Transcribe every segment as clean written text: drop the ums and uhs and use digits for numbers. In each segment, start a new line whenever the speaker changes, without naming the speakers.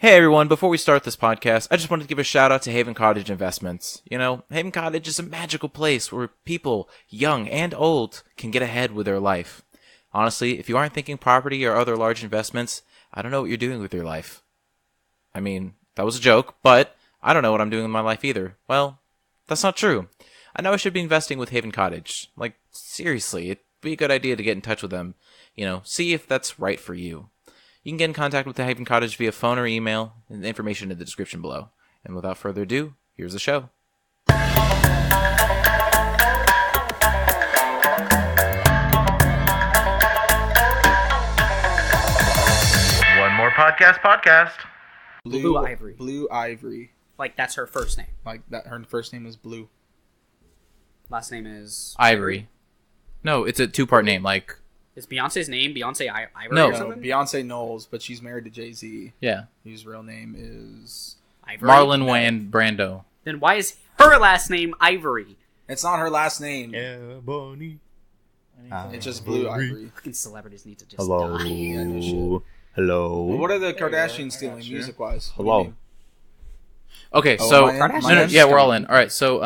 Hey everyone, before we start this podcast, I just wanted to give a shout out to Haven Cottage Investments. You know, Haven Cottage is a magical place where people, young and old, can get ahead with their life. Honestly, if you aren't thinking property or other large investments, I don't know what you're doing with your life. I mean, that was a joke, but I don't know what I'm doing with my life either. Well, that's not true. I know I should be investing with Haven Cottage. Like, seriously, it'd be a good idea to get in touch with them. You know, see if that's right for you. You can get in contact with the Haven Cottage via phone or email, and the information in the description below. And without further ado, here's the show. One more podcast.
Blue Ivory.
Blue Ivory.
Like, that's her first name.
Like that. Her first name is Blue.
Last name is...
Ivory. No, it's a two-part name, like...
Is Beyonce's name Beyonce Ivory
No.
or something?
Beyonce Knowles, but she's married to Jay-Z.
Yeah.
Whose real name is...
Ivory?
Marlon Wayne Brando.
Then why is her last name Ivory?
It's not her last name.
Yeah, Bonnie.
It's just Blue Ivory.
Fucking celebrities need to just
Hello.
die.
Yeah, no shit.
Hello.
Well, what are the Kardashians stealing music-wise?
Hello.
Okay,
Oh,
so...
am I in?
No, yeah, we're all in. All right, so,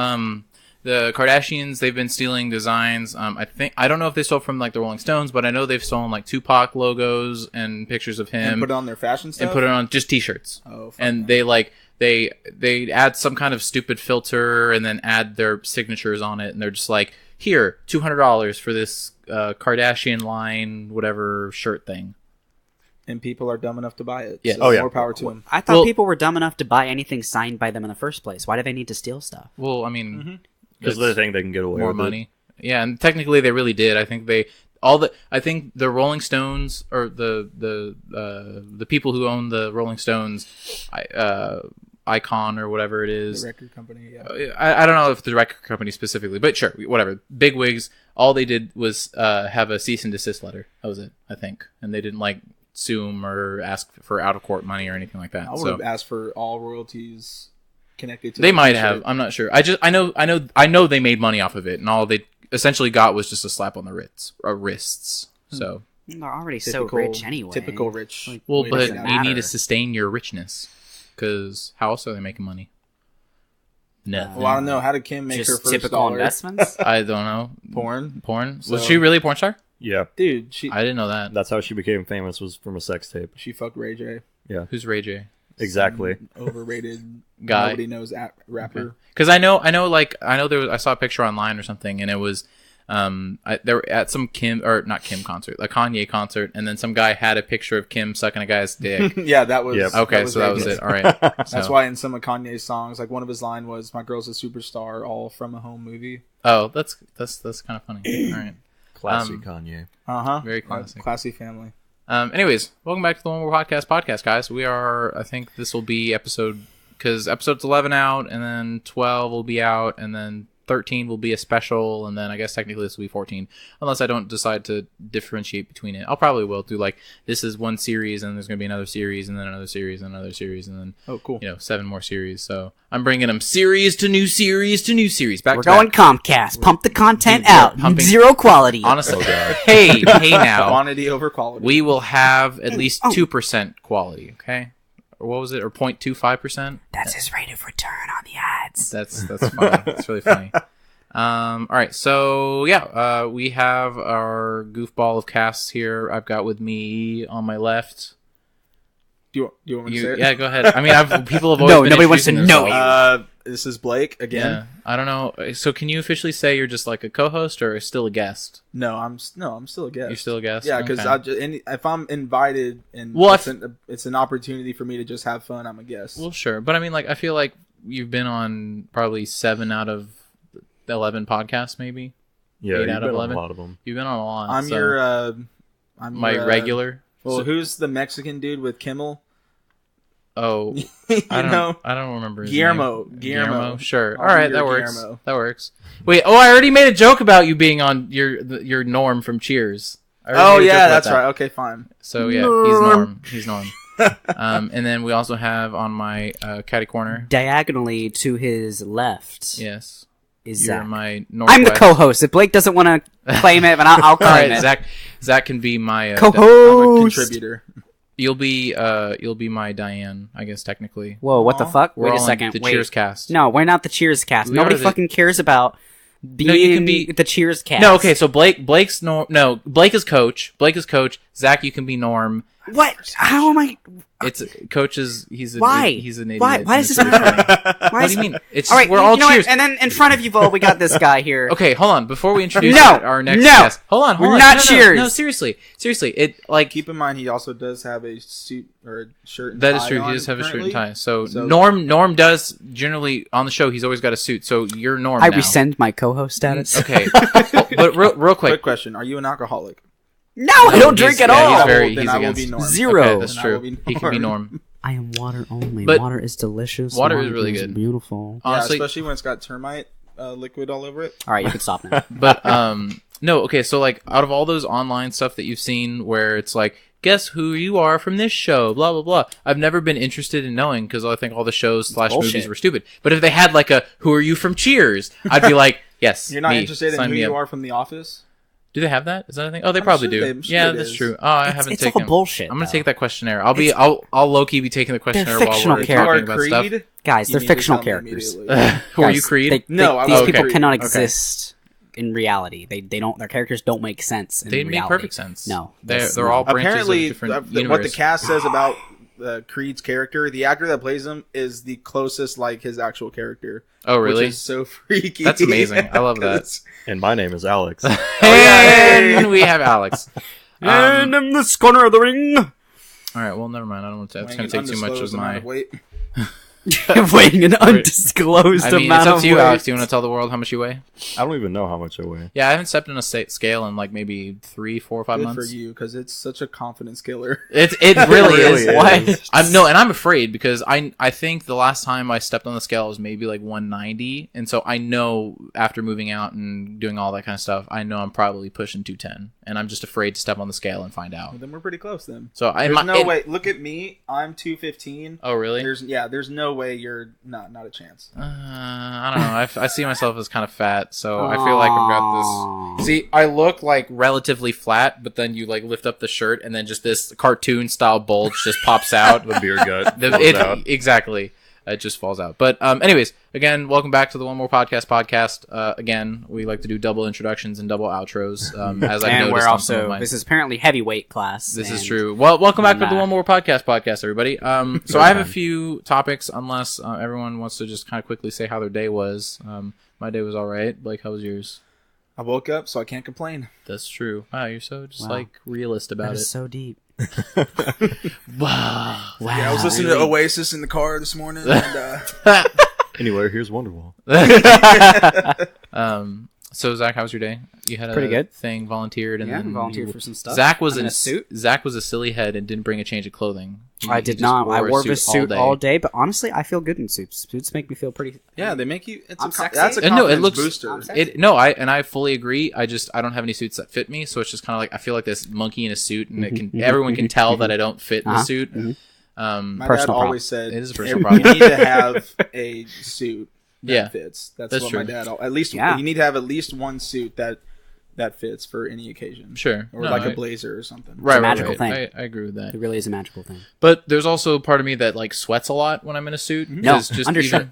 the Kardashians, they've been stealing designs. I don't know if they stole from, like, the Rolling Stones, but I know they've stolen, like, Tupac logos and pictures of him.
And put it on their fashion stuff?
And put it on just t-shirts.
Oh, fuck
and
no.
they, like... They add some kind of stupid filter and then add their signatures on it, and they're just like, here, $200 for this Kardashian line, whatever shirt thing.
And people are dumb enough to buy it.
Yeah.
So
Oh, yeah.
more power to them.
I thought
Well-
people were dumb enough to buy anything signed by them in the first place. Why do they need to steal stuff?
Well, I mean,
Because they think they can get away
more
with
money. Yeah, and technically they really did. I think the Rolling Stones or the people who own the Rolling Stones, Icon or whatever it is.
The record company, yeah.
I don't know if the record company specifically, but sure, whatever. Big wigs. All they did was have a cease and desist letter. That was it, I think, and they didn't like sue them or ask for out of court money or anything like that.
I would have asked for all royalties connected to
They
the
might
t-shirt.
have. I'm not sure. I know they made money off of it, and all they essentially got was just a slap on the wrists. So,
They're already so rich anyway.
Typical rich.
Like,
well,
way to
but
get out.
you need
matter.
to sustain your richness, because how else are they making money? Nothing.
Well, I don't know. How did Kim make her
just
first
typical
dollar?
investments?
I don't know.
Porn?
Porn?
So-
Was she really a porn star?
Yeah,
Dude, she
I didn't know that.
that's how she became famous, was from a sex tape.
she fucked Ray J.
Who's Ray J?
Exactly.
Overrated
Guy.
Nobody knows rapper.
Because I know I saw a picture online or something, and it was they were at some not Kim concert, a Kanye concert, and then some guy had a picture of Kim sucking a guy's dick.
Yeah, that was
Yep.
Okay, so that was
Vegas.
it. All right.
That's
So-
why in some of Kanye's songs, like one of his line was "My girl's a superstar," all from a home movie.
Oh, that's kind of funny. All right.
Classy Kanye.
Very classic.
Classy family.
Anyways, welcome back to the One More Podcast, guys. We are. I think this will be because episode's 11 out, and then 12 will be out, and then 13 will be a special, and then I guess technically this will be 14, unless I don't decide to differentiate between it. I'll probably will do like this is one series, and there's gonna be another series, and then another series, and another series, and then
Oh, cool.
7 more series. So I'm bringing them series to new series to new series. Back
We're
to
going
back.
Comcast. Pump the content
We're
out.
pumping-
Zero quality.
Honestly, hey now.
Quantity over quality.
We will have at least 2% quality, okay? Or what was it? Or 0.25%?
That's his rate of return on the ads.
That's funny. That's really funny. All right, so yeah, we have our goofball of casts here. I've got with me on my left.
Do you want me to say it?
Yeah, go ahead. I mean, people have always
No,
been
nobody wants to
introducing
know
themselves.
This is Blake again.
Yeah, I don't know. So, can you officially say you're just like a co-host or still a guest?
No, I'm still a guest.
You're still a guest.
Yeah, because
Okay.
if I'm invited and
Well,
it's an opportunity for me to just have fun, I'm a guest.
Well, sure, but I mean, like, I feel like you've been on probably 7 out of 11 podcasts, maybe.
Yeah,
8
you've
out
been
of
on
11.
a lot of them.
You've been on a lot.
I'm
so
your I'm
my
your,
regular.
Well,
So-
who's the Mexican dude with Kimmel?
Oh,
you
I don't
know,
I don't remember his
Guillermo.
name.
Guillermo.
Sure.
I'll
All right,
be
that
your
works.
Guillermo.
That works. Wait. Oh, I already made a joke about you being on your Norm from Cheers. I already
Oh
made a joke
yeah,
about
that's
that.
right. Okay, fine.
So yeah, he's Norm. He's Norm. And then we also have on my catty corner.
Diagonally to his left
Yes,
is
you're
Zach.
my
I'm the
northwest.
co-host. If Blake doesn't want to claim it, but I'll
All
claim
right,
it.
Zach can be my
I'm a
Co-host.
contributor.
You'll be my Diane, I guess technically.
Whoa, what the
Aw.
fuck?
We're
Wait a
all in
second.
the
Wait.
Cheers cast.
No, we're not the Cheers cast.
We
Nobody
are the-
fucking cares about being
you can be-
the Cheers cast.
No, okay, so Blake is coach. Blake is coach. Zach, you can be Norm.
What? How am I?
It's coach is he's an
Why?
he's an idiot.
Why
and
does
it's
this
really
matter?
funny.
Why
What
is
do you mean? It's
All right,
we're all
you know what?
Cheers.
And then in front of you both, we got this guy here.
Okay, hold on. Before we introduce
No,
our next
no,
guest, hold on.
we're
No,
not
no,
Cheers.
No, seriously. It like
Keep in mind, he also does have a suit or a shirt. And
that is
tie
true.
on
He does have a shirt
currently.
and tie. So,
So-
Norm does generally on the show. He's always got a suit. So you're Norm
I
now.
rescind my co-host status.
Okay, but real
Quick
quick.
question: are you an alcoholic?
No, I don't
He's-
drink at
yeah,
all.
He's very.
Then
He's
I will
against
be Norm.
Zero.
Okay, that's
Then I will
true.
be
He can be
Norm.
Norm.
I am water only.
But-
Water is delicious.
Water is really
is
good.
Beautiful.
Honestly,
yeah, especially when it's got termite liquid all over it.
All right, you can stop now.
but no. Okay, so like out of all those online stuff that you've seen, where it's like, guess who you are from this show, blah blah blah. I've never been interested in knowing because I think all the shows /
bullshit.
movies were stupid. But if they had like a "Who are you from Cheers," I'd be like, yes.
You're not
me.
interested in
Sign
who
me
you
up.
are from The Office.
Do they have that? Is that a thing? Oh, they
I'm
probably
sure
do.
they- I'm sure
Yeah,
it
that's
is.
true. Oh, I
It's-
haven't
it's
taken.
all bullshit,
I'm gonna
though.
take that questionnaire. I'll low key be taking the questionnaire while
fictional
we're
If you are
talking about stuff.
Creed,
Guys,
you
they're
need to
fictional
tell me
characters.
immediately.
Who are
Guys,
you, Creed?
No, I
these
love
people
Creed.
cannot
Okay.
exist in reality. They don't. Their characters don't make sense. In
They make
reality.
perfect sense.
No,
they're all branches
Apparently,
of different
what the
universe.
cast says about Creed's character, the actor that plays him is the closest like his actual character.
Oh, really?
Which is so freaky.
That's amazing. I love that.
'Cause-
And my name is Alex.
And we have Alex.
And in this corner of the ring,
All right. Well, never mind. I don't want to. It's
weighing
going
an
to take too much of
undisclosed amount
my.
of weight.
weighing an undisclosed
I mean, it's
amount
up
of
to you,
weight.
Alex. Do you want to tell the world how much you weigh?
I don't even know how much I weigh.
Yeah, I haven't stepped on a scale in like maybe 3, 4, 5
Good
months.
for you, because it's such a confidence killer.
It really
really
is.
is.
Why? I'm afraid because I think the last time I stepped on the scale was maybe like 190, and so I know after moving out and doing all that kind of stuff, I know I'm probably pushing 210, and I'm just afraid to step on the scale and find out.
Well, then we're pretty close then.
So
There's no way. Look at me. I'm 215.
Oh really?
There's no way you're not a chance.
I don't know. I see myself as kind of fat, so I feel like I've got this. See, I look like relatively flat, but then you like lift up the shirt, and then just this cartoon style bulge just pops out.
The beer gut falls out.
Exactly. It just falls out. But anyways, again, welcome back to the One More Podcast. Again, we like to do double introductions and double outros. As I've
And
noticed
we're
on some of
also
my...
this is apparently heavyweight class.
This is
and-
true. Well, welcome back to the
Nah.
One More Podcast, everybody. So I have a few topics, unless everyone wants to just kind of quickly say how their day was. My day was all right. Blake, how was yours?
I woke up, so I can't complain.
That's true. Wow, you're so just
Wow.
like realist
That
about it.
is so deep.
Wow.
Yeah, I was listening to Oasis in the car this morning, and
Anyway, here's Wonderwall.
So Zach, how was your day? You had
Pretty
a
good.
thing volunteered, and
Yeah,
then
volunteered
you-
for some stuff.
Zach was
I'm in
in
a suit.
Zach was a silly head and didn't bring a change of clothing.
I
He
did
just
not. I wore this suit
day.
all day, but honestly, I feel good in suits. Suits make me feel pretty.
yeah, they make you.
I'm sexy.
That's a
And no,
confidence
it looks.
booster.
I'm sexy.
I fully agree. I don't have any suits that fit me, so it's just kind of like I feel like this monkey in a suit, and it can everyone can tell that I don't fit in the
Uh-huh.
suit.
Mhm.
My
Personal
dad
problem.
always said
It is a personal
you
problem.
need to have a suit that
Yeah.
fits. That's
That's
what
true.
my dad. At least
Yeah.
you need to have at least one suit that fits for any occasion.
Sure,
or
no,
like
I-
a blazer or something.
Right,
magical
right.
thing.
I agree with that.
It really is a magical thing.
But there's also a part of me that like sweats a lot when I'm in a suit.
No,
'cause just
undershirt.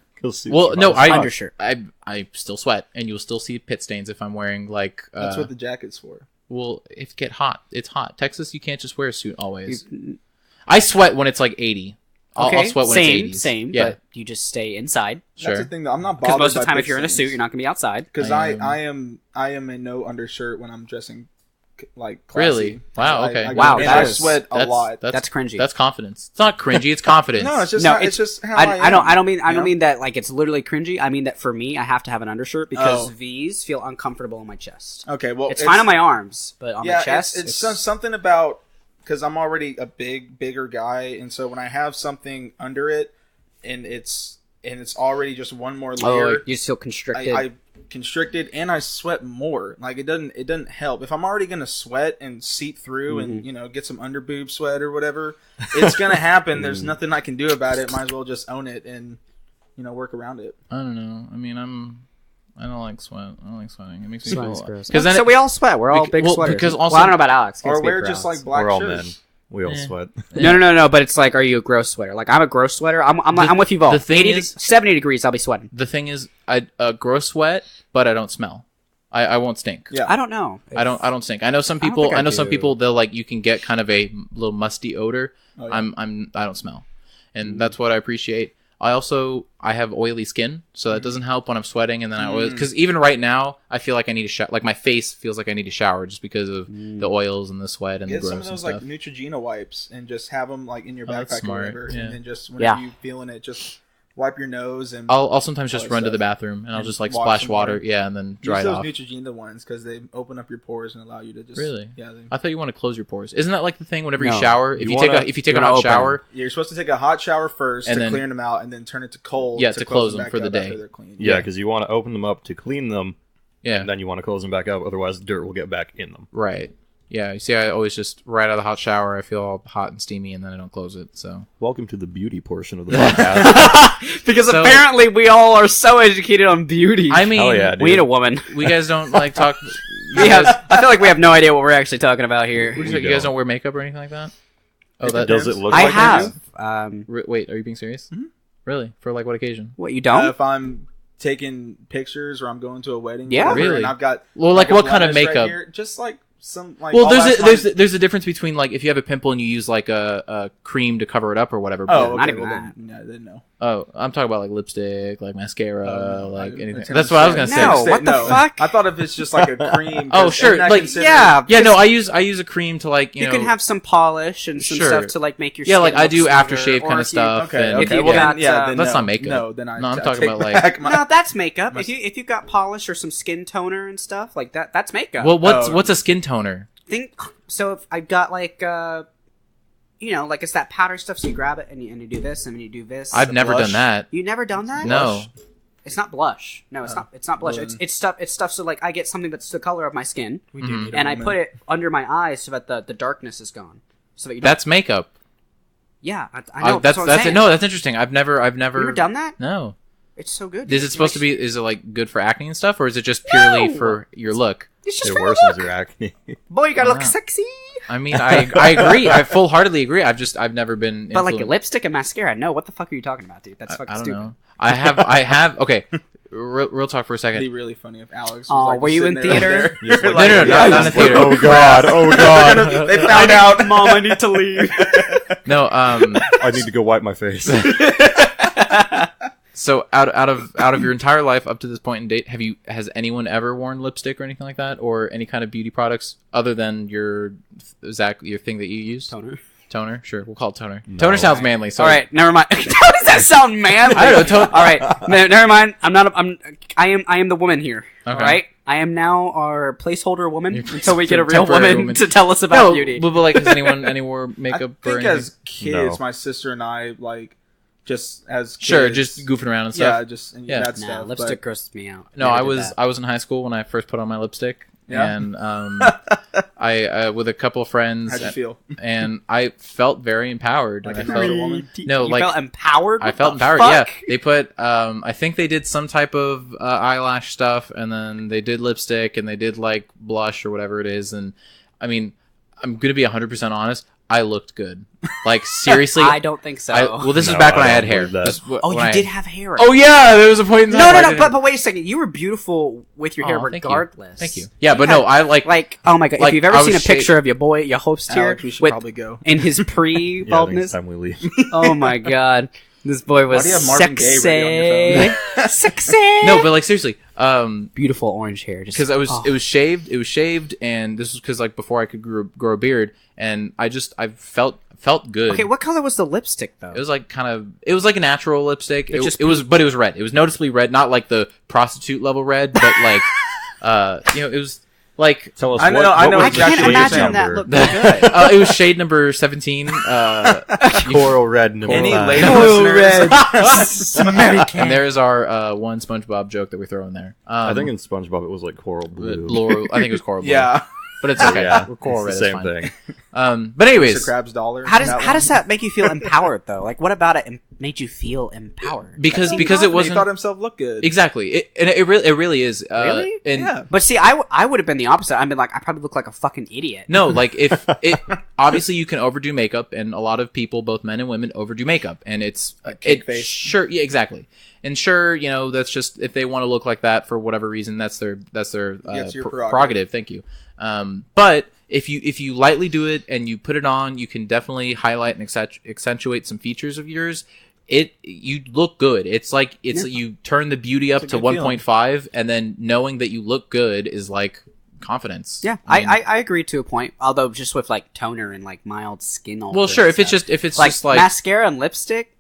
Well, no, I
Undershirt.
I still sweat, and you'll still see pit stains if I'm wearing like.
That's what the jacket's for.
Well, if it get hot, it's hot. Texas, you can't just wear a suit always.
You-
I sweat when it's like 80. I'll
Okay,
sweat when
same,
it's 80s.
same.
Yeah,
But you just stay inside
sure.
That's the thing, though. I'm not
because
bothered
most of the
by
time,
pit
if you're in a suit,
stains.
you're not going to be outside.
Because
I
I am in no undershirt when I'm dressing like classy.
Really? Wow, okay.
Wow,
and
that
I
is-
sweat a lot.
That's cringy.
That's confidence. It's not cringy. It's confidence.
No, it's just
No,
it's just how
I don't. I don't mean. I
you
don't
know?
mean that like it's literally cringy. I mean that for me, I have to have an undershirt because
Oh.
V's feel uncomfortable on my chest.
Okay, well,
It's fine on my arms, but on
yeah,
my chest,
it's something about because I'm already a bigger guy, and so when I have something under it, and it's already just one more
oh,
layer,
you just feel constricted.
I constricted and I sweat more. Like it doesn't help. If I'm already gonna sweat and seep through
Mm-hmm.
and get some under boob sweat or whatever, it's gonna happen. There's nothing I can do about it. Might as well just own it and work around it.
I don't know. I mean, I don't like sweat. I don't like sweating. It makes me
Sweating's
feel
gross.
because then
so we all sweat. We're all big
well,
sweaters.
because
well,
also-
I don't know about Alex. Can't
Or
speak
wear
for
just
Alex.
like black
We're all
shirts.
men. We all sweat.
No. But it's like, are you a gross sweater? Like, I'm a gross sweater. I'm with you both.
The thing is,
70 degrees, I'll be sweating.
the thing is, I gross sweat, but I don't smell. I won't stink.
Yeah.
I don't know.
I don't stink. I know some
I don't
people.
think I
I know some
do.
people. They'll like you can get kind of a little musty odor.
Oh, yeah.
I don't smell, and that's what I appreciate. I have oily skin, so that doesn't help when I'm sweating, and then because even right now I feel like I need to shower. Like my face feels like I need to shower just because of the oils and the sweat and
Get
the
some
gross
of those
and
like
stuff.
Neutrogena wipes and just have them like in your
Oh, that's
backpack or
smart.
whatever,
Yeah.
and then just whenever
Yeah.
you feeling it, just wipe your nose and
I'll sometimes just
all that
run to the
stuff.
bathroom and I'll
And
just like
wash
splash
some
water,
water.
yeah, and then dry
use
it
those
off.
Neutrogena ones because they open up your pores and allow you to just
Really?
Yeah,
I thought you want to close your pores. Isn't that like the thing whenever you
No.
shower? If
You
you
wanna-
take a
wanna
hot
open.
shower,
you're supposed to take a hot shower first
And
to
then-
clear them out, and then turn it to cold.
Yeah, to close them
back
for the
up
day.
after they're clean.
Yeah, because you want to open them up to clean them,
yeah,
and then you want to close them back up. Otherwise, dirt will get back in them.
right. Yeah, you see, I always just right out of the hot shower, I feel all hot and steamy, and then I don't close it. So
Welcome to the beauty portion of the podcast.
Because
So-
apparently we all are so educated on beauty.
I mean,
Hell yeah, dude.
we need a woman.
we guys don't like talk.
We have, I feel like we have no idea what we're actually talking about here.
You
We
guys
don't.
don't wear makeup or anything like that? Oh,
It
that
Does it look
I
like
have.
Wait, are you being serious? Really? For like what occasion?
What, you don't?
If I'm taking pictures or I'm going to a wedding,
Yeah.
whatever,
Really?
and I've got
Well, like
a
what kind of
blemish right
makeup?
here, just like some like.
Well,
I'll ask my-
there's a difference between like if you have a pimple and you use like a cream to cover it up or whatever.
Oh, okay,
Not even
well,
that.
then, yeah, I didn't know.
Oh, I'm talking about like lipstick, like mascara,
Oh, no,
like
I-
anything.
it's
That's what I was gonna
gonna
say.
No, what the fuck?
I thought if it's just like a cream.
Oh,
'cause
sure,
isn't that
like-
considered-
Yeah.
Yeah, no, I use a cream to like
You
know.
can have some polish and some
Sure.
stuff to like make your
Yeah,
skin
like I
look
do
smoother,
aftershave
or
kind of
if you-
stuff.
Okay,
and,
okay.
If you
Well,
got,
then, yeah, then
that's
no,
not makeup.
No, then
No, I'm
I
talking
take
about, like-
back my-
No, that's makeup.
My-
If you've got polish or some skin toner and stuff like that, that's makeup.
well,
Oh.
what's a skin toner?
Think so. If I've got like like it's that powder stuff. So you grab it and you do this and then you do this.
I've never
blush?
done that.
You never done that?
No.
It's not blush. No, it's not. It's not blush.
Well,
It's stuff. It's stuff. So like I get something that's the color of my skin,
We do need a
and I
woman.
put it under my eyes so that the darkness is gone. So that you don't.
That's makeup.
Yeah, I know.
That's
what I'm
it.
saying.
No, that's interesting. I've never.
You ever done that?
No.
It's so good.
Is it supposed to be? Is it like good for acne and stuff, or is it just purely
No!
for your look?
It's just
It
for your
worsens
look.
your acne.
Boy, you gotta look
Wow.
sexy.
I mean, I agree. I full heartedly agree. I've never been.
But like
influenced-
lipstick and mascara, no. What the fuck are you talking about, dude? That's fucking
I don't
stupid.
know. I have. Okay, real talk for a
It'd
second.
be really funny if Alex. Was
Aw,
like,
were you
sitting
in
there
theater?
You're
No,
like,
no,
yeah,
not in theater.
Oh god! Oh god!
They found out.
Mom, I need to leave.
No,
I need to go wipe my face.
So out of your entire life up to this point in date, has anyone ever worn lipstick or anything like that, or any kind of beauty products other than your thing that you use? Toner, sure, we'll call it toner.
No.
Toner sounds manly. So
All right, never mind. How does that sound manly?
I don't know.
All right, never mind. I am the woman here. All
Okay.
right, I am now our placeholder woman
Your
until we get a real
temporary
woman,
woman.
to tell us about
no,
beauty.
but like, has anyone any wore
I
makeup or
think
anything?
as kids,
No.
my sister and I like just as kids,
Sure, just goofing around and
yeah,
stuff.
just and
Yeah.
that
Nah,
stuff.
lipstick
but
grosses me out.
No,
Never did that.
I was in high school when I first put on my lipstick,
Yeah?
and I with a couple of friends,
how'd you feel?
and I felt very empowered.
Like
and
a
I felt
normal woman?
No,
you
like-
felt empowered.
I
What
felt
the
empowered.
fuck?
Yeah, they put. I think they did some type of eyelash stuff, and then they did lipstick, and they did like blush or whatever it is. And I mean, I'm gonna be 100% honest. I looked good. Like seriously.
I don't think so.
Well, this is
No,
back when
I
I had
don't
hair.
believe that.
This is
oh,
when
you
I-
did have hair.
Oh yeah, there was a point in time.
no,
where I
no,
didn't-
but wait a second. You were beautiful with your hair,
Aw, thank you.
regardless.
Thank you. Yeah, but no, I like.
Like, oh my god!
Like,
if you've ever
I
seen a
was
picture of your boy, your host here,
Alex, we should
with
probably go.
in his
Yeah, next
pre-baldness,
time we leave.
oh my god, this boy was
Why do you have Marvin Gaye
sexy,
ready on
sexy.
No, but like seriously,
beautiful orange hair. Just
because it
oh.
was shaved, and this was because like before I could grow a beard, and I felt good.
Okay, what color was the lipstick though?
It was like it was like a natural lipstick.
It just
It was red. It was noticeably red, not like the prostitute level red, but like, it was like,
Tell us.
I know-
what
I know
was
I
the
exactly
can't
what you're
shade
imagine that
number?
looked good.
it was shade number 17.
Coral red number
Any
5.
lady
Oh,
listeners?
American.
And there's our one SpongeBob joke that we throw in there.
I think in SpongeBob it was like coral blue.
Laurel, I think it was coral blue.
Yeah.
But it's okay.
Yeah,
We're coral
it's
red.
the
It's
same
fine.
thing.
But anyways,
Mr. Krabs' dollar.
How
that
does that make you feel empowered though? Like, what about it made you feel empowered?
because
He
it wasn't
thought himself looked good.
exactly it really is.
Really?
And
Yeah.
But see, I would have been the opposite. I'd been like, I probably look like a fucking idiot.
No, like if it obviously you can overdo makeup, and a lot of people, both men and women, overdo makeup, and it's
cake face.
Sure, yeah, exactly. And sure, that's just if they want to look like that for whatever reason, that's their
your
prerogative. Thank you. But if you lightly do it and you put it on, you can definitely highlight and accentuate some features of yours. You look good. It's like you turn the beauty up to 1.5, and then knowing that you look good is like confidence.
Yeah,
I mean,
I agree to a point. Although just with like toner and like mild skin.
Well, sure. If it's just like
mascara and lipstick,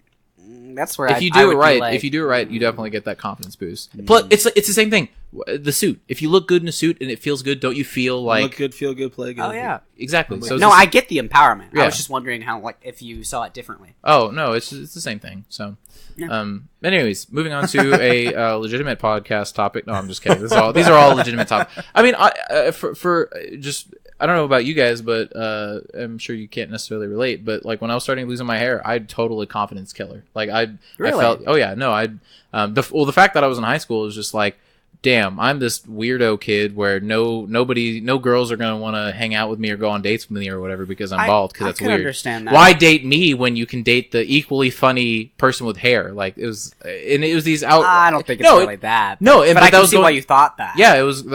that's where
if you do it right, you definitely get that confidence boost. Plus, it's the same thing. The suit. If you look good in a suit and it feels good, don't you feel like
look good, feel good, play good?
Oh yeah,
exactly. So
no, I get the empowerment.
Yeah.
I was just wondering how if you saw it differently.
Oh no, it's the same thing. So,
Yeah.
anyways, moving on to a legitimate podcast topic. No, I'm just kidding. These are all legitimate topics. I mean, I don't know about you guys, but I'm sure you can't necessarily relate. But like when I was starting losing my hair, I totally confidence killer. Like I felt, oh yeah, no, the fact that I was in high school was just like, damn, I'm this weirdo kid where no girls are gonna want to hang out with me or go on dates with me or whatever because I'm bald, because that's
I can
weird.
Understand that.
Why date me when you can date the equally funny person with hair? Like it was these out.
I don't think it's really that.
No,
but I can see why you thought that.
Yeah, it was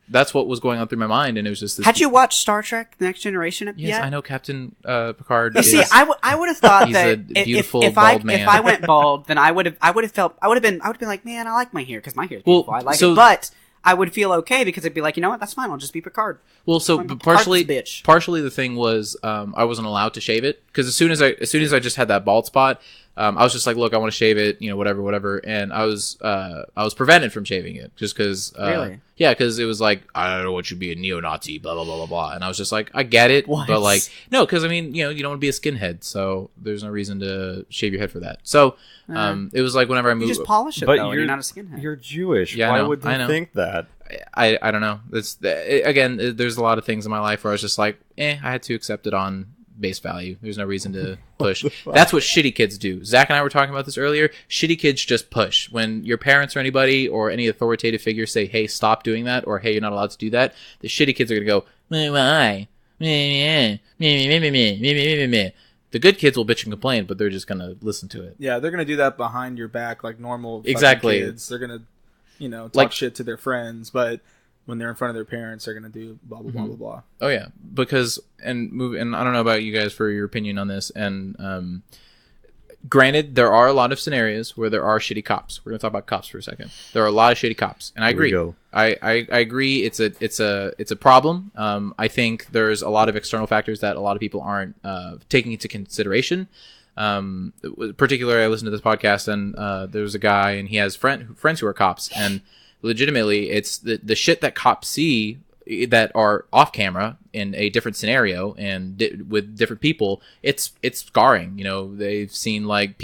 that's what was going on through my mind, and it was just this.
Had you watched Star Trek: The Next Generation yet?
Yes, I know Captain Picard.
You see, I would have thought
he's
that
a beautiful
if
bald man.
If I went bald, then I would have been like, man, I like my hair because my hair is beautiful. I like
so-
it, but I would feel okay because I'd be like, you know what, that's fine. I'll just be Picard.
Well, so
I'm
partially
Picard's bitch.
the thing was I wasn't allowed to shave it because as soon as I just had that bald spot, I was just like, look, I want to shave it, whatever, and I was prevented from shaving it just because
Really?
Yeah, because it was like, I don't want you to be a neo-Nazi, blah blah blah blah blah, and I was just like, I get it,
What?
but like, no, because I mean, you don't want to be a skinhead, so there's no reason to shave your head for that. So it was like whenever I
You
moved,
just polish it
But
though, and you're not a skinhead.
You're Jewish.
Yeah, I
Why
know,
would
I
you
know.
think that?
I don't know. Again, there's a lot of things in my life where I was just like, I had to accept it on base value. There's no reason to push. That's what shitty kids do. Zach and I were talking about this earlier. Shitty kids just push. When your parents or anybody or any authoritative figure say, hey, stop doing that, or hey, you're not allowed to do that, the shitty kids are going to go, why? The good kids will bitch and complain, but they're just going to listen to it.
Yeah, they're gonna do that behind your back like normal fucking
Exactly.
kids. They're gonna, talk
Like-
shit to their friends, but when they're in front of their parents, they're gonna do blah blah blah blah blah.
Oh yeah, because and I don't know about you guys for your opinion on this. And granted, there are a lot of scenarios where there are shitty cops. We're gonna talk about cops for a second. There are a lot of shitty cops, and I
Here we
agree.
go.
I agree. It's a problem. I think there's a lot of external factors that a lot of people aren't taking into consideration. Particularly, I listened to this podcast, and there was a guy, and he has friends who are cops, and legitimately, it's the shit that cops see that are off camera in a different scenario and with different people. It's scarring. They've seen like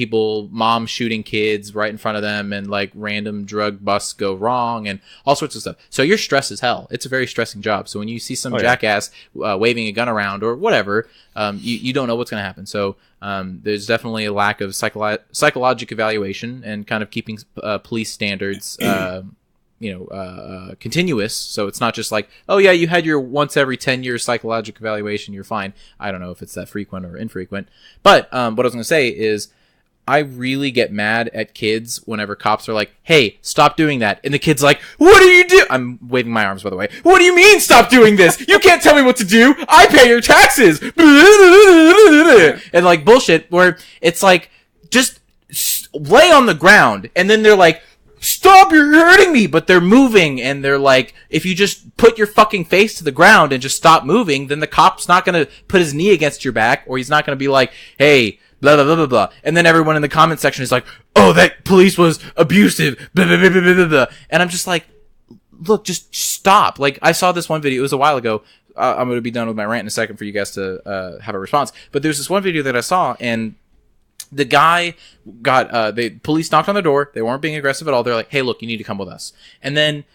mom shooting kids right in front of them, and like random drug busts go wrong and all sorts of stuff. So you're stressed as hell. It's a very stressing job. So when you see some jackass waving a gun around or whatever, you don't know what's going to happen. So there's definitely a lack of psychological evaluation and kind of keeping police standards continuous. So it's not just like, oh yeah, you had your once every 10 years psychological evaluation, you're fine. I don't know if it's that frequent or infrequent. But what I was going to say is, I really get mad at kids whenever cops are like, hey, stop doing that. And the kid's like, what do you do? I'm waving my arms, by the way. What do you mean stop doing this? You can't tell me what to do. I pay your taxes. And like bullshit where it's like, just lay on the ground. And then they're like, stop, you're hurting me, but they're moving, and they're like, if you just put your fucking face to the ground and just stop moving, then the cop's not gonna put his knee against your back, or he's not gonna be like, hey, blah, blah, blah, blah, blah. And then everyone in the comment section is like, oh, that police was abusive, blah, blah, blah, blah, blah, blah. And I'm just like, look, just stop. Like, I saw this one video, it was a while ago. I'm gonna be done with my rant in a second for you guys to have a response. But there's this one video that I saw, and the guy got, the police knocked on the door. They weren't being aggressive at all. They're like, hey, look, you need to come with us. And then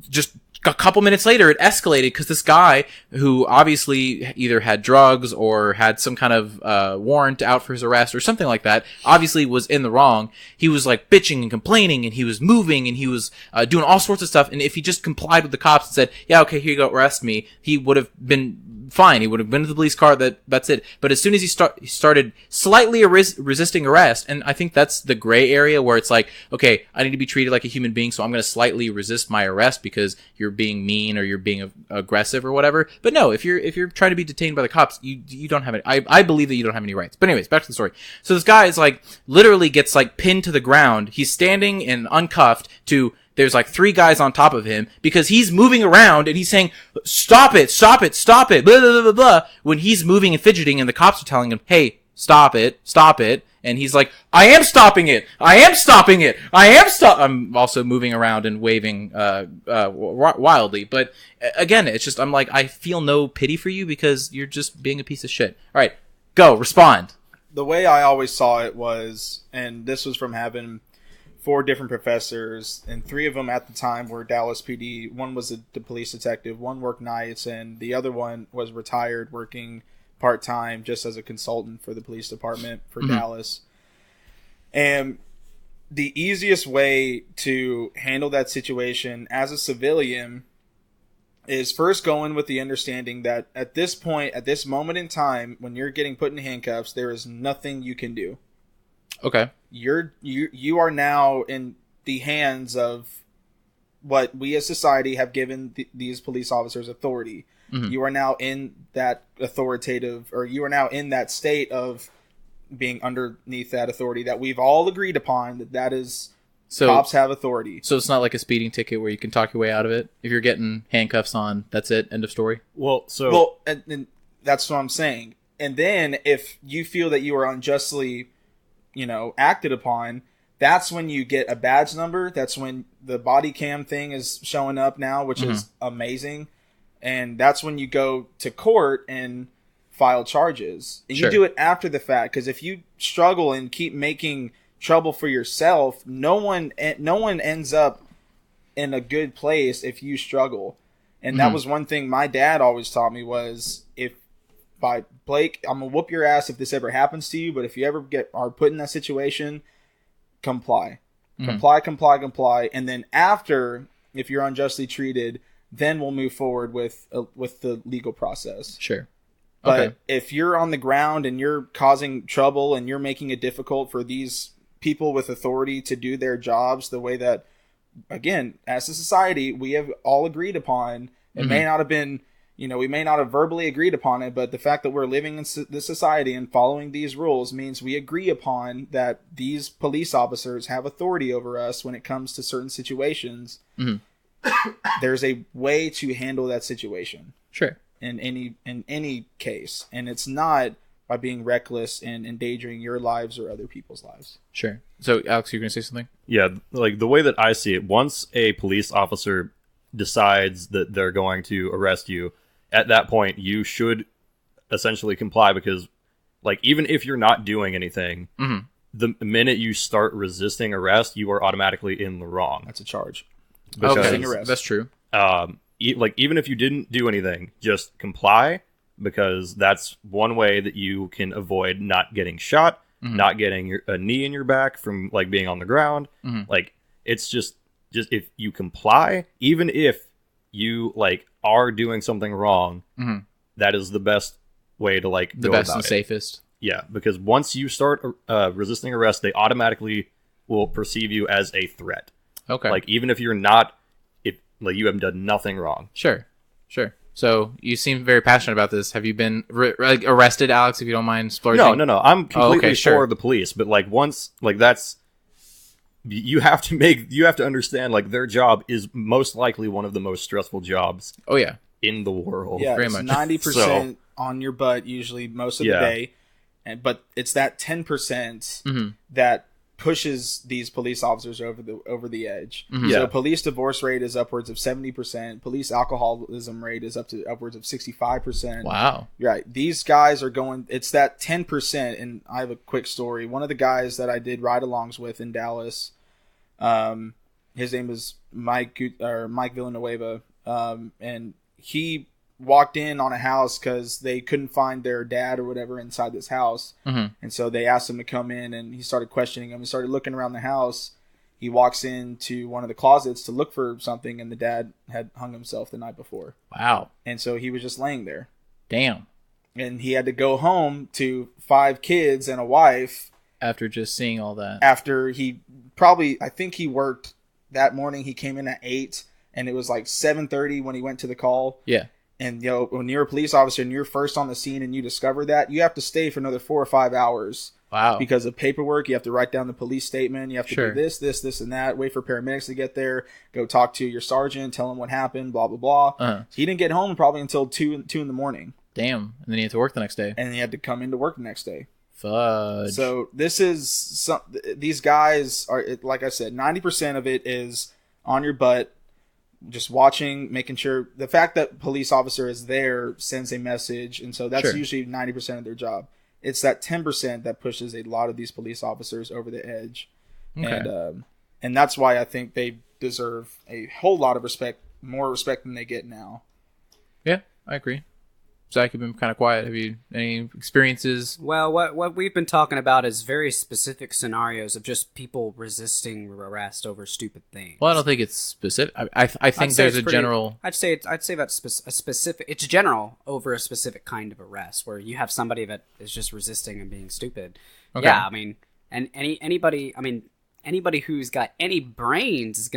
just a couple minutes later, it escalated because this guy who obviously either had drugs or had some kind of warrant out for his arrest or something like that, obviously was in the wrong. He was like bitching and complaining, and he was moving, and he was doing all sorts of stuff. And if he just complied with the cops and said, "Yeah, okay, here you go, arrest me," he would have been fine. He would have been to the police car. That's it. But as soon as he started slightly resisting arrest, and I think that's the gray area where it's like, okay, I need to be treated like a human being, so I'm going to slightly resist my arrest because you're being mean or you're being aggressive or whatever. But no, if you're trying to be detained by the cops, you don't have any. I believe that you don't have any rights. But anyways, back to the story. So this guy is like literally gets like pinned to the ground. He's standing and uncuffed to. There's like 3 guys on top of him because he's moving around and he's saying, stop it, stop it, stop it, blah, blah, blah, blah, blah, when he's moving and fidgeting and the cops are telling him, hey, stop it, stop it. And he's like, I am stopping it. I am stopping it. I'm also moving around and waving, wildly. But again, it's just, I'm like, I feel no pity for you because you're just being a piece of shit. All right, go, respond.
The way I always saw it was, and this was from having 4 different professors, and 3 of them at the time were Dallas PD. One was the police detective, one worked nights, and the other one was retired, working part-time just as a consultant for the police department for Dallas. And the easiest way to handle that situation as a civilian is first going with the understanding that at this point, at this moment in time, when you're getting put in handcuffs, there is nothing you can do.
Okay.
You are now in the hands of what we as society have given these police officers authority. Mm-hmm. You are now in that authoritative, or you are now in that state of being underneath that authority that we've all agreed upon that is cops have authority. So
it's not like a speeding ticket where you can talk your way out of it. If you're getting handcuffs on, that's it. End of story.
And that's what I'm saying. And then if you feel that you are unjustly acted upon, that's when you get a badge number. That's when the body cam thing is showing up now, which is amazing. And that's when you go to court and file charges. And you do it after the fact, because if you struggle and keep making trouble for yourself, no one ends up in a good place if you struggle. And that was one thing my dad always taught me was, Blake, I'm gonna whoop your ass if this ever happens to you, but if you ever are put in that situation, comply. Comply, and then after, if you're unjustly treated, then we'll move forward with the legal process.
Sure.
But if you're on the ground and you're causing trouble and you're making it difficult for these people with authority to do their jobs the way that, again, as a society, we have all agreed upon, it may not have been, we may not have verbally agreed upon it, but the fact that we're living in this society and following these rules means we agree upon that these police officers have authority over us when it comes to certain situations. There's a way to handle that situation.
Sure.
In any case, and it's not by being reckless and endangering your lives or other people's lives.
Sure. So, Alex, you're going to say something?
Yeah, like the way that I see it, once a police officer decides that they're going to arrest you, at that point, you should essentially comply, because, like, even if you're not doing anything, the minute you start resisting arrest, you are automatically in the wrong.
That's a charge.
Okay, that's true.
Even if you didn't do anything, just comply, because that's one way that you can avoid not getting shot, not getting a knee in your back from like being on the ground. Like, it's just if you comply, even if you like are doing something wrong, that is the best way to like
the
go
best
about
and
it.
Safest.
Yeah, because once you start resisting arrest, they automatically will perceive you as a threat.
Okay.
Like, even if you're not, like, you have done nothing wrong.
Sure. So you seem very passionate about this. Have you been arrested, Alex? If you don't mind splurging.
No. I'm completely for the police, but like once, like that's you have to understand, like, their job is most likely one of the most stressful jobs.
Oh yeah.
In the world.
Yeah,
very
it's
much.
90% on your butt usually most of the day, but it's that 10% that pushes these police officers over the edge. So police divorce rate is upwards of 70%. Police alcoholism rate is up to upwards of 65%.
Wow.
Right. These guys are going, it's that 10%. And I have a quick story. One of the guys that I did ride-alongs with in Dallas, his name is Mike Villanueva, and he walked in on a house because they couldn't find their dad or whatever inside this house, and so they asked him to come in, and he started questioning him. He started looking around the house. He walks into one of the closets to look for something, and the dad had hung himself the night before.
Wow.
And so he was just laying there.
Damn.
And he had to go home to 5 kids and a wife.
After just seeing all that.
After I think he worked that morning. He came in at 8, and it was like 7:30 when he went to the call.
Yeah.
And when you're a police officer and you're first on the scene and you discover that, you have to stay for another 4 or 5 hours.
Wow.
Because of paperwork, you have to write down the police statement. You have to
Sure.
do this, and that. Wait for paramedics to get there. Go talk to your sergeant. Tell him what happened. Blah blah blah.
Uh-huh.
So he didn't get home probably until 2 in the morning.
Damn. And then you have to work the next day.
And he had to come into work the next day.
Fudge.
So these guys are, like I said, 90% of it is on your butt, just watching, making sure. The fact that police officer is there sends a message, and so that's
Sure.
usually 90% of their job. It's that 10% that pushes a lot of these police officers over the edge.
Okay.
And that's why I think they deserve a whole lot of respect, more respect than they get now.
Yeah, I agree. Zach, you've been kind of quiet. Have you any experiences?
Well, what we've been talking about is very specific scenarios of just people resisting arrest over stupid things.
Well, I don't think it's specific. I think
I'd say
there's
it's
a general.
I'd say that's a specific. It's general over a specific kind of arrest where you have somebody that is just resisting and being stupid.
Okay.
Yeah, I mean, and anybody. I mean, anybody who's got any brains is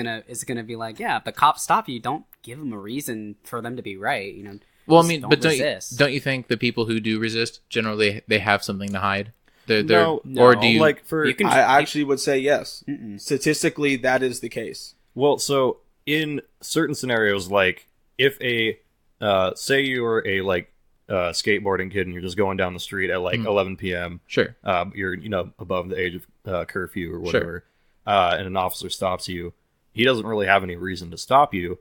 gonna be like, yeah, if the cops stop you, don't give them a reason for them to be right. You know.
Well, I
Just
mean,
don't
but
resist.
don't you think the people who do resist generally they have something to hide?
No,
or do you
like for
You can-
I actually would say yes. Statistically, that is the case.
Well, so in certain scenarios, like if a say you're a skateboarding kid and you're just going down the street at 11 p.m.
Sure.
You're above the age of curfew or whatever, and an officer stops you, he doesn't really have any reason to stop you,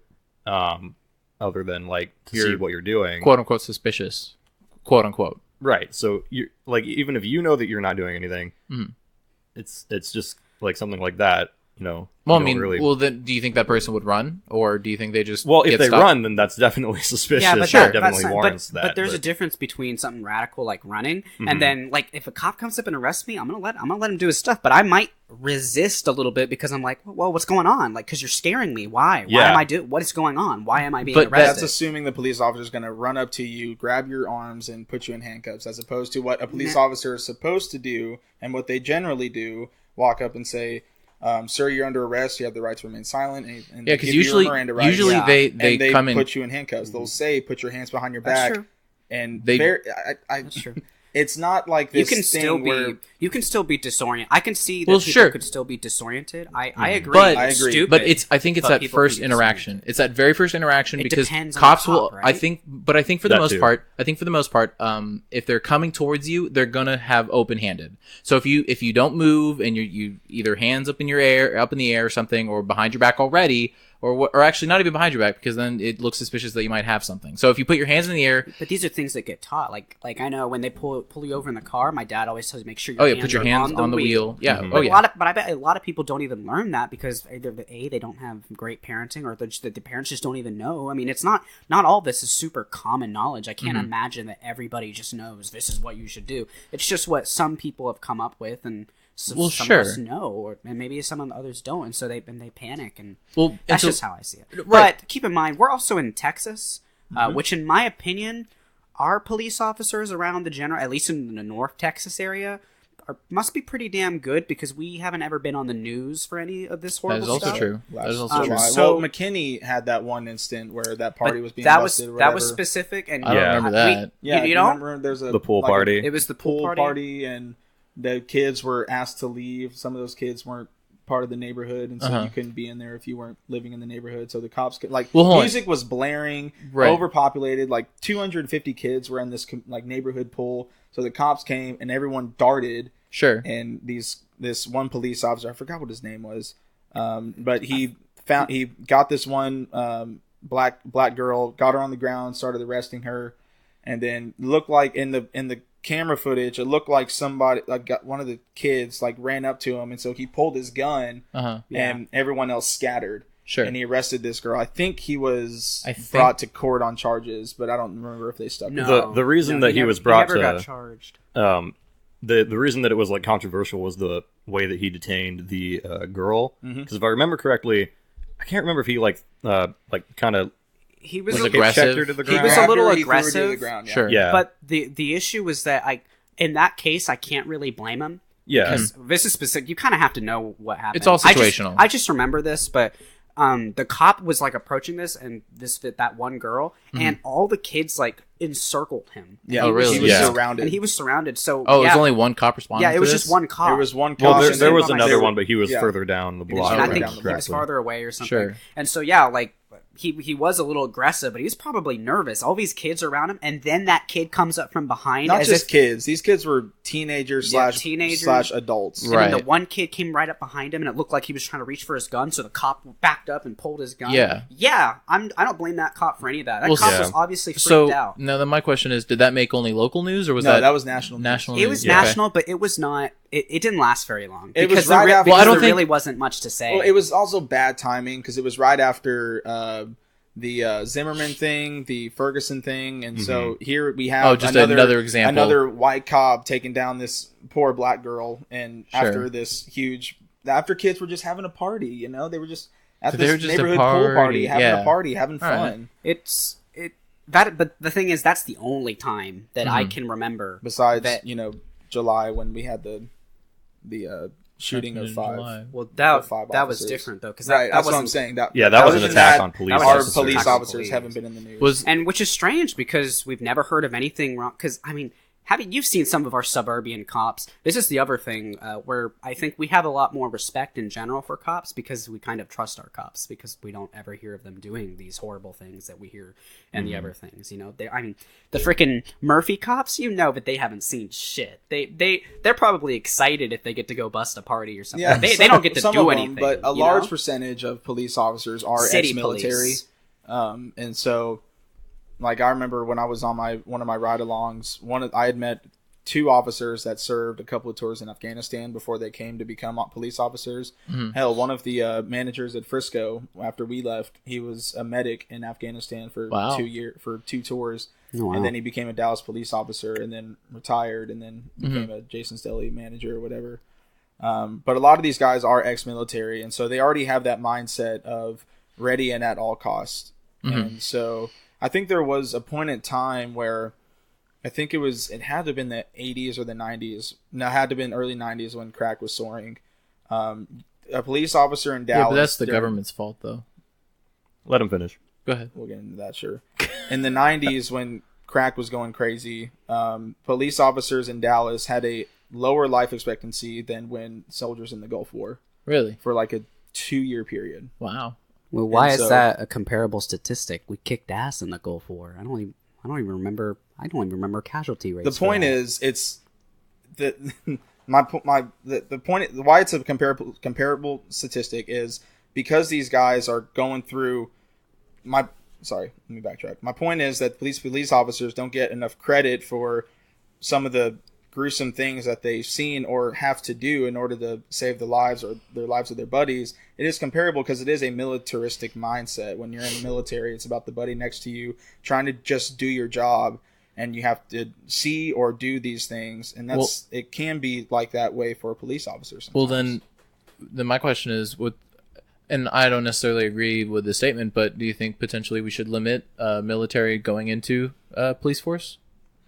other than to see what you're doing,
quote unquote suspicious, quote unquote.
right? So you even if you know that you're not doing anything, it's just something like that.
Well,
you
I
don't
mean,
really...
well, then do you think that person would run, or do you think they just
if
get
they
stopped?
run, then that's definitely suspicious.
Yeah, but
That
that's
definitely
not-
warrants
but,
that.
But there's a difference between something radical like running,
Mm-hmm.
and then if a cop comes up and arrests me, I'm gonna let him do his stuff. But I might resist a little bit because I'm like, well, what's going on? Because you're scaring me. Why? Why
Yeah.
am I doing? What is going on? Why am I being
But
arrested?
That's assuming the police officer is going to run up to you, grab your arms, and put you in handcuffs, as opposed to what a police officer is supposed to do and what they generally do: walk up and say, "Sir, you're under arrest. You have the right to remain silent." And
Yeah, because
give you your
usually
Miranda rights.
usually
Yeah.
they come in.
put you in handcuffs. They'll say, "Put your hands behind your
That's
back."
true.
And
They-
That's true.
It's not like
You
this
can
thing
still
where
be disoriented. I can see that
Well,
people
sure.
could still be disoriented. I agree.
But-
it's
I agree.
stupid,
But I think it's
but
that
people
first
can be
interaction. It's that very first interaction
It
because
depends on
cops
the cop,
will.
right?
I think for the
That
most
too.
part, if they're coming towards you, they're gonna have open handed. So if you don't move and you either hands up in the air or something, or behind your back already, or actually not even behind your back, because then it looks suspicious that you might have something. So if you put your hands in the air,
But these are things that get taught. Like I know when they pull you over in the car, my dad always tells me make sure your hands
put your
are
hands on the wheel. Yeah.
Mhm.
Oh
But
yeah.
but I bet a lot of people don't even learn that because either they don't have great parenting, or the parents just don't even know. I mean, it's not all this is super common knowledge. I can't imagine that everybody just knows this is what you should do. It's just what some people have come up with, and
Well,
some
sure.
of us know, and maybe some of the others don't, and so they panic, and
Well,
that's
and so-
just how I see it.
Right.
But keep in mind, we're also in Texas, which, in my opinion, our police officers around the general, at least in the North Texas area, must be pretty damn good because we haven't ever been on the news for any of this
That
horrible
is also
stuff.
true. That is also true.
July.
So-
well, McKinney had that one instant where that party
But
was being
that was
busted or
that was
whatever.
specific, and
I don't
Yeah.
remember that.
Yeah,
you don't?
remember there's
The pool party.
It was the
pool party, and the kids were asked to leave. Some of those kids weren't part of the neighborhood, and so you couldn't be in there if you weren't living in the neighborhood. So the cops could
Well, hold on.
music was blaring,
Right.
overpopulated. 250 kids were in this neighborhood pool. So the cops came and everyone darted.
Sure.
And this one police officer, I forgot what his name was, but he got this one black girl, got her on the ground, started arresting her, and then looked like in the camera footage, it looked like somebody, like got one of the kids, like ran up to him, and so he pulled his gun, and everyone else scattered.
Sure.
And he arrested this girl. I think he was
I think-
brought to court on charges, but I don't remember if they stuck. with it.
No.
The reason
No,
that he
never-
was brought
never got
to
charged.
the reason that it was like controversial was the way that he detained the girl. Because if I remember correctly, I can't remember if he like kind of
He was
Was
a,
aggressive.
checked her to the
He
ground.
was a little
After he threw her to the
aggressive.
ground,
Sure.
Yeah.
But the issue was that in that case I can't really blame him.
Yeah.
Because this is specific. You kind of have to know what happened.
It's all situational.
I just remember this, but the cop was like approaching this, and that one girl, and all the kids like encircled him.
Yeah,
Oh, really?
He was
Yeah.
surrounded.
And he was surrounded. So
Oh, it was
yeah,
only one cop responding.
yeah, it
to
was
this?
just one cop.
There was one.
Well,
cop,
there,
and
there
then
was
they
another
were-
one, but he was
yeah.
further down the block.
And I
Right
think
down the
he was
block.
farther away or something.
Sure.
And so yeah, like he was a little aggressive, but he was probably nervous. All these kids around him, and then that kid comes up from behind.
Not
as
just
if,
kids. These kids were teenagers
Yeah,
slash
teenagers.
slash adults.
And then the
Right.
one kid came right up behind him, and it looked like he was trying to reach for his gun. So the cop backed up and pulled his gun.
Yeah.
I don't blame that cop for any of that. That
Well,
cop
yeah.
was obviously freaked
So
out.
now then my question is, did that make only local news or was
No, that was national.
national
It
news?
was
Yeah.
national, but it was not. It didn't last very long.
It was
because there
right after-
Well, I don't
there
think-
really wasn't much to say.
Well, it was also bad timing because it was right after the Zimmerman thing, the Ferguson thing, and so here we have
Oh, just another example.
another white cop taking down this poor black girl, and
Sure.
after kids were just having a party, they were just at
So they
this
were just a
neighborhood pool party, having
yeah.
a party, having
All right.
fun.
But the thing is, that's the only time that I can remember.
Besides,
that-
July when we had the shooting of
In
five.
July.
Well,
The
that
five
that was
officers.
different though, because
Right,
that
that's what
wasn't.
I'm saying. That
Yeah, that was
other
an
than
attack
that,
on police
that was
Our
officers.
police
Attack on
officers
police.
haven't been in the news.
Was
And which is strange because we've never heard of anything wrong. Because I mean, you've seen some of our suburban cops. This is the other thing where I think we have a lot more respect in general for cops because we kind of trust our cops because we don't ever hear of them doing these horrible things that we hear and the other things. The freaking Murphy cops, but they haven't seen shit. They're probably excited if they get to go bust a party or something.
Yeah,
they don't get to
some
do
of them,
anything.
but a
you
large
know?
percentage of police officers are
City
ex-military,
police.
and so, like I remember when I was on one of my ride-alongs, I had met two officers that served a couple of tours in Afghanistan before they came to become police officers. Hell, one of the managers at Frisco, after we left, he was a medic in Afghanistan for
Wow.
2 years for 2 tours.
Oh, wow.
And then he became a Dallas police officer, and then retired, and then became a Jason's Deli manager or whatever. But a lot of these guys are ex-military, and so they already have that mindset of ready and at all costs. And so I think there was a point in time where I think it had to have been the 80s or the 90s. No, it had to have been early 90s when crack was soaring. A police officer in Dallas.
yeah, but that's the
during-
government's fault though.
Let him finish.
Go ahead.
We'll get into that, sure. In the 90s, when crack was going crazy, police officers in Dallas had a lower life expectancy than when soldiers in the Gulf War
Really?
for like a 2-year period.
Wow.
Well, why
And
is
so-
that a comparable statistic? We kicked ass in the Gulf War. I don't even remember. I don't even remember casualty rates.
The point is, it's the the point why it's a comparable statistic is because these guys are going through let me backtrack. My point is that police officers don't get enough credit for some of the gruesome things that they've seen or have to do in order to save the lives or their lives of their buddies. It is comparable because it is a militaristic mindset. When you're in the military, it's about the buddy next to you trying to just do your job, and you have to see or do these things, and it can be like that way for a police officer sometimes.
Well, then my question is, and I don't necessarily agree with the statement, but do you think potentially we should limit military going into police force?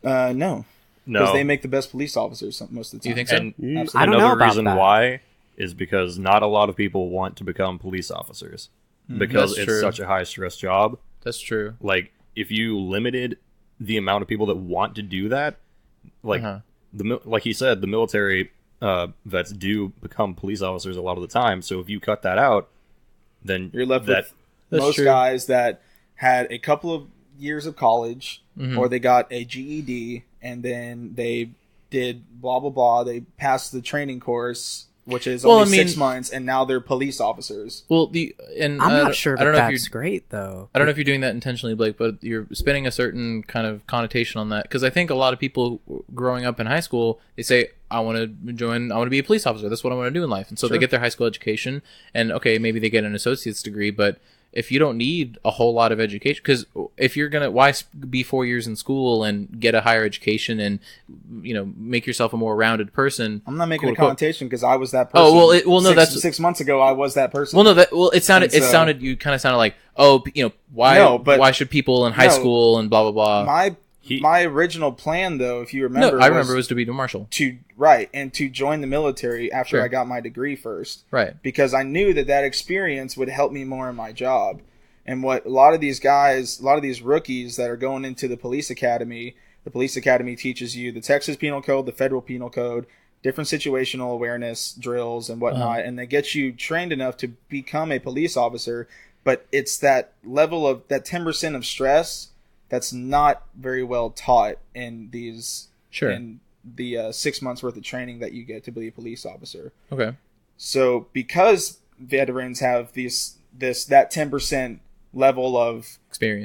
No. Because
No.
they make the best police officers most of the time.
Do you think so?
And
I don't know
another
about
reason
that.
why is because not a lot of people want to become police officers because
That's
it's
true.
such a high stress job.
That's true.
Like if you limited the amount of people that want to do that, like like he said, the military vets do become police officers a lot of the time. So if you cut that out, then
You're left
that
with
That's
most
true.
guys that had a couple of years of college,
Mm-hmm.
or they got a GED, and then they did blah blah blah. They passed the training course which is
Well,
only
I mean-
6 months, and now they're police officers.
Well,
I'm not sure
I don't know if
that's
you're
great though.
I don't know if you're doing that intentionally, Blake, but you're spinning a certain kind of connotation on that. Because I think a lot of people growing up in high school, they say, I want to be a police officer. That's what I want to do in life. And so they get their high school education, and okay, maybe they get an associate's degree, but if you don't need a whole lot of education, because if you're going to, why be 4 years in school and get a higher education and, make yourself a more rounded person?
I'm not making
quote,
a
unquote.
connotation because I was that person.
Oh, well, no, that's
6 months ago. I was that person.
Well, no, it sounded,
And so-
you kind of sounded like, why,
No, but-
why should people in high
No.
school and blah blah blah?
My original plan, though, if you remember,
No, I remember it was to be a marshal.
and to join the military after
Sure.
I got my degree first,
Right.
because I knew that experience would help me more in my job. And what a lot of these rookies that are going into the police academy teaches you the Texas Penal Code, the Federal Penal Code, different situational awareness drills and whatnot, and they get you trained enough to become a police officer. But it's that level of that 10% of stress that's not very well taught in these in the 6 months worth of training that you get to be a police officer.
Okay.
So because veterans have that 10% level of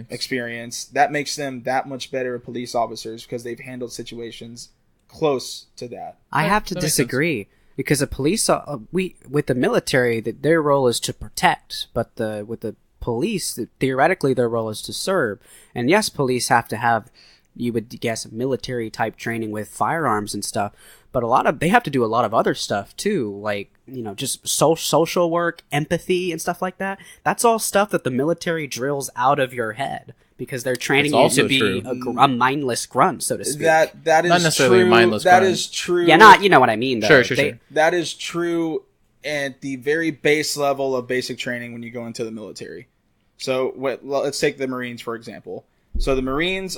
experience, that makes them that much better police officers because they've handled situations close to that.
I have to disagree because a police with the military that their role is to protect, but with the police theoretically their role is to serve. And yes, police have to have, you would guess, military type training with firearms and stuff, but they have to do a lot of other stuff too, like just social work, empathy, and stuff like that. That's all stuff that the military drills out of your head because they're training you to be a mindless grunt, so to speak.
That is
not necessarily
true.
a mindless
That
grunt.
is true.
Yeah, you know what I mean. Though.
Sure.
That is true at the very base level of basic training when you go into the military. So let's take the Marines for example. So the Marines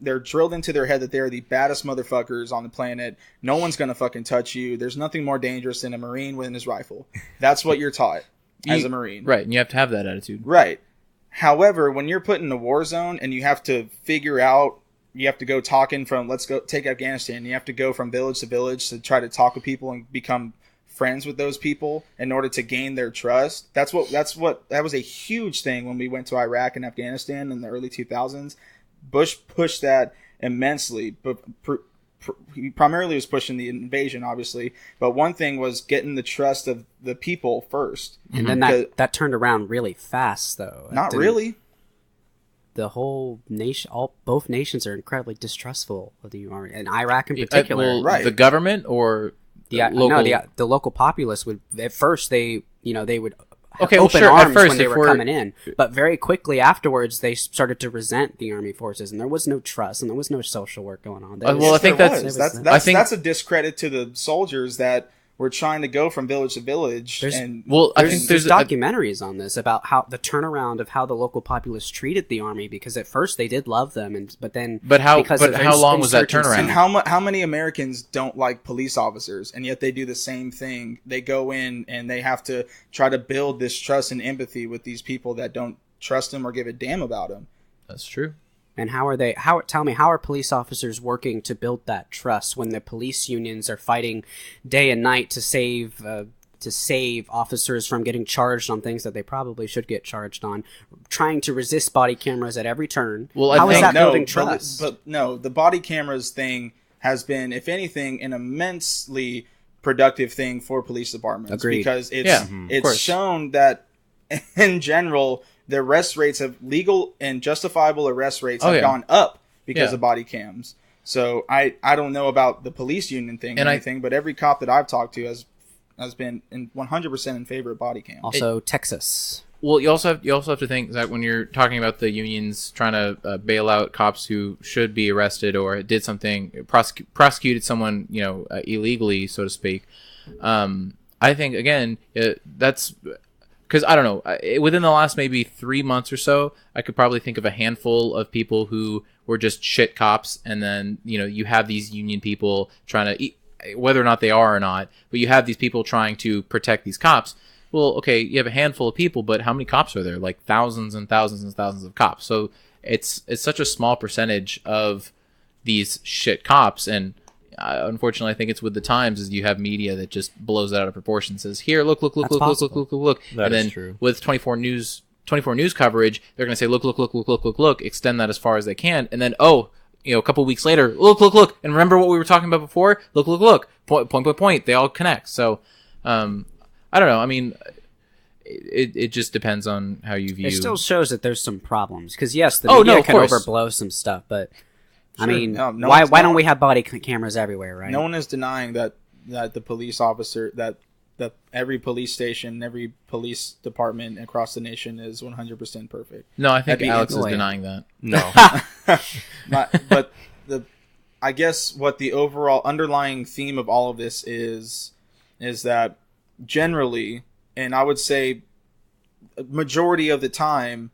they're drilled into their head that they are the baddest motherfuckers on the planet. No one's going to fucking touch you. There's nothing more dangerous than a Marine with his rifle. That's what you're taught as a Marine.
Right, and you have to have that attitude.
Right. However, when you're put in a war zone and you have to go talking from, let's go take Afghanistan. You have to go from village to village to try to talk with people and become friends with those people in order to gain their trust. That was a huge thing when we went to Iraq and Afghanistan in the early 2000s. Bush pushed that immensely, but he primarily was pushing the invasion, obviously. But one thing was getting the trust of the people first.
And then that turned around really fast, though.
Not really.
The whole nation, both nations are incredibly distrustful of the army, and Iraq in particular.
right.
The government or
the local populace would at first they would open arms when they were coming in, but very quickly afterwards they started to resent the army forces, and there was no trust and there was no social work going on.
I think
that's a discredit to the soldiers that were trying to go from village to village.
I think there's documentaries on this about how the turnaround of how the local populace treated the army, because at first they did love them, but how
long was that turnaround?
And how many Americans don't like police officers, and yet they do the same thing? They go in and they have to try to build this trust and empathy with these people that don't trust them or give a damn about them.
That's true.
And tell me, how are police officers working to build that trust when the police unions are fighting day and night to save officers from getting charged on things that they probably should get charged on, trying to resist body cameras at every turn?
Well,
how is that building trust?
But no, the body cameras thing has been, if anything, an immensely productive thing for police departments.
Agreed.
Because it's shown that in general, the arrest rates of legal and justifiable arrest rates have gone up because of body cams. So I don't know about the police union thing or anything, but every cop that I've talked to has been 100% in favor of body cam.
Also, Texas.
Well, you also have to think that when you're talking about the unions trying to bail out cops who should be arrested or did something, prosecuted someone illegally, so to speak. I think again that's. Because, I don't know, within the last maybe 3 months or so, I could probably think of a handful of people who were just shit cops. And then, you have these union people trying to, whether or not they are or not, but you have these people trying to protect these cops. Well, okay, you have a handful of people, but how many cops are there? Like thousands and thousands and thousands of cops. So it's such a small percentage of these shit cops. And unfortunately, I think it's with the times is you have media that just blows it out of proportion. Says here, look,
That's
and
possible.
then
true.
with 24 news coverage, they're going to say look, extend that as far as they can, and then a couple weeks later, look, and remember what we were talking about before? Look, point. They all connect. So, I don't know. I mean, it just depends on how you view.
It still shows that there's some problems because yes, the
Oh,
media
no, of
can
course.
overblow some stuff, but I
Sure.
mean,
No
why don't we have body cameras everywhere, right?
No one is denying that the police officer that every police station, every police department across the nation is 100% perfect.
No, I think
That'd be
Alex is
insane.
denying that.
No.
But I guess what the overall underlying theme of all of this is that generally, and I would say majority of the time,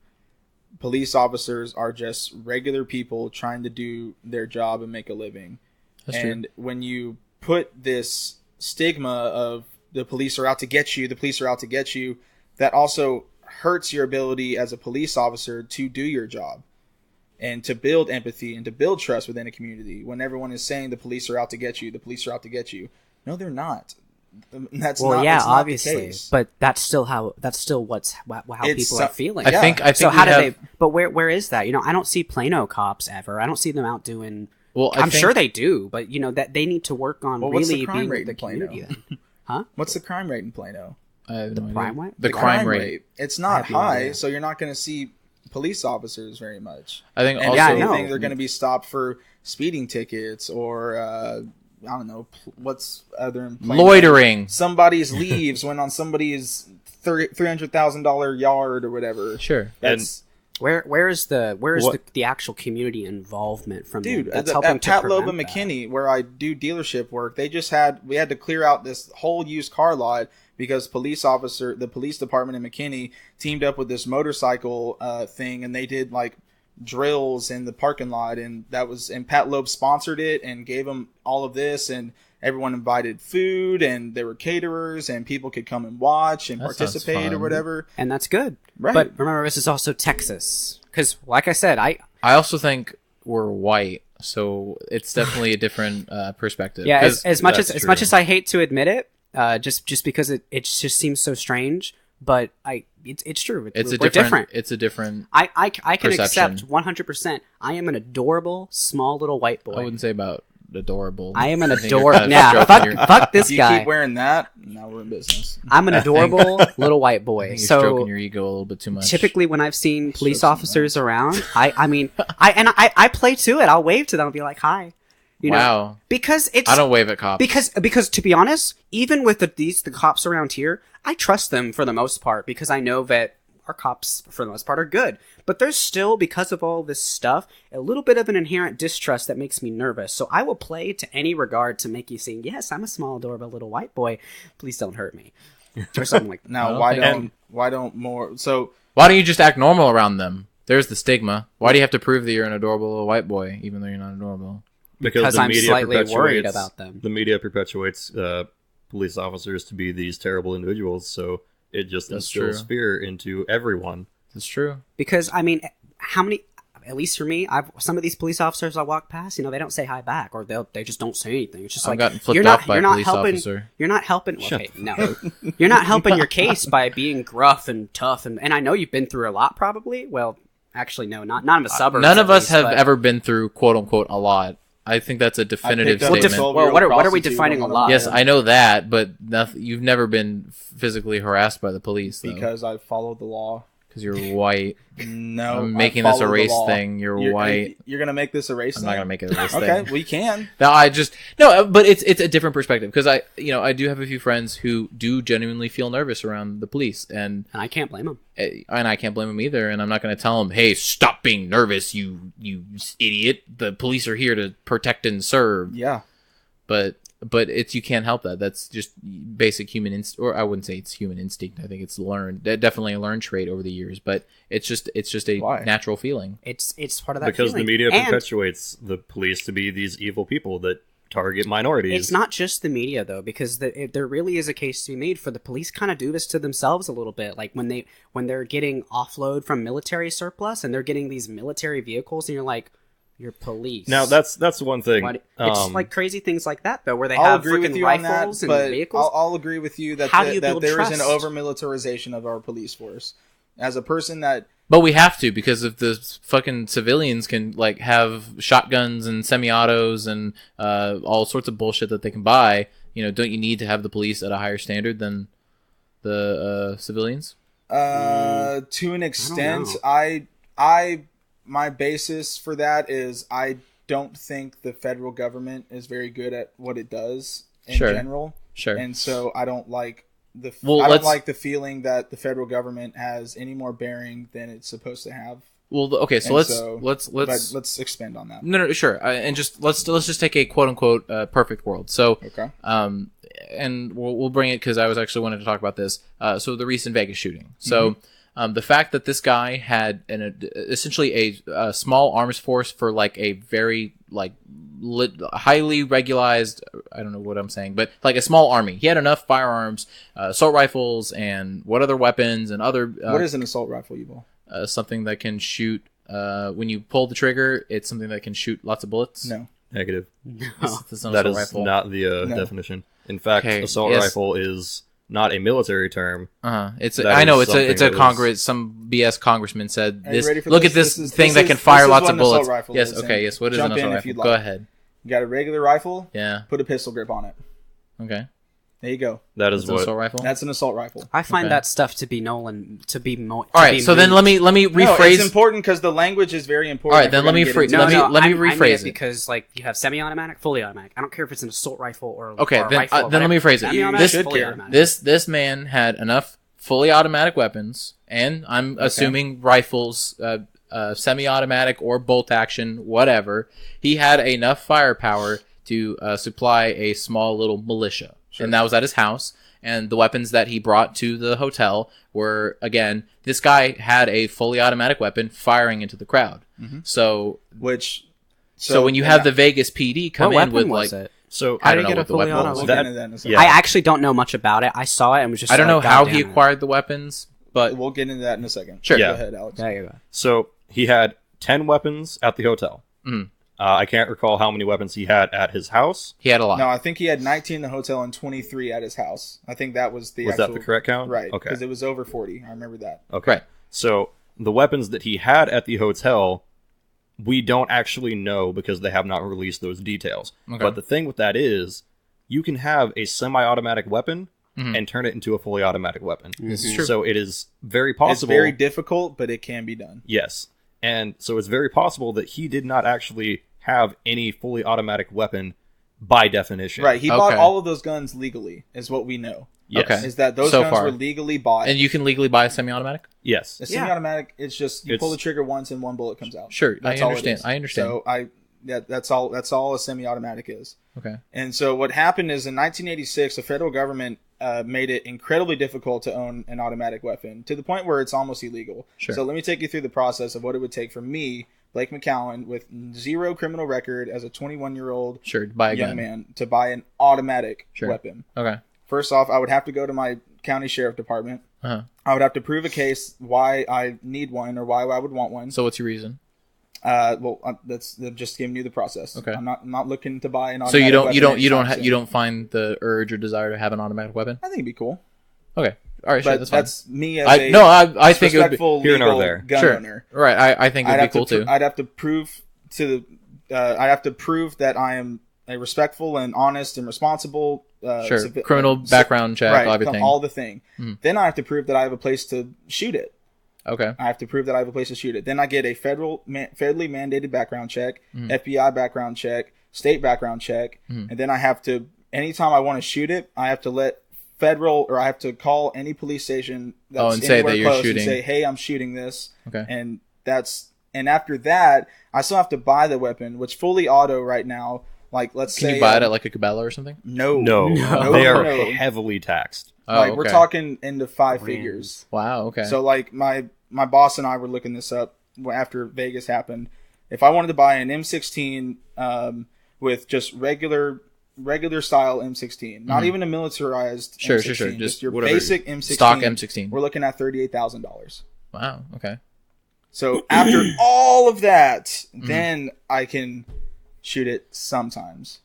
police officers are just regular people trying to do their job and make a living.
That's true.
And when you put this stigma of the police are out to get you, that also hurts your ability as a police officer to do your job and to build empathy and to build trust within a community. When everyone is saying the police are out to get you, no, they're not. That's
well,
not,
yeah,
that's not
obviously,
the case.
but that's still how people are feeling.
I think
So how
we
do
have,
they? But where is that? I don't see Plano cops ever. I don't see them out doing.
Well,
I'm sure they do, but that they need to work on
Well, what's the
really
crime
being
rate
the
in Plano?
community. Then.
What's the crime rate in Plano?
I have no idea.
crime rate?
The crime rate.
It's
I
not
have no
high,
idea.
so you're not going to see police officers very much.
I think
And
also.
if
I
anything,
know.
they're going to be stopped for speeding tickets or I don't know what's other in Plano.
Loitering.
Somebody's leaves went on somebody's $300,000 yard or whatever.
Sure.
That's
Where is
What-
the actual community involvement from
dude.
them? That's
At
helping to
Pat
prevent
Loeb and
that.
McKinney, where I do dealership work, we had to clear out this whole used car lot because the police department in McKinney teamed up with this motorcycle thing, and they did like drills in the parking lot, and Pat Loeb sponsored it and gave them all of this, and everyone invited food, and there were caterers, and people could come and watch and
That sounds
participate or
fun.
whatever.
And that's good.
Right.
But remember, this is also Texas. Because, like I said,
I also think we're white, so it's definitely a different perspective.
yeah,
'Cause
as much
that's
much
true.
as I hate to admit it, just because it just seems so strange, but it's true.
it's
We're
a
different.
It's a different.
I can
perception.
accept 100%. I am an adorable small little white boy.
I wouldn't say about adorable.
I am an
I think you're
adorable.
kind of
Nah,
stroking your-
fuck this
If you
guy.
keep wearing that, now we're in business.
I'm an adorable little white
I
boy.
think you're
So
stroking your ego a little bit too much.
typically, when I've seen police
some
officers around, I play to it. I'll wave to them and be like, "Hi,"
Wow.
because it's
I don't wave at cops.
because to be honest, even with the cops around here, I trust them for the most part because I know that our cops for the most part are good. But there's still, because of all this stuff, a little bit of an inherent distrust that makes me nervous. So I will play to any regard to make you see, yes, I'm a small, adorable little white boy. Please don't hurt me, or something like that.
Now,
Well,
why don't more? So
Why don't you just act normal around them? There's the stigma. Why do you have to prove that you're an adorable little white boy, even though you're not adorable?
Because
the
I'm
media
slightly worried
perpetuates-
about them.
The media perpetuates police officers to be these terrible individuals, so it just
That's
instills
true.
fear into everyone.
That's true.
Because I mean, how many? At least for me, some of these police officers I walk past, they don't say hi back, or they just don't say anything. It's just
I've
like
gotten flipped
you're not
off by
you're
a
not
police
helping.
officer.
You're not helping. Okay, no, you're not helping your case by being gruff and tough, and I know you've been through a lot, probably. Well, actually, no, not in the suburbs.
None of
at
us
least,
have
but-
ever been through "quote unquote" a lot. I think that's a definitive
picked up a
statement.
12-year-old
Well, what are we
prostitute
defining
on
a lot?
Yes, I know that, but you've never been physically harassed by the police, though,
because I followed the law.
because you're white.
No,
I'm
I
making this a
followed the
race
law.
thing. You're white.
You're gonna make this a race
I'm
thing?
not gonna make it a race
Okay,
thing.
we can.
No, but it's a different perspective because I do have a few friends who do genuinely feel nervous around the police, and
and I can't blame them.
I can't blame them either. And I'm not going to tell them, "Hey, stop being nervous, you idiot. The police are here to protect and serve."
Yeah.
But you can't help that. That's just basic human instinct, or I wouldn't say it's human instinct. I think it's learned. Definitely a learned trait over the years. But it's just a
Why?
natural feeling.
It's part of that
Because the
feeling.
media
And
perpetuates the police to be these evil people that target minorities.
it's not just the media though, because there really is a case to be made for the police kind of do this to themselves a little bit. Like when they're getting offload from military surplus and they're getting these military vehicles, and you're like, your police.
Now that's one thing.
It's like crazy things like that though, where they
I'll
have
agree with
freaking
you on that,
rifles and
but
vehicles.
I'll agree with you that
How do you
that
build
there is
trust?
an over militarization of our police force. As a person that
But we have to, because if the fucking civilians can like have shotguns and semi-autos and all sorts of bullshit that they can buy, don't you need to have the police at a higher standard than the civilians?
to an extent,
know.
my basis for that is I don't think the federal government is very good at what it does in
Sure.
general.
Sure.
And so I don't like the
Well,
I
let's-
don't like the feeling that the federal government has any more bearing than it's supposed to have.
Well, okay, so
And
let's
but let's expand on that.
no, sure, and just let's just take a quote unquote perfect world. So,
Okay.
and we'll bring it because I was actually wanted to talk about this. So the recent Vegas shooting. So, the fact that this guy had essentially a small arms force for like a very like highly regularized. I don't know what I'm saying, but like a small army. He had enough firearms, assault rifles, and what other weapons and other.
What is an assault rifle, Yuval?
Something that can shoot when you pull the trigger. It's something that can shoot lots of bullets.
No.
Negative.
It's not
That
an
is
assault rifle.
not the definition. In fact,
Okay,
assault
yes.
rifle is not a military term.
It's
That
I know
is
it's a
something that
Congress. Some BS congressman said
Are you
this.
ready for
Look
this?
at this
This is-
thing
this
that
is-
can fire
this is
lots
what
of
an assault
bullets.
rifle
Yes.
is,
Okay.
and
Yes. What is
jump
an
in
assault
if
rifle?
you'd
Go
like.
ahead.
You got a regular rifle,
Yeah.
put a pistol grip on it.
Okay.
There you go.
That is
It's an
what.
assault rifle.
That's an assault rifle.
I find
Okay.
that stuff to be
All right. So then let me
No, it's
rephrase.
important because the language is very important.
All right,
if
then
we're
let me
gonna get
phrase-
into
let
it.
me- let me
I mean
rephrase
it
it.
because like you have semi-automatic, fully automatic. I don't care if it's an assault rifle or
Okay,
or a
then
rifle or
then let me
whatever.
phrase it.
Semi-automatic,
should
fully
care.
automatic.
This man had enough fully automatic weapons, and I'm assuming rifles, semi-automatic or bolt action, whatever. He had enough firepower to supply a small little militia, and that was at his house. And the weapons that he brought to the hotel were, again, this guy had a fully automatic weapon firing into the crowd. So when you have the Vegas PD come
What
in
weapon
with
was
like,
it?
So
I
How
don't
did
know
he get
what
a
the
fully
weapon
auto?
was.
We'll
that-
get into that in a second.
yeah.
I actually don't know much about it. I saw it and was just.
I don't know
like,
how
God
he
damn it.
acquired the weapons, but
We'll get into that in a second.
Sure.
Yeah.
Go ahead, Alex.
There you go.
So he had 10 weapons at the hotel. I can't recall how many weapons he had at his house.
he had a lot.
No, I think he had 19 in the hotel and 23 at his house. I think that was the
Was
actual,
that the correct count?
Right.
Okay.
Because it was over 40. I remember that.
Okay.
Right.
So the weapons that he had at the hotel, we don't actually know because they have not released those details.
Okay.
But the thing with that is, you can have a semi-automatic weapon and turn it into a fully automatic weapon.
This is true.
So it is very
It's
possible.
very difficult, but it can be done.
Yes. And so it's very possible that he did not actually have any fully automatic weapon by definition.
Right. He bought
Okay.
all of those guns legally, is what we know.
Yes.
Okay.
Is that those
So
guns
far.
were legally bought.
And you can legally buy a semi-automatic.
Yes.
The semi-automatic, it's just you pull the trigger once and one bullet comes out.
Sure,
That's
I
all it
understand.
is.
I understand.
So that's all a semi-automatic is.
Okay.
And so what happened is in 1986, the federal government made it incredibly difficult to own an automatic weapon to the point where it's almost illegal.
Sure.
So let me take you through the process of what it would take for me, Blake McCowan, with zero criminal record as a 21-year-old
Sure. Buy a
young
gun.
man, to buy an automatic
Sure.
weapon.
Okay.
First off, I would have to go to my county sheriff department.
Uh-huh.
I would have to prove a case why I need one or why I would want one.
So what's your reason?
That's just giving you the process.
Okay.
I'm not looking to buy an
So
automatic
you don't
weapon anytime soon.
you don't find the urge or desire to have an automatic weapon?
I think it'd be cool.
Okay. All right. Sure.
But
That's fine.
that's me as
I think it would be
respectful
here nor
legal
there.
gun
sure.
owner.
Right. I think it'd be cool too.
I'd have to prove to the I'd have to prove that I am a respectful and honest and responsible
Sure. Criminal background check,
right,
everything.
all the thing. Then I have to prove that I have a place to shoot it.
Okay.
I have to prove that I have a place to shoot it. Then I get a federally mandated background check, FBI background check, state background check, and then I have to, anytime I want to shoot it, I have to let I have to call any police station that's
and say
anywhere
that you're
close
shooting.
and say, hey, I'm shooting this.
Okay.
And after that, I still have to buy the weapon, which fully auto right now, like let's
Can
say.
you buy it at like a Cabela or something?
No.
No.
No.
They are
No.
heavily taxed.
Oh,
Like, we're
okay.
talking into five figures.
Wow. Okay.
So like my boss and I were looking this up after Vegas happened. If I wanted to buy an M16 with just regular style M16, not even a militarized
Sure,
M16,
sure, sure. Just
your
whatever.
basic M16,
Stock M16.
we're looking at $38,000.
Wow. Okay.
So after all of that, then I can shoot it sometimes.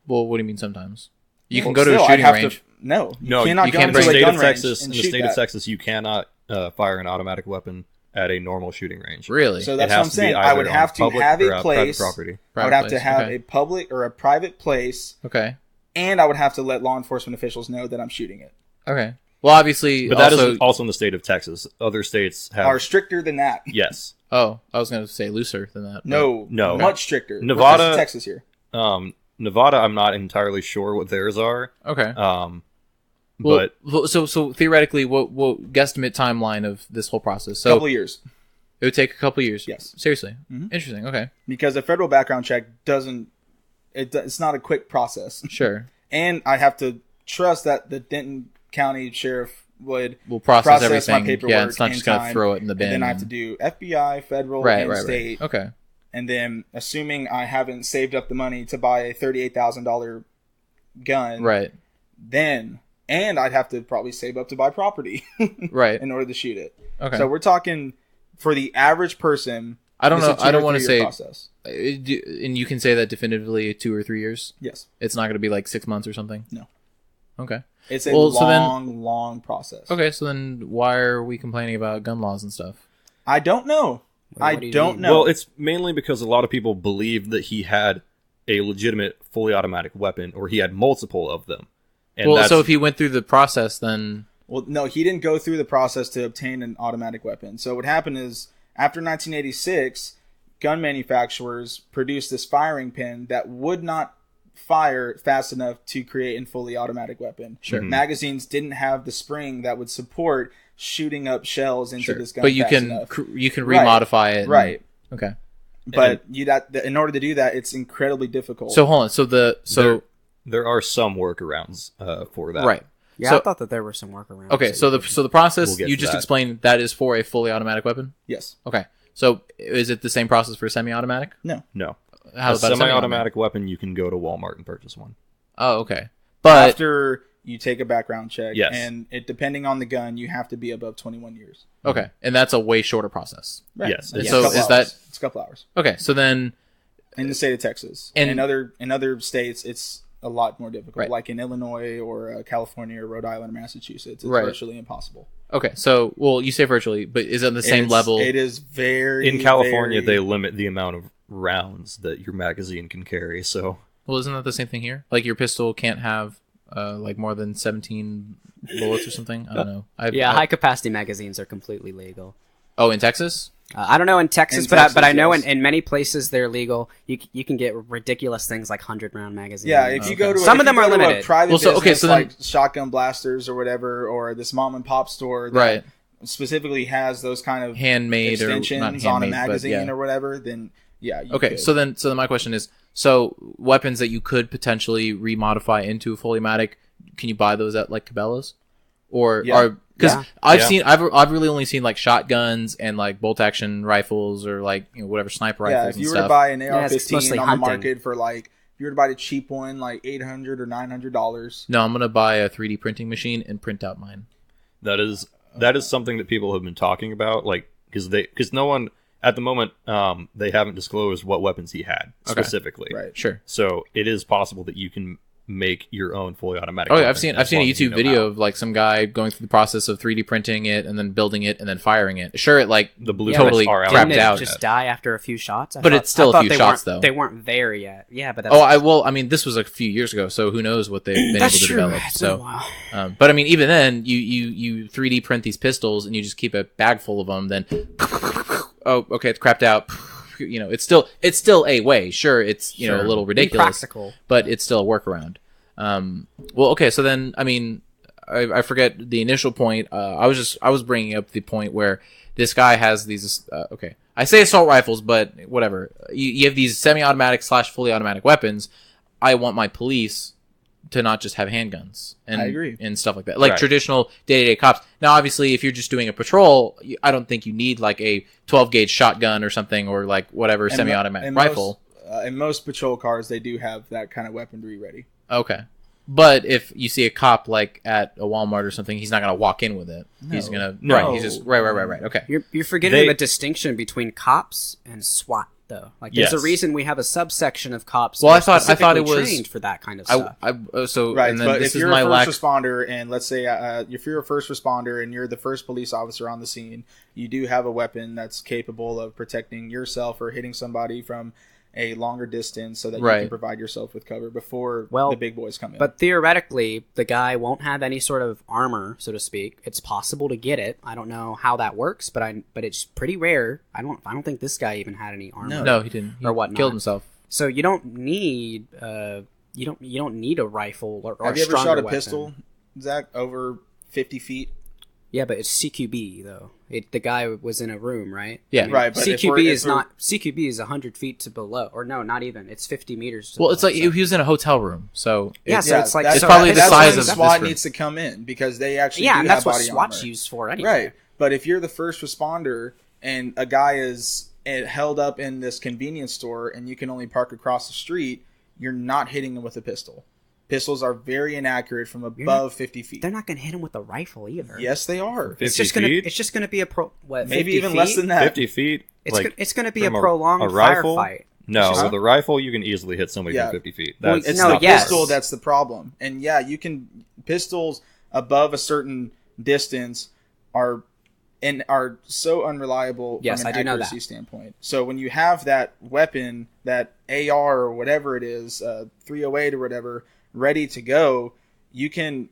Well, what do you mean sometimes? You can
Well,
go to
still,
a
I'd
shooting
have
range.
No,
No,
cannot
you
go
can't.
into
In the
a
state
gun
of
range
Texas,
and
in the
shoot
state of
that.
Texas, you cannot fire an automatic weapon at a normal shooting range.
Really?
So
It
that's what
has
I'm
to be
saying. I would
either on
have to
public
have
or,
a
private
place.
property.
I would have to
Private
have
place,
a public or a private place,
Okay.
and I would have to let law enforcement officials know that I'm shooting it.
Okay. Well, obviously,
But that
also,
is also in the state of Texas. Other states have
Are stricter than that.
yes.
Oh, I was going to say looser than that. but-
No,
No.
much stricter.
Nevada-
This is Texas here.
Nevada, I'm not entirely sure what theirs are.
Okay.
But
So theoretically, what guesstimate timeline of this whole process? So
Couple of years,
it would take a couple years.
Yes.
Seriously.
Mhm.
Interesting. Okay.
because a federal background check doesn't. It's not a quick process,
Sure.
and I have to trust that the Denton County Sheriff would
We'll process
process
everything.
my paperwork.
Yeah, it's not
in
just going to
time,
throw it in the bin.
and then I have to do FBI, federal,
right,
and
right,
state.
right. Okay.
And then, assuming I haven't saved up the money to buy a $38,000 gun,
Right.
then, and I'd have to probably save up to buy property
Right.
in order to shoot it.
Okay.
So we're talking for the average person.
I don't
it's
know.
a 2
I
or
don't want to
3 year
say,
process.
and you can say that definitively 2 or 3 years.
Yes,
It's not going to be like 6 months or something.
No.
Okay.
it's a
Well, so then-
long process.
Okay. So then, why are we complaining about gun laws and stuff?
I don't know. I
What do you
don't
mean?
know.
well, it's mainly because a lot of people believe that he had a legitimate fully automatic weapon, or he had multiple of them. And
Well,
that's,
so if he went through the process, then
Well, no, he didn't go through the process to obtain an automatic weapon. So what happened is, after 1986, gun manufacturers produced this firing pin that would not fire fast enough to create a fully automatic weapon.
Sure.
Magazines didn't have the spring that would support shooting up shells into this gun.
but you
fast
can
enough.
you can
Right.
remodify it. and-
Right.
Okay.
But in order to do that, it's incredibly difficult.
So hold on. So
there are some workarounds for that.
right.
Yeah,
So-
I thought that there were some workarounds.
Okay. So the process
We'll get
you
to
just
that.
explained, that is for a fully automatic weapon.
yes.
Okay. So is it the same process for a semi-automatic?
No.
No.
How
a
about
semi-automatic weapon, you can go to Walmart and purchase one.
Oh, okay. But
After you take a background check,
Yes.
and it depending on the gun, you have to be above 21 years.
okay, and that's a way shorter process.
Right.
Yes.
It's
So
a couple
is that-
hours. It's a couple hours
Okay. So then,
in the state of Texas,
And-
and in other states, it's a lot more difficult.
Right.
Like in Illinois or California or Rhode Island or Massachusetts, it's
Right.
virtually impossible.
okay. So well, you say virtually, but is it on the same level?
It is very
In California,
very-
they limit the amount of rounds that your magazine can carry. So
Well, isn't that the same thing here? Like your pistol can't have like more than 17 bullets or something. I don't know.
high capacity magazines are completely legal.
Oh, in Texas?
I don't know in Texas,
In
but
Texas,
I know
yes.
in many places they're legal. You can get ridiculous things like 100-round magazines.
Yeah, if you
Okay.
go to
Some
if
of them
you
are
go to a
limited.
private
Well, so-
business
okay, so then-
like Shotgun Blasters or whatever, or this mom and pop store that
Right.
specifically has those kind of
Handmade or not
extensions
handmade,
on a
but
magazine
yeah.
or whatever, then yeah. You
Okay,
could.
so then my question is, so weapons that you could potentially remodify into a fully automatic, can you buy those at like Cabela's, or
Yeah.
are because
Yeah.
I've really only seen like shotguns and like bolt action rifles or like whatever sniper
yeah,
rifles
if you
and
were to
stuff.
buy an
Yeah, it's
AR-15
mostly
on
hunting.
the market for like, if you were to buy a cheap one like $800 or $900,
No, I'm gonna buy a 3D printing machine and print out mine.
that is something that people have been talking about, like because no one at the moment they haven't disclosed what weapons he had
Okay.
specifically.
right?
Sure.
So it is possible that you can make your own fully automatic.
Oh yeah,
weapon
I've seen
as
a
long as you
YouTube
know
video
how.
of like some guy going through the process of 3D printing it and then building it and then firing it. Sure, it like
The
Yeah,
blueprints
totally
are out
crapped
Didn't
there.
it
out.
just die after a few shots?
But it's still a few
they
shots,
weren't-
though.
They weren't there yet. Yeah, but that's,
I mean, this was a few years ago, so who knows what they've been
that's
able to
true.
develop.
It's been a
So,
while.
but I mean, even then, you 3D print these pistols and you just keep a bag full of them. Then, oh, okay, it's crapped out. It's still a way. Sure, it's a
Sure.
little ridiculous,
Impractical.
but it's still a workaround. Well, okay, so then, I mean, I forget the initial point. I was bringing up the point where this guy has these. Okay, I say assault rifles, but whatever. You have these semi-automatic / fully automatic weapons. I want my police to not just have handguns and
I agree.
and stuff like that, like
Right.
traditional day-to-day cops. Now, obviously, if you're just doing a patrol, I don't think you need like a 12 gauge shotgun or something, or like whatever semi-automatic
And
rifle.
in most patrol cars, they do have that kind of weaponry ready.
Okay. But if you see a cop like at a Walmart or something, he's not gonna walk in with it. He's gonna right. He's just right. Okay.
You're forgetting the distinction between cops and SWAT, though. Like, there's a reason we have a subsection of cops.
Well, I thought it was
trained for that kind of stuff.
Right,
and then
but
this
if you're
is my
a first responder, and let's say if you're a first responder and you're the first police officer on the scene, you do have a weapon that's capable of protecting yourself or hitting somebody from a longer distance so that you can provide yourself with cover before the big boys come in.
But theoretically, the guy won't have any sort of armor, so to speak. It's possible to get it. I don't know how that works, but it's pretty rare. I don't think this guy even had any armor.
No, he didn't. He killed himself.
So you don't need you don't need a rifle or
have you ever shot a
weapon.
pistol, Zach, over 50 feet?
Yeah, but it's CQB though. The guy was in a room, right?
Yeah,
right. But
CQB is 100 feet to below, or no, not even. It's 50 meters.
Well, it's like he was in a hotel room, so
it's like
it's probably the size of
SWAT
this room.
needs to come in because they actually
and that's what
SWAT's
armor. Used for anyway.
Right, but if you're the first responder and a guy is held up in this convenience store and you can only park across the street, you're not hitting them with a pistol. Pistols are very inaccurate from above 50 feet.
They're not going to hit him with a rifle either.
Yes, they are.
50
It's just going to be a
maybe even less than that.
50 feet.
It's going to be a prolonged
rifle?
firefight.
No, with a rifle you can easily hit somebody from 50 feet.
It's the pistol that's the problem. And yeah, you can pistols above a certain distance are so unreliable from an accuracy standpoint. So when you have that weapon, that AR or whatever it is, 308 or whatever, ready to go, you can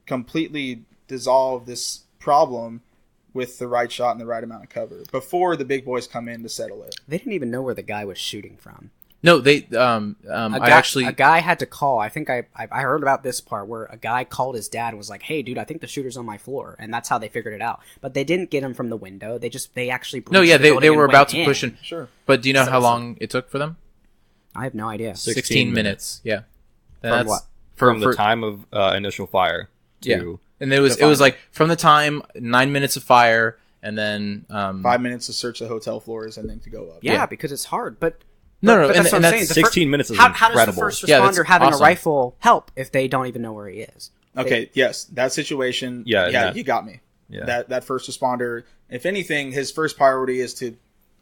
completely dissolve this problem with the right shot and the right amount of cover before the big boys come in to settle it.
They didn't even know where the guy was shooting from.
No, they.
A guy had to call. I think I heard about this part where a guy called his dad and was like, "Hey, dude, I think the shooter's on my floor," and that's how they figured it out. But they didn't get him from the window. They actually
they were about to push in.
Sure.
But do you know how long it took for them?
I have no idea.
16 minutes. Yeah.
From what?
From the time of initial fire.
And it was like from the time 9 minutes of fire and then
5 minutes to search the hotel floors and then to go up.
Yeah, because it's hard. But
no,
that's
and
that's
16 minutes is
how
incredible.
does the first responder having
awesome.
a rifle help if they don't even know where he is?
Okay, yes, that situation. Yeah, you got me. Yeah. That first responder, if anything, his first priority is to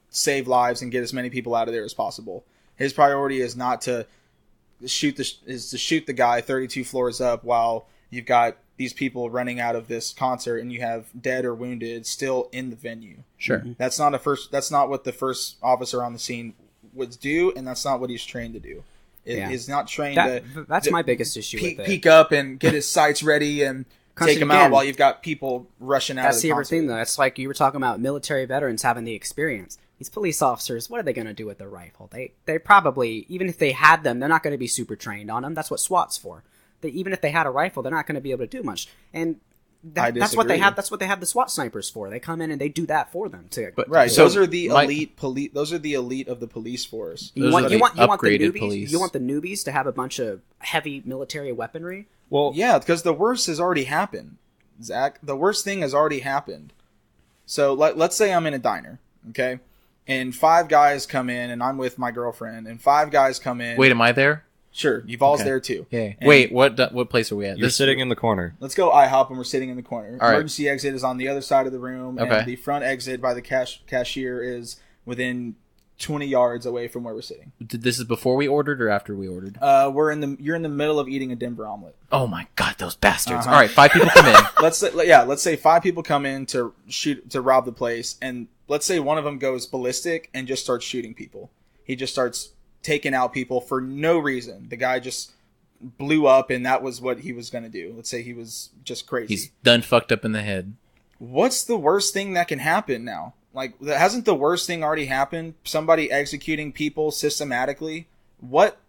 save lives and get as many people out of there as possible. His priority is not to shoot the guy 32 floors up while you've got these people running out of this concert and you have dead or wounded still in the venue.
Sure.
Mm-hmm. That's not what the first officer on the scene would do, and that's not what he's trained to do. He's not trained
that's my biggest issue with it.
Peek up and get his sights ready and take him out while you've got people rushing out of the concert.
That's the other thing, though. It's like you were talking about military veterans having the experience. These police officers, what are they going to do with their rifle? They probably, even if they had them, they're not going to be super trained on them. That's what SWAT's for. Even if they had a rifle, they're not going to be able to do much. And that's what they have. That's what they have the SWAT snipers for. They come in and they do that for them too.
Right. So those are the elite police. Those are the elite of the police force.
You want the newbies.
Police.
You want the newbies to have a bunch of heavy military weaponry.
Well, yeah, because the worst has already happened, Zach. The worst thing has already happened. So let's say I'm in a diner, okay, and 5 guys come in, and I'm with my girlfriend, and 5 guys come in.
Wait, am I there?
Sure, Yuval's there too.
Yeah. Wait, what place are we at?
You're sitting in the corner.
Let's go IHOP, and we're sitting in the corner.
All right.
Emergency exit is on the other side of the room, and the front exit by the cashier is within 20 yards away from where we're sitting.
This is before we ordered or after we ordered?
You're in the middle of eating a Denver omelet.
Oh my God, those bastards! All right, 5 people come in.
Let's say 5 people come in to rob the place, and let's say one of them goes ballistic and just starts shooting people. He just starts taking out people for no reason. The guy just blew up, and that was what he was going to do. Let's say he was just crazy.
He's done fucked up in the head.
What's the worst thing that can happen now? Like, hasn't the worst thing already happened? Somebody executing people systematically? What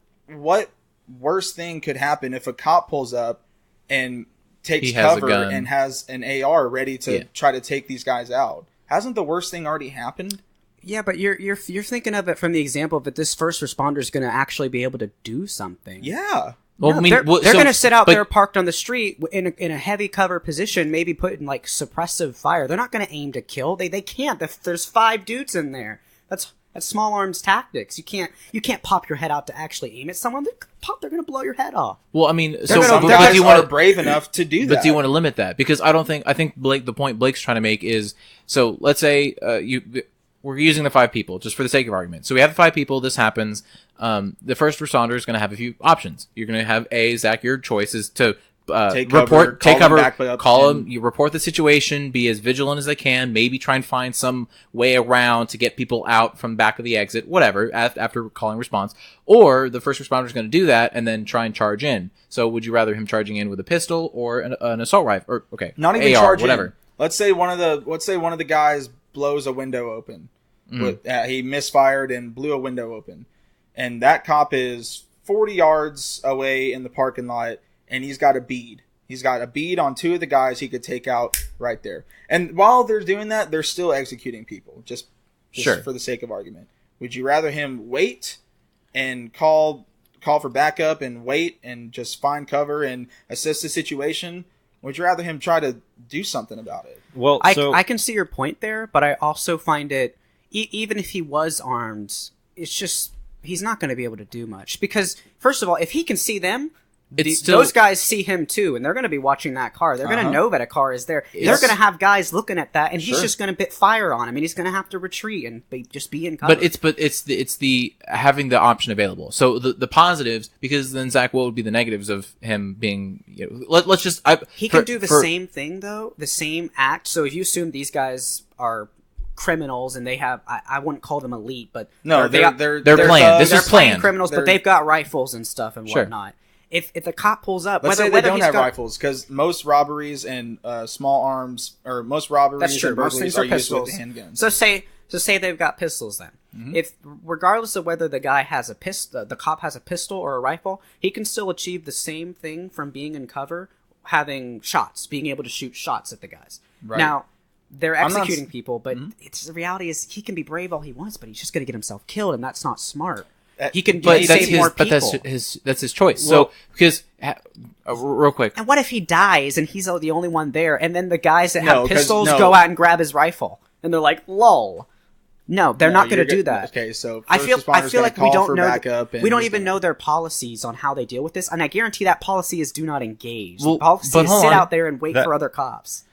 worst thing could happen if a cop pulls up and takes cover and has an AR ready to try to take these guys out? Hasn't the worst thing already happened?
Yeah, but you're thinking of it from the example that this first responder is going to actually be able to do something.
Yeah.
Well,
no, they're going to sit out there parked on the street in a heavy cover position, maybe put in like suppressive fire. They're not going to aim to kill. They can't. There's 5 dudes in there. That's small arms tactics. You can't pop your head out to actually aim at someone. They're going to blow your head off.
Well, I mean,
Some
but
guys
do you
are
want
brave enough to do that.
But do you want to limit that? Because I think Blake, the point Blake's trying to make is, so let's say we're using the 5 people just for the sake of argument. So we have the 5 people. This happens. The first responder is going to have a few options. You're going to have Zach. Your choice is to take cover, call them, you report the situation, be as vigilant as they can, maybe try and find some way around to get people out from back of the exit, whatever, after calling response. Or the first responder is going to do that and then try and charge in. So would you rather him charging in with a pistol or an assault rifle? Or, okay,
not even
AR,
charge
whatever.
In. Let's say one of the guys blows a window open. He misfired and blew a window open. And that cop is 40 yards away in the parking lot, and he's got a bead. He's got a bead on 2 of the guys he could take out right there. And while they're doing that, they're still executing people, just
sure,
for the sake of argument. Would you rather him wait and call for backup and wait and just find cover and assess the situation? Would you rather him try to do something about it?
Well,
I can see your point there, but I also find it, even if he was armed, it's just, he's not going to be able to do much. Because, first of all, if he can see them, those guys see him too, and they're going to be watching that car. They're going to know that a car is there. They're going to have guys looking at that, and he's just going to bit fire on him, and he's going to have to retreat and just be in cover.
But it's the having the option available. So the positives, because then Zach, what would be the negatives of him being? Let's just
he can do the same thing though, the same act. So if you assume these guys are criminals and they have, I wouldn't call them elite, but
no, they're
planned. This is planned.
Criminals, but they've got rifles and stuff and whatnot. If the cop pulls up,
let's say they don't have rifles, because most robberies and small arms, or most robberies and burglaries are used with handguns.
So say they've got pistols then. Mm-hmm. If regardless of whether the guy has a pistol, the cop has a pistol or a rifle, he can still achieve the same thing from being in cover, having shots, being able to shoot shots at the guys. Right. Now, they're executing people, but the reality is he can be brave all he wants, but he's just going to get himself killed, and that's not smart. He can save more people.
But that's his choice. Well, so, because, real quick.
And what if he dies and he's the only one there, and then the guys that have pistols go out and grab his rifle, and they're like, lol. No, they're not going to do that.
Okay, so
I feel like we don't know. We don't even know their policies on how they deal with this, and I guarantee that policy is do not engage. Well, the policy is sit out there and wait for other cops.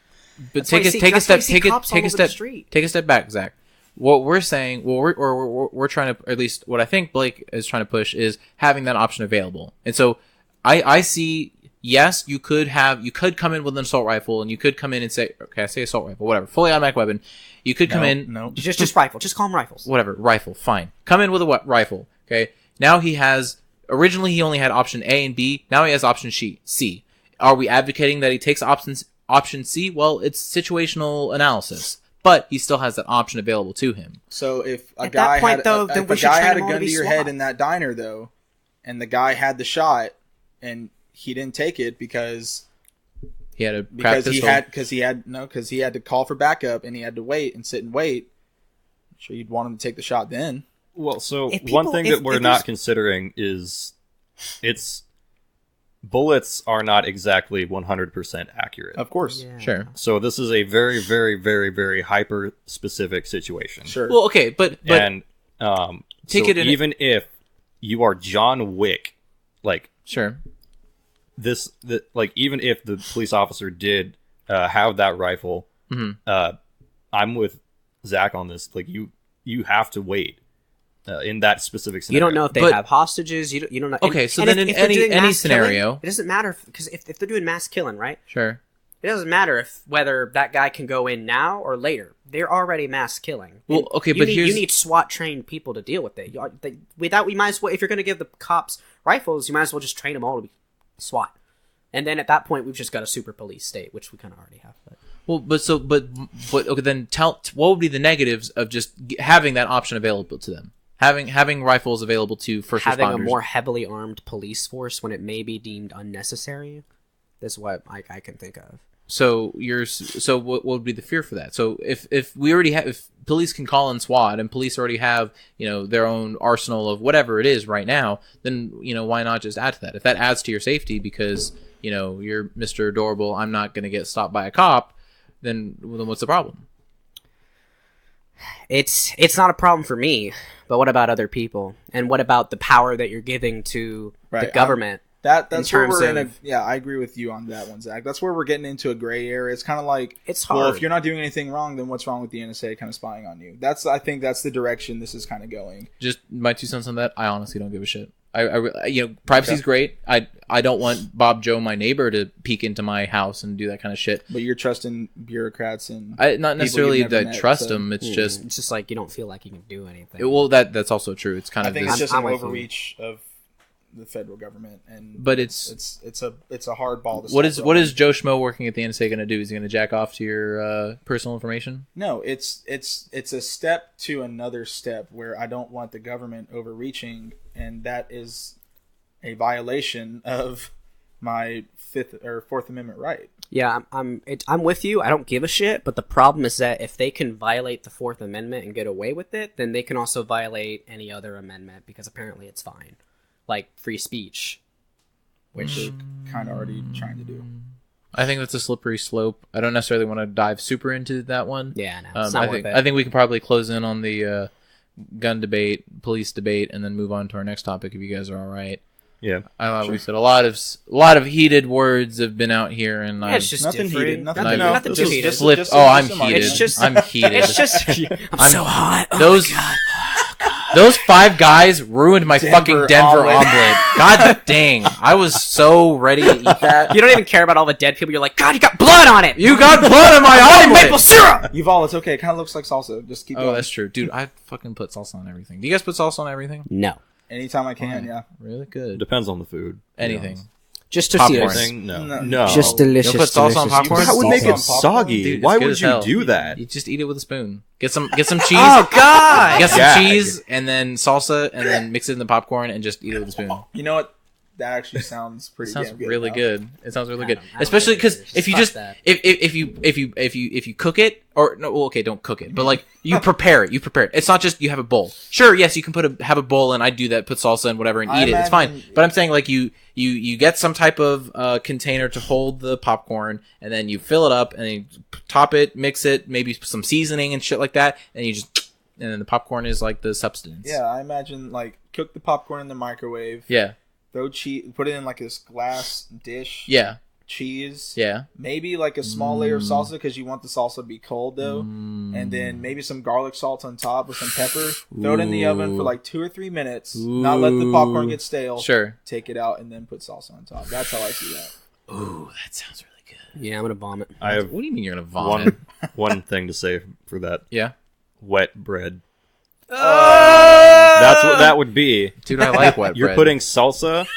But take a step back, Zach. What we're saying, we're trying to, or at least what I think Blake is trying to push, is having that option available. And so I see, yes, you could come in with an assault rifle, and you could come in and say, okay, I say assault rifle, whatever, fully automatic weapon. You could come in.
No. Just rifle. Just call them rifles.
Whatever. Rifle. Fine. Come in with a rifle. Okay. Now originally he only had option A and B. Now he has option C. Are we advocating that he takes option C? Well, it's situational analysis. But he still has that option available to him.
So if a guy had a gun to your head in that diner, though, and the guy had the shot, and he didn't take it because
he had a because
he had to call for backup, and he had to wait and sit and wait. I'm sure you'd want him to take the shot then.
Well, so one thing that we're not considering is bullets are not exactly 100% accurate.
Of course.
Yeah.
Sure.
So this is a very, very, very, very hyper-specific situation.
Sure.
Well, okay, but
and even if you are John Wick, like,
sure,
even if the police officer did have that rifle, I'm with Zach on this. Like, you have to wait. In that specific scenario.
You don't know if they have hostages. You don't know.
Okay, so then in any scenario,
killing, it doesn't matter because if they're doing mass killing, right?
Sure.
It doesn't matter whether that guy can go in now or later. They're already mass killing.
Well, okay,
you need SWAT trained people to deal with it. We might as well, if you're going to give the cops rifles, you might as well just train them all to be SWAT. And then at that point, we've just got a super police state, which we kind of already have.
Well, but okay, then what would be the negatives of just having that option available to them? Having rifles available to first responders.
Having a more heavily armed police force when it may be deemed unnecessary. That's what I can think of. So what would be the fear for that? So if police can call in SWAT and police already have, their own arsenal of whatever it is right now, then, why not just add to that? If that adds to your safety because, you're Mr. Adorable, I'm not going to get stopped by a cop, then what's the problem? It's not a problem for me, but what about other people? And what about the power that you're giving to the government?
That's where we're in I agree with you on that one, Zach. That's where we're getting into a gray area. It's kind of like,
it's hard.
Well, if you're not doing anything wrong, then what's wrong with the NSA kind of spying on you? I think that's the direction this is kind of going.
Just my 2 cents on that. I honestly don't give a shit. Privacy's great. I don't want Bob Joe, my neighbor, to peek into my house and do that kind of shit.
But you're trusting bureaucrats and
not necessarily that I trust them. It's just
like you don't feel like you can do anything.
Well, that's also true. It's kind
I
of.
think it's just an overreach of the federal government, but it's a hard ball to
what is Joe Schmo working at the NSA going to do? Is he going to jack off to your personal information?
No, it's a step to another step where I don't want the government overreaching, and that is a violation of my Fourth Amendment right.
Yeah, I'm with you. I don't give a shit, but the problem is that if they can violate the Fourth Amendment and get away with it, then they can also violate any other amendment, because apparently it's fine. Like free speech,
which is kind of already trying to do.
I think that's a slippery slope. I don't necessarily want to dive super into that one.
Yeah, no, it's not worth it.
I think we could probably close in on the gun debate, police debate, and then move on to our next topic if you guys are all right.
Yeah,
we said a lot of heated words have been out here, and
it's just
nothing
different.
heated.
Nothing too heated.
I'm heated. I'm heated.
It's just I'm so hot.
Those 5 guys ruined my fucking Denver omelet. God dang. I was so ready to eat that.
You don't even care about all the dead people. You're like, God, you got blood on it.
You got blood on my omelet.
Maple syrup.
Yuval, it's okay. It kind of looks like salsa. Just keep going.
Oh, that's true. Dude, I fucking put salsa on everything. Do you guys put salsa on everything?
No.
Anytime I can, yeah.
Really good.
Depends on the food.
Anything.
Just to
Popcorn.
see
No.
Just delicious.
You'll put salsa on popcorn?
That would make it
Popcorn?
soggy.
Dude,
Why
it's good
would
as
you
hell.
do that?
You just eat it with a spoon. Get some cheese.
Oh God!
Get some
Gag.
cheese and then salsa and then mix it in the popcorn and just eat it with a spoon.
You know what? That actually sounds pretty.
It sounds
damn good
really
now.
good. It sounds really good,
I don't
especially
think
because
it is.
if you
Fuck
just
that.
if you cook it or no, well, okay, don't cook it, but like you prepare it. You prepare it. It's not just you have a bowl. Sure, yes, you can have a bowl, and I do that. Put salsa and whatever and eat it. It's fine. But I'm saying like you get some type of container to hold the popcorn, and then you fill it up, and then you top it, mix it, maybe some seasoning and shit like that, and and then the popcorn is like the substance.
Yeah, I imagine like cook the popcorn in the microwave.
Yeah.
Throw cheese, put it in like this glass dish.
Yeah.
Cheese.
Yeah.
Maybe like a small layer of salsa because you want the salsa to be cold though. And then maybe some garlic salt on top with some pepper. Throw it in the oven for like 2 or 3 minutes. Not let the popcorn get stale.
Sure.
Take it out and then put salsa on top. That's how I see that.
Ooh, that sounds really good.
Yeah, I'm gonna vomit.
I have
What do you mean you're gonna vomit?
one thing to say for that.
Yeah.
Wet bread. That's what that would be.
Dude, I like wet bread.
You're putting salsa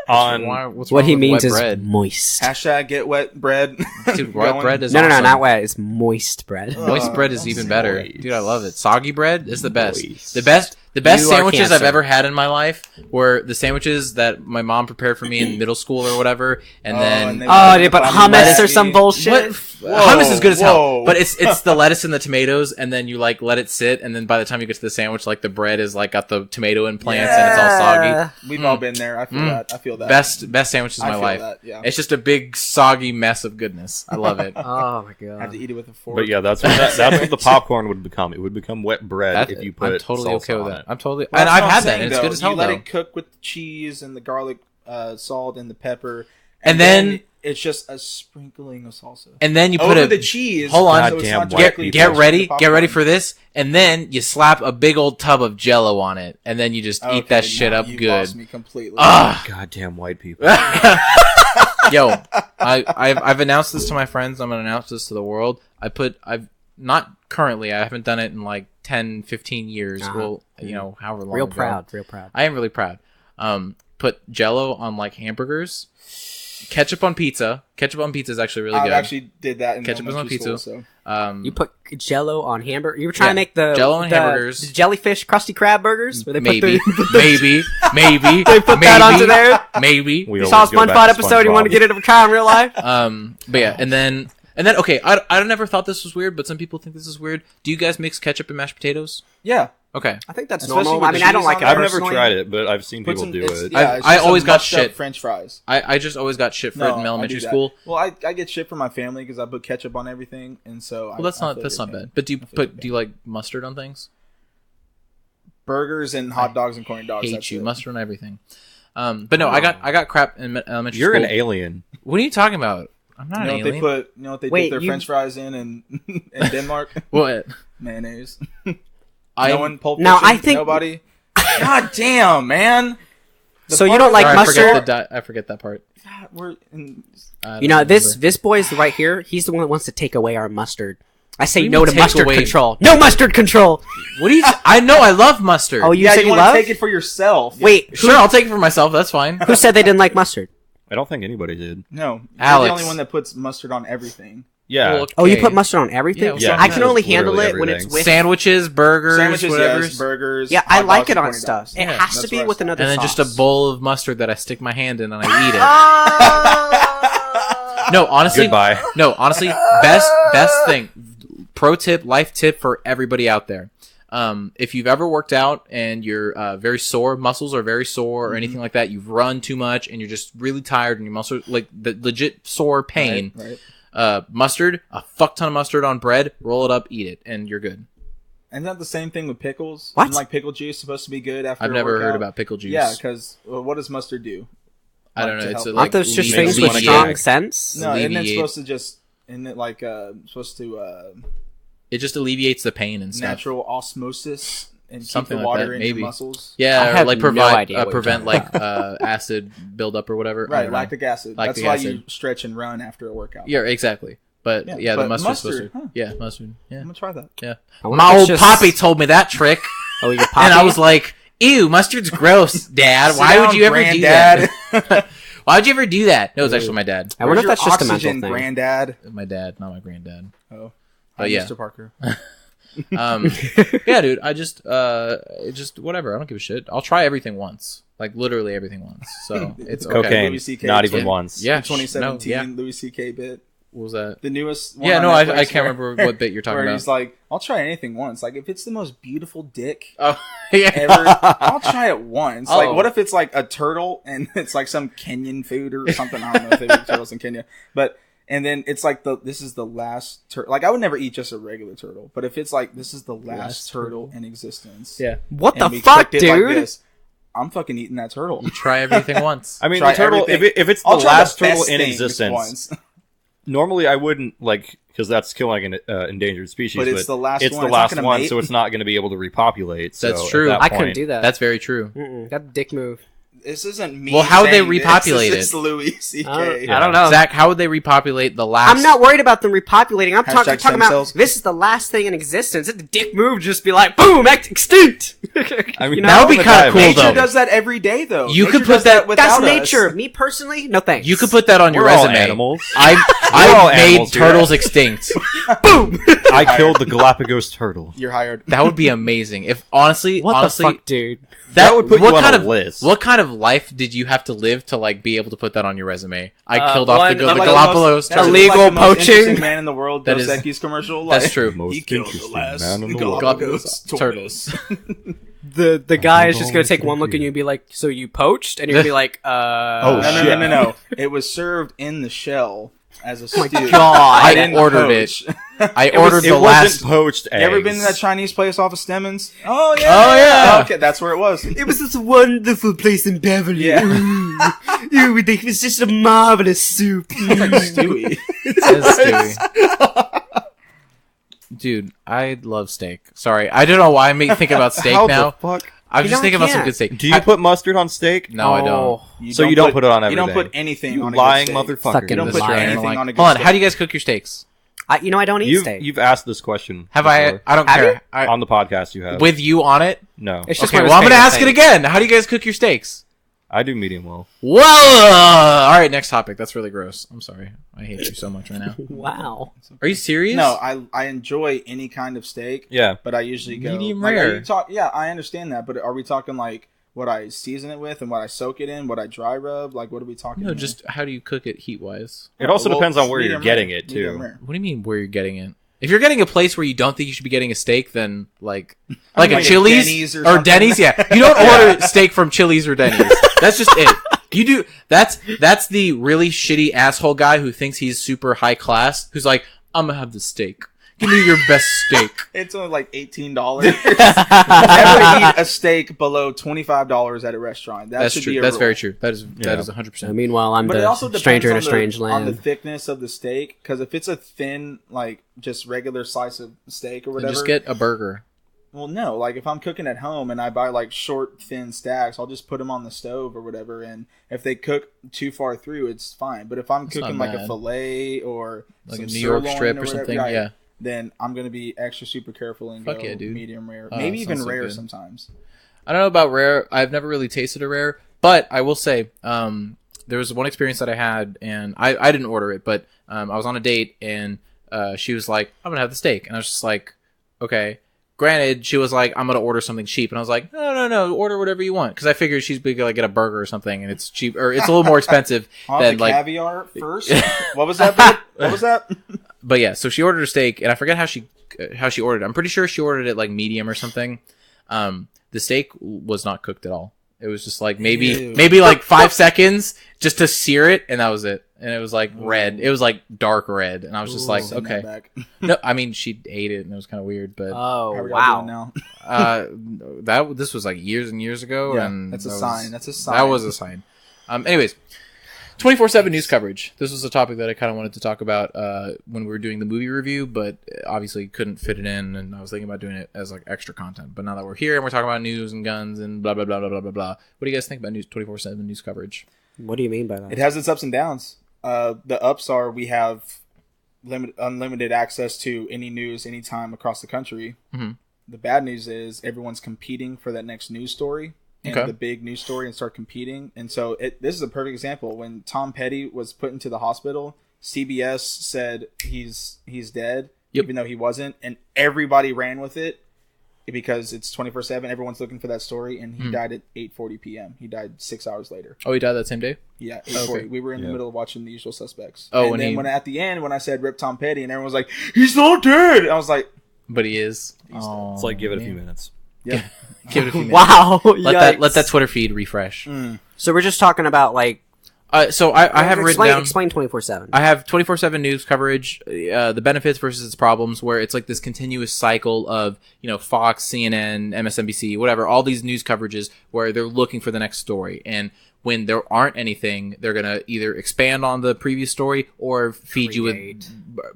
on.
What's
What
wrong
he
with
means
wet
is
bread?
moist.
Hashtag get wet bread.
Dude, wet bread is
No,
awesome.
not wet. It's moist bread.
Moist bread is even better.
moist.
Dude, I love it. Soggy bread is the best.
Moist.
The best
You are
sandwiches I've
cancer.
ever had in my life were the sandwiches that my mom prepared for me in middle school or whatever, and then
Oh, they put hummus or some bullshit.
hummus is good as hell,
whoa.
but it's the lettuce and the tomatoes, and then you like let it sit, and then by the time you get to the sandwich, like the bread is like got the tomato implants and it's all soggy.
We've all been there. I feel that. I feel that.
Best sandwiches of
I
my
feel
life.
that, yeah.
It's just a big soggy mess of goodness. I love it.
Oh my
I have to
god.
eat it with a fork.
But yeah, that's what the popcorn would become. It would become wet bread if you put
I'm totally
salsa
okay with
on
that.
it.
I'm totally,
Well,
and
that's
I've
what
had
I'm
that,
saying,
and it's
though.
good as hell.
You let
though.
it cook with the cheese and the garlic salt and the pepper,
And then
it's just a sprinkling of salsa.
And then you put
over the cheese.
Hold on.
so it's
Goddamn
not
white
directly
people.
get
touching
ready,
the
get ready
popcorn.
for this, and then you slap a big old tub of Jello on it, and then you just eat
Okay,
that shit
now
up
you
good.
lost me completely.
Goddamn white people.
Yo, I've announced this to my friends. I'm gonna announce this to the world. I've not currently. I haven't done it in like 10, 15 years. Well, however long.
Real
ago.
proud. Real proud.
I am really proud. Put Jello on like hamburgers. Ketchup on pizza. Ketchup on pizza is actually really
I
good.
actually did that in
Ketchup is on
elementary
pizza.
school, so.
You put Jello on hamburger. You were trying to make the
Jello on
the
hamburgers.
jellyfish Krusty Krab burgers, where they
maybe,
put the,
maybe
they put that onto there.
Maybe.
We
You
always
saw a
go back
SpongeBob
to
episode. You
SpongeBob.
want to get it a try in real life?
But yeah, and then And then, okay, I never thought this was weird, but some people think this is weird. Do you guys mix ketchup and mashed potatoes?
Yeah.
Okay.
I think that's
Especially
normal.
with
I mean,
the
I don't
cheese
like
on
it
there.
I've never
personally.
tried it, but I've seen people do it.
Yeah, it's
I
just
always
some
got
mushed up
shit.
French fries.
I just always got shit for it in
I
elementary
do that.
school.
Well, I get shit from my family because I put ketchup on everything, and so
Well, that's not bad. But do you like mustard on things?
burgers and hot dogs and corn dogs.
Hate
that's
you,
it.
mustard on everything. But no, I got crap in elementary
You're
school.
an alien.
What are you talking about? I'm not
You know
an
what they
alien.
put? You know what they
Wait,
dip their
you-
French fries in Denmark?
What?
Mayonnaise.
I
No one. Pulp
Now,
Fiction?
I think-
Nobody. God damn, man. The
So you
part
don't like
Sorry,
mustard?
I forget that part.
God, we're in,
I
You
don't
know, this
remember.
this boy's right here. He's the one that wants to take away our mustard. I say
What do you
no
mean
to
take
mustard
away?
control. No mustard control.
What do you? I know I love mustard.
Oh, you
yeah,
said
you
you
want
love?
to take it for yourself.
Wait,
sure, I'll take it for myself. That's fine.
who said they didn't like mustard?
I don't think anybody did.
No, you're
Alex.
the only one that puts mustard on everything.
Yeah.
Well,
Oh, you
okay.
put mustard on everything?
Yeah,
I can
yeah.
only
It's
handle
literally
it when it's
everything.
with.
Sandwiches, burgers,
Sandwiches,
whatever.
yes, burgers.
Yeah, I
hot
like
dogs,
it
and
on
corn
stuff.
dogs.
It
Yeah,
has to
that's
be
what I
with
said.
another
And then
sauce.
just a bowl of mustard that I stick my hand in and I eat it.
Ah!
No, honestly,
Goodbye.
No, honestly, best thing. Pro tip, life tip for everybody out there. If you've ever worked out and you're very sore, muscles are very sore or anything like that, you've run too much and you're just really tired and your muscles like the legit sore pain.
Right.
Mustard, a fuck ton of mustard on bread, roll it up, eat it, and you're good.
Isn't that the same thing with pickles?
What?
Isn't, like pickle juice supposed to be good after
I've
a
never
workout?
heard about pickle juice.
Yeah, because what does mustard do?
I don't know.
to
It's
help.
like
Aren't those just
alleviate-
things with
wanna
strong
gag.
scents?
No, isn't it
Alleviate.
supposed to just? Isn't it like supposed to
It just alleviates the pain and stuff.
natural osmosis and
Something
keep the
like
water
that,
in
maybe.
your muscles?
I
Yeah, or
have
like
no
provide
idea what you're
prevent
talking
like acid buildup or whatever. I
Right,
don't know.
lactic acid. That's
Lactic
why
acid.
you stretch and run after a workout.
Yeah, exactly. But
Yeah,
yeah, the
but
mustard's supposed
mustard,
to.
huh.
Yeah, mustard. Yeah,
I'm gonna try that.
yeah.
I wonder
My
if
old
it's
poppy
just-
told me that trick,
Oh, your
and
poppy?
I was like, "Ew, mustard's gross, Dad.
Sit
Why would
down,
you ever do
Granddad.
that? Why would you ever do that?" No, it was actually my dad.
I wonder if
Where's
that's
your
just a mental
oxygen,
thing.
Granddad.
My dad, not my granddad.
Oh,
But yeah.
Mr. Parker.
Yeah, dude. I just whatever. I don't give a shit. I'll try everything once, like literally everything once. So it's okay.
Cocaine.
Louis CK.
Not even
Yeah.
once.
Yeah,
The 2017
no, yeah.
Louis C.K. bit.
What was that?
The newest one
Yeah,
on
no,
Netflix
I can't
where-
remember what bit you're talking
where
about.
he's like, I'll try anything once. Like, if it's the most beautiful dick
Oh, yeah.
ever, I'll try it once.
Oh.
Like, what if it's like a turtle and it's like some Kenyan food or something? I don't know if they eat turtles in Kenya. But, and then it's like this is the last turtle. Like, I would never eat just a regular turtle. But if it's like, this is the last
Last
turtle in existence.
Yeah.
What
and
the
we
fuck,
cooked it like
dude?
this, I'm fucking eating that turtle.
You try everything once.
I mean,
Try
the turtle.
everything.
If it's the
I'll try
last
the
turtle
best
in
thing
existence,
once.
normally I wouldn't like because that's killing an endangered species.
But it's the last
It's
one.
the
It's not
last
gonna
one,
mate.
so it's not going to be able to repopulate. So
That's
at
true.
that
I couldn't
point-
do that.
That's very true.
Mm-mm. Got the dick move.
This isn't me.
Well, how would they
saying this.
repopulate
This is
it?
Louis C.K.
I don't know.
Zach, how would they repopulate the last?
I'm not worried about them repopulating. I'm talking
stem
about
cells.
this is the last thing in existence. It's the dick move. Just be like, boom, extinct.
I mean,
You know?
That would be
I'm gonna
kinda
die
cool,
eventually.
though.
Nature does that every day, though.
You could
Nature
put
does
that-
without
That's
us.
nature. Me personally, no thanks.
You could put that on your
We're all
resume.
animals.
I
all
made
animals here.
turtles extinct.
boom.
I killed the Galapagos turtle.
You're hired.
That would be amazing. If honestly,
What
honestly,
the fuck, dude?
That would put you
what
on
kind
a
of
list.
What kind of life did you have to live to like be able to put that on your resume? I killed
one-
off the
like
Galapagos
That's
turtle.
Illegal
like the most
poaching.
interesting man in the world.
That
Dos
is-
Equis commercial.
That's
like,
true.
Most
He killed the
interesting
last
man in the
Galapagos
Turtles.
tortoise.
The guy is just gonna
don't
take one
think
look
you-
and you'd be like, so you poached? And you're gonna be like,
Oh,
No,
shit.
no. It was served in the shell as a stew.
God.
I
I
didn't
ordered
poach.
it. I ordered
It
the
wasn't
last.
poached eggs.
You ever been to that Chinese place off of Stemmons? Oh yeah.
Oh, yeah.
Okay, that's where it was.
It was this wonderful place in Beverly.
Yeah.
Ooh, it was just a marvelous soup.
It's like Stewie.
Says Stewie. Dude, I love steak. Sorry, I don't know why I'm thinking about steak
How
now.
the fuck?
I'm
You
just
know,
thinking
I
about some
can't.
good steak.
Do you put mustard on steak?
No, I don't.
So you don't put it on
You don't
everything.
put anything
You
on a
lying
good steak.
motherfucker.
Fucking
You don't
This
put
is right.
anything
Hold
on a good
on,
steak.
how do you guys cook your steaks?
I don't eat steak.
You've asked this question.
Have I?
before.
I don't
Have
care.
you?
I,
on the podcast you have.
with you on it.
No.
It's just
Okay,
one of
well, I'm
his
gonna
favorite
ask it
things.
again. How do you guys cook your steaks?
I do medium well.
Whoa! All right, next topic. That's really gross. I'm sorry. I hate you so much right now.
Wow.
Are you serious?
No, I enjoy any kind of steak.
Yeah.
But I usually go
Medium
like,
rare.
are you yeah, I understand that, but are we talking like what I season it with, and what I soak it in, what I dry rub. Like, what are we talking?
No,
here?
just how do you cook it heat wise?
It also depends on where you're
medium
getting
rare,
it
medium
too.
rare.
What do you mean where you're getting it? If you're getting a place where you don't think you should be getting a steak, then like a
like a
Chili's
Denny's or
or
something.
Denny's, yeah. You don't order steak from Chili's or Denny's. That's just it. You do that's the really shitty asshole guy who thinks he's super high class, who's like, I'm gonna have the steak. Give me your best steak.
It's only like $18. Never eat a steak below $25 at a restaurant.
That's
should
true.
Be a
That's
rule.
very true. That is 100%.
Meanwhile, I'm
But it also
the
depends
stranger in
on
a strange
on the
land.
thickness of the steak. Because if it's a thin, like just regular slice of steak or
Then
whatever,
just get a burger.
well, no. Like if I'm cooking at home and I buy like short, thin stacks, I'll just put them on the stove or whatever. And if they cook too far through, it's fine. But if I'm
It's not
cooking like
bad.
a fillet or
Like
some
a New York
sirloin
strip or
whatever,
something,
right,
yeah.
then I'm gonna be extra super careful and
Fuck
go
yeah, dude.
medium rare,
Oh,
maybe
that
even
sounds so
rare
good.
sometimes.
I don't know about rare. I've never really tasted a rare, but I will say, there was one experience that I had, and I didn't order it, but I was on a date, and she was like, I'm gonna have the steak, and I was just like, okay. Granted, she was like, I'm gonna order something cheap, and I was like, no, order whatever you want, because I figured she's gonna get a burger or something, and it's cheap, or it's a little more expensive than
The
like.
caviar first. What was that? Babe? What was that?
But yeah, so she ordered a steak, and I forget how she ordered it. I'm pretty sure she ordered it like medium or something. The steak was not cooked at all. It was just like maybe like 5 seconds just to sear it, and that was it. And it was like red. It was like dark red, and I was just like,
Send that
okay.
back.
No, I mean she ate it, and it was kind of weird, but
Oh
How are y'all doing
wow!
now?
this was like years and years ago,
Yeah,
and
that's a
that
sign.
was-
That's a sign.
That was a sign. Anyways, 24/7 news coverage. This was a topic that I kind of wanted to talk about when we were doing the movie review, but obviously couldn't fit it in, and I was thinking about doing it as like extra content. But now that we're here and we're talking about news and guns and blah blah blah blah blah blah blah, what do you guys think about news 24/7 news coverage?
What do you mean by that?
It has its ups and downs. The ups are we have unlimited access to any news anytime across the country.
Mm-hmm.
The bad news is everyone's competing for that next news story and
Okay.
the big news story and start competing. And so this is a perfect example. When Tom Petty was put into the hospital, CBS said he's dead,
Yep.
even though he wasn't, and everybody ran with it because it's 24/7. Everyone's looking for that story, and he died at 8:40 p.m. He died 6 hours later.
Oh, he died that same day.
Yeah, 8:40.
Okay.
We were in the
Yeah.
middle of watching The Usual Suspects.
Oh,
and
when
then
he-
when at the end when I said "Rip Tom Petty" and everyone was like, "He's not dead," I was like,
But he is.
He's
Oh,
It's like give it a
man.
few minutes.
"Yeah."
Give it a few minutes.
Wow!
Let that Twitter feed refresh.
So we're just talking about like.
So I have written down.
Explain 24/7.
I have 24/7 news coverage, the benefits versus its problems, where it's like this continuous cycle of, Fox, CNN, MSNBC, whatever, all these news coverages where they're looking for the next story. And when there aren't anything, they're going to either expand on the previous story or feed you with,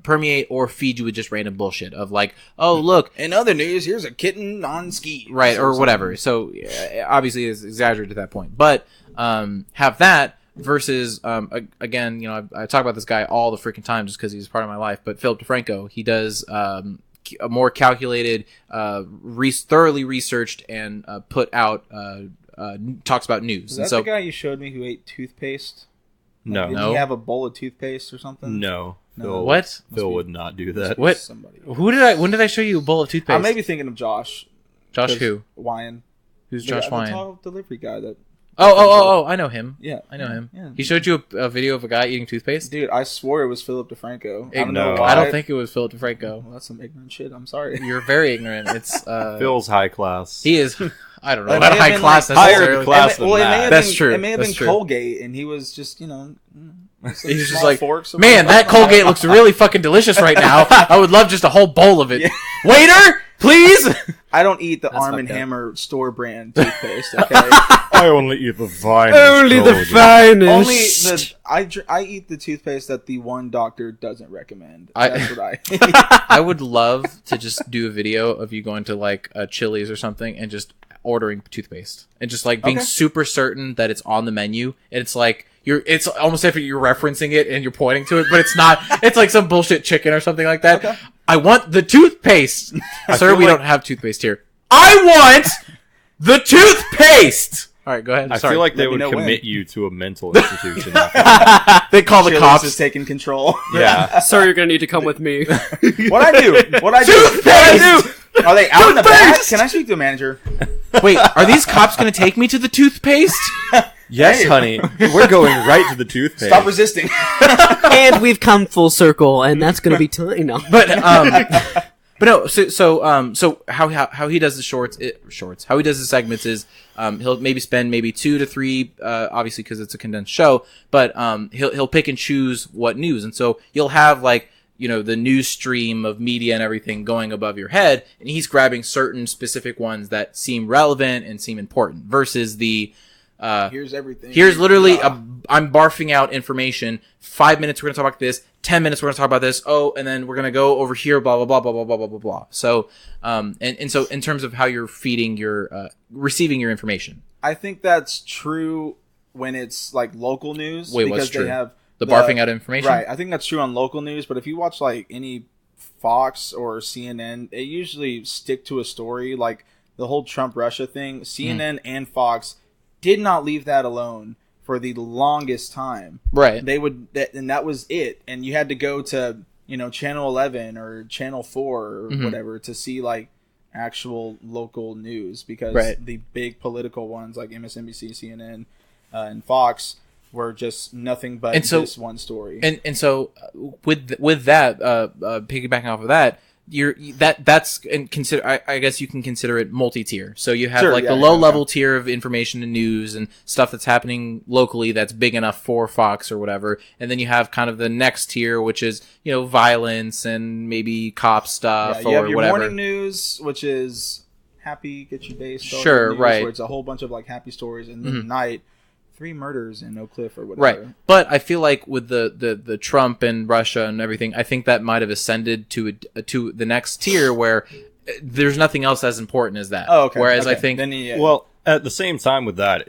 permeate or feed you with just random bullshit of like, oh, look,
In other news, here's a kitten on skis.
right, or whatever. So obviously it's exaggerated to that point. But have that versus, again, I talk about this guy all the freaking time just because he's part of my life. But Philip DeFranco, he does a more calculated, thoroughly researched and put out talks about news.
Is
And
that
so
the guy you showed me who ate toothpaste?
No.
Didn't
No.
he have a bowl of toothpaste or something?
No.
No.
Phil,
What?
Phil would not do that.
What?
Somebody.
When did I show you a bowl of toothpaste?
I may be thinking of Josh.
Josh
'cause
who?
Wyan.
Who's
The-
Josh
the
Wyan?
tall delivery guy that.
Oh, I know him.
Yeah.
I know him.
Yeah.
He showed you a video of a guy eating toothpaste?
Dude, I swore it was Philip DeFranco. I don't
No.
know why.
I don't think it was Philip DeFranco.
Well, that's some ignorant shit. I'm sorry.
You're very ignorant. It's
Phil's high class.
he is. I don't know
It
about
may have
high
been,
class
like,
higher
necessarily.
class
It may- well, it
than
may
that.
have
That's
been,
true.
It may have
That's
been
true.
Colgate, and he was just,
He's just like,
forks or
man,
whatever."
that Colgate looks really fucking delicious right now. I would love just a whole bowl of it.
Yeah.
Waiter, please.
I don't eat the
That's
Arm &
fucked up.
Hammer store brand toothpaste. Okay,
I only eat the finest.
Only the
Colgate.
finest.
only the I eat the toothpaste that the one doctor doesn't recommend. That's what I.
I would love to just do a video of you going to like a Chili's or something and just ordering toothpaste and just like being
Okay.
super certain that it's on the menu. And it's like it's almost as if you're referencing it and you're pointing to it, but it's not. It's like some bullshit chicken or something like that.
Okay.
I want the toothpaste. Sir,
feel
we
like-
don't have toothpaste here. I want the toothpaste. All right, go ahead.
I
Sorry.
feel like they
Let me
would
know when.
commit you to a mental institution.
they call the
Chili's
cops.
is taking control.
yeah.
Sir, you're gonna need to come with me.
What I do? What I do?
Toothpaste!
All Are they out in the back? Can I speak to a manager?
Wait, are these cops going to take me to the toothpaste?
Yes, honey. We're going right to the toothpaste.
Stop resisting.
And we've come full circle, and that's going to be time now.
But no, so how he does the shorts, how he does the segments is, he'll maybe spend maybe 2 to 3, obviously because it's a condensed show, but, he'll pick and choose what news. And so you'll have like, the news stream of media and everything going above your head, and he's grabbing certain specific ones that seem relevant and seem important versus the,
here's everything.
Here's literally, I'm barfing out information. 5 minutes, we're going to talk about this. 10 minutes, we're going to talk about this. Oh, and then we're going to go over here, blah, blah, blah, blah, blah, blah, blah, blah, blah. So, and so in terms of how you're feeding your, receiving your information.
I think that's true when it's like local news.
Wait,
because
what's true?
They have
the barfing out information?
Right. I think that's true on local news, but if you watch like any Fox or CNN, they usually stick to a story. Like the whole Trump-Russia thing, CNN and Fox did not leave that alone for the longest time.
Right.
They would, and that was it. And you had to go to, Channel 11 or Channel 4 or whatever to see like actual local news because the big political ones like MSNBC, CNN, and Fox were just nothing but this one story.
And so with that, piggybacking off of that, that's and consider. I guess you can consider it multi-tier. So you have the low level tier of information and news and stuff that's happening locally that's big enough for Fox or whatever, and then you have kind of the next tier, which is violence and maybe cop stuff
you have
or
your
whatever.
Morning news, which is happy, get you day started.
Sure,
news,
right.
Where it's a whole bunch of like happy stories, and then night 3 murders in Oak Cliff or whatever.
Right. But I feel like with the Trump and Russia and everything, I think that might have ascended to the next tier where there's nothing else as important as that.
Oh, okay.
Whereas
okay.
I think...
Then,
Well, at the same time with that,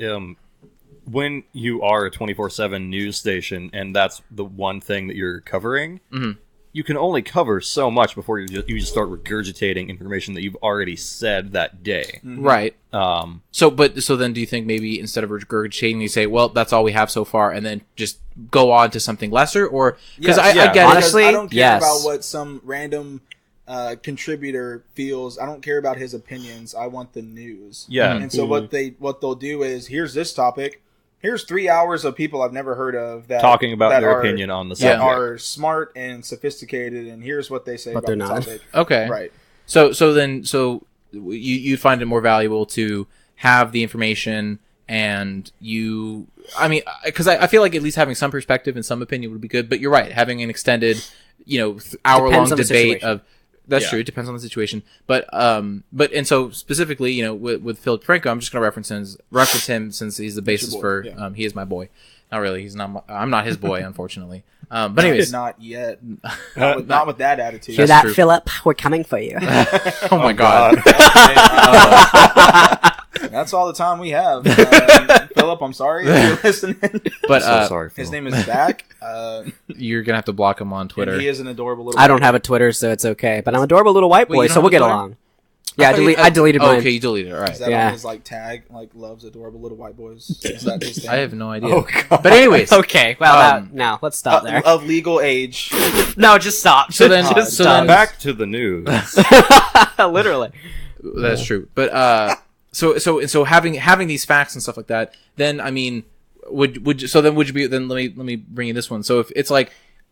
when you are a 24/7 news station and that's the one thing that you're covering, you can only cover so much before you just start regurgitating information that you've already said that day.
Right. So then do you think maybe instead of regurgitating, you say, well, that's all we have so far, and then just go on to something lesser? Or because I get
honestly,
I don't care about what some random contributor feels. I don't care about his opinions. I want the news.
Yeah.
And so what they'll do is, here's this topic. Here's 3 hours of people I've never heard of that
talking about
that
their
are,
opinion on the
that
subject.
are smart and sophisticated, and here's what they say
But
about
they're
the
not.
topic.
Okay.
Right.
So you find it more valuable to have the information and because I feel like at least having some perspective and some opinion would be good, but you're right, having an extended, hour-long debate of... That's true. It depends on the situation. But and so specifically, with Philip Franco, I'm just going to reference him since he's the basis for, he is my boy. Not really. He's not. I'm not his boy, unfortunately. But anyways,
not yet. Not with that attitude.
Hear that, Philip? We're coming for you.
Oh my God.
That's all the time we have. Philip, I'm sorry if you're listening.
But
So sorry,
His
Phil.
name is Zach.
You're gonna have to block him on Twitter.
And he is an adorable little.
I don't have a Twitter, so it's okay. But I'm an adorable little white
Wait,
boy,
you don't
so we'll
have a
get
Twitter?
along. Yeah, I deleted mine.
Okay, you deleted it. All right.
Is that
Yeah.
on his tag? Like loves adorable little white boys. Is that his thing?
I have no idea.
Oh, God.
But anyways,
Okay, well, now let's stop there.
Of legal age.
No, just stop.
So then-
just
so
stop.
then-
Back to the news.
Literally.
that's true. But so having these facts and stuff like that, then would you be then let me bring you this one. So if it's like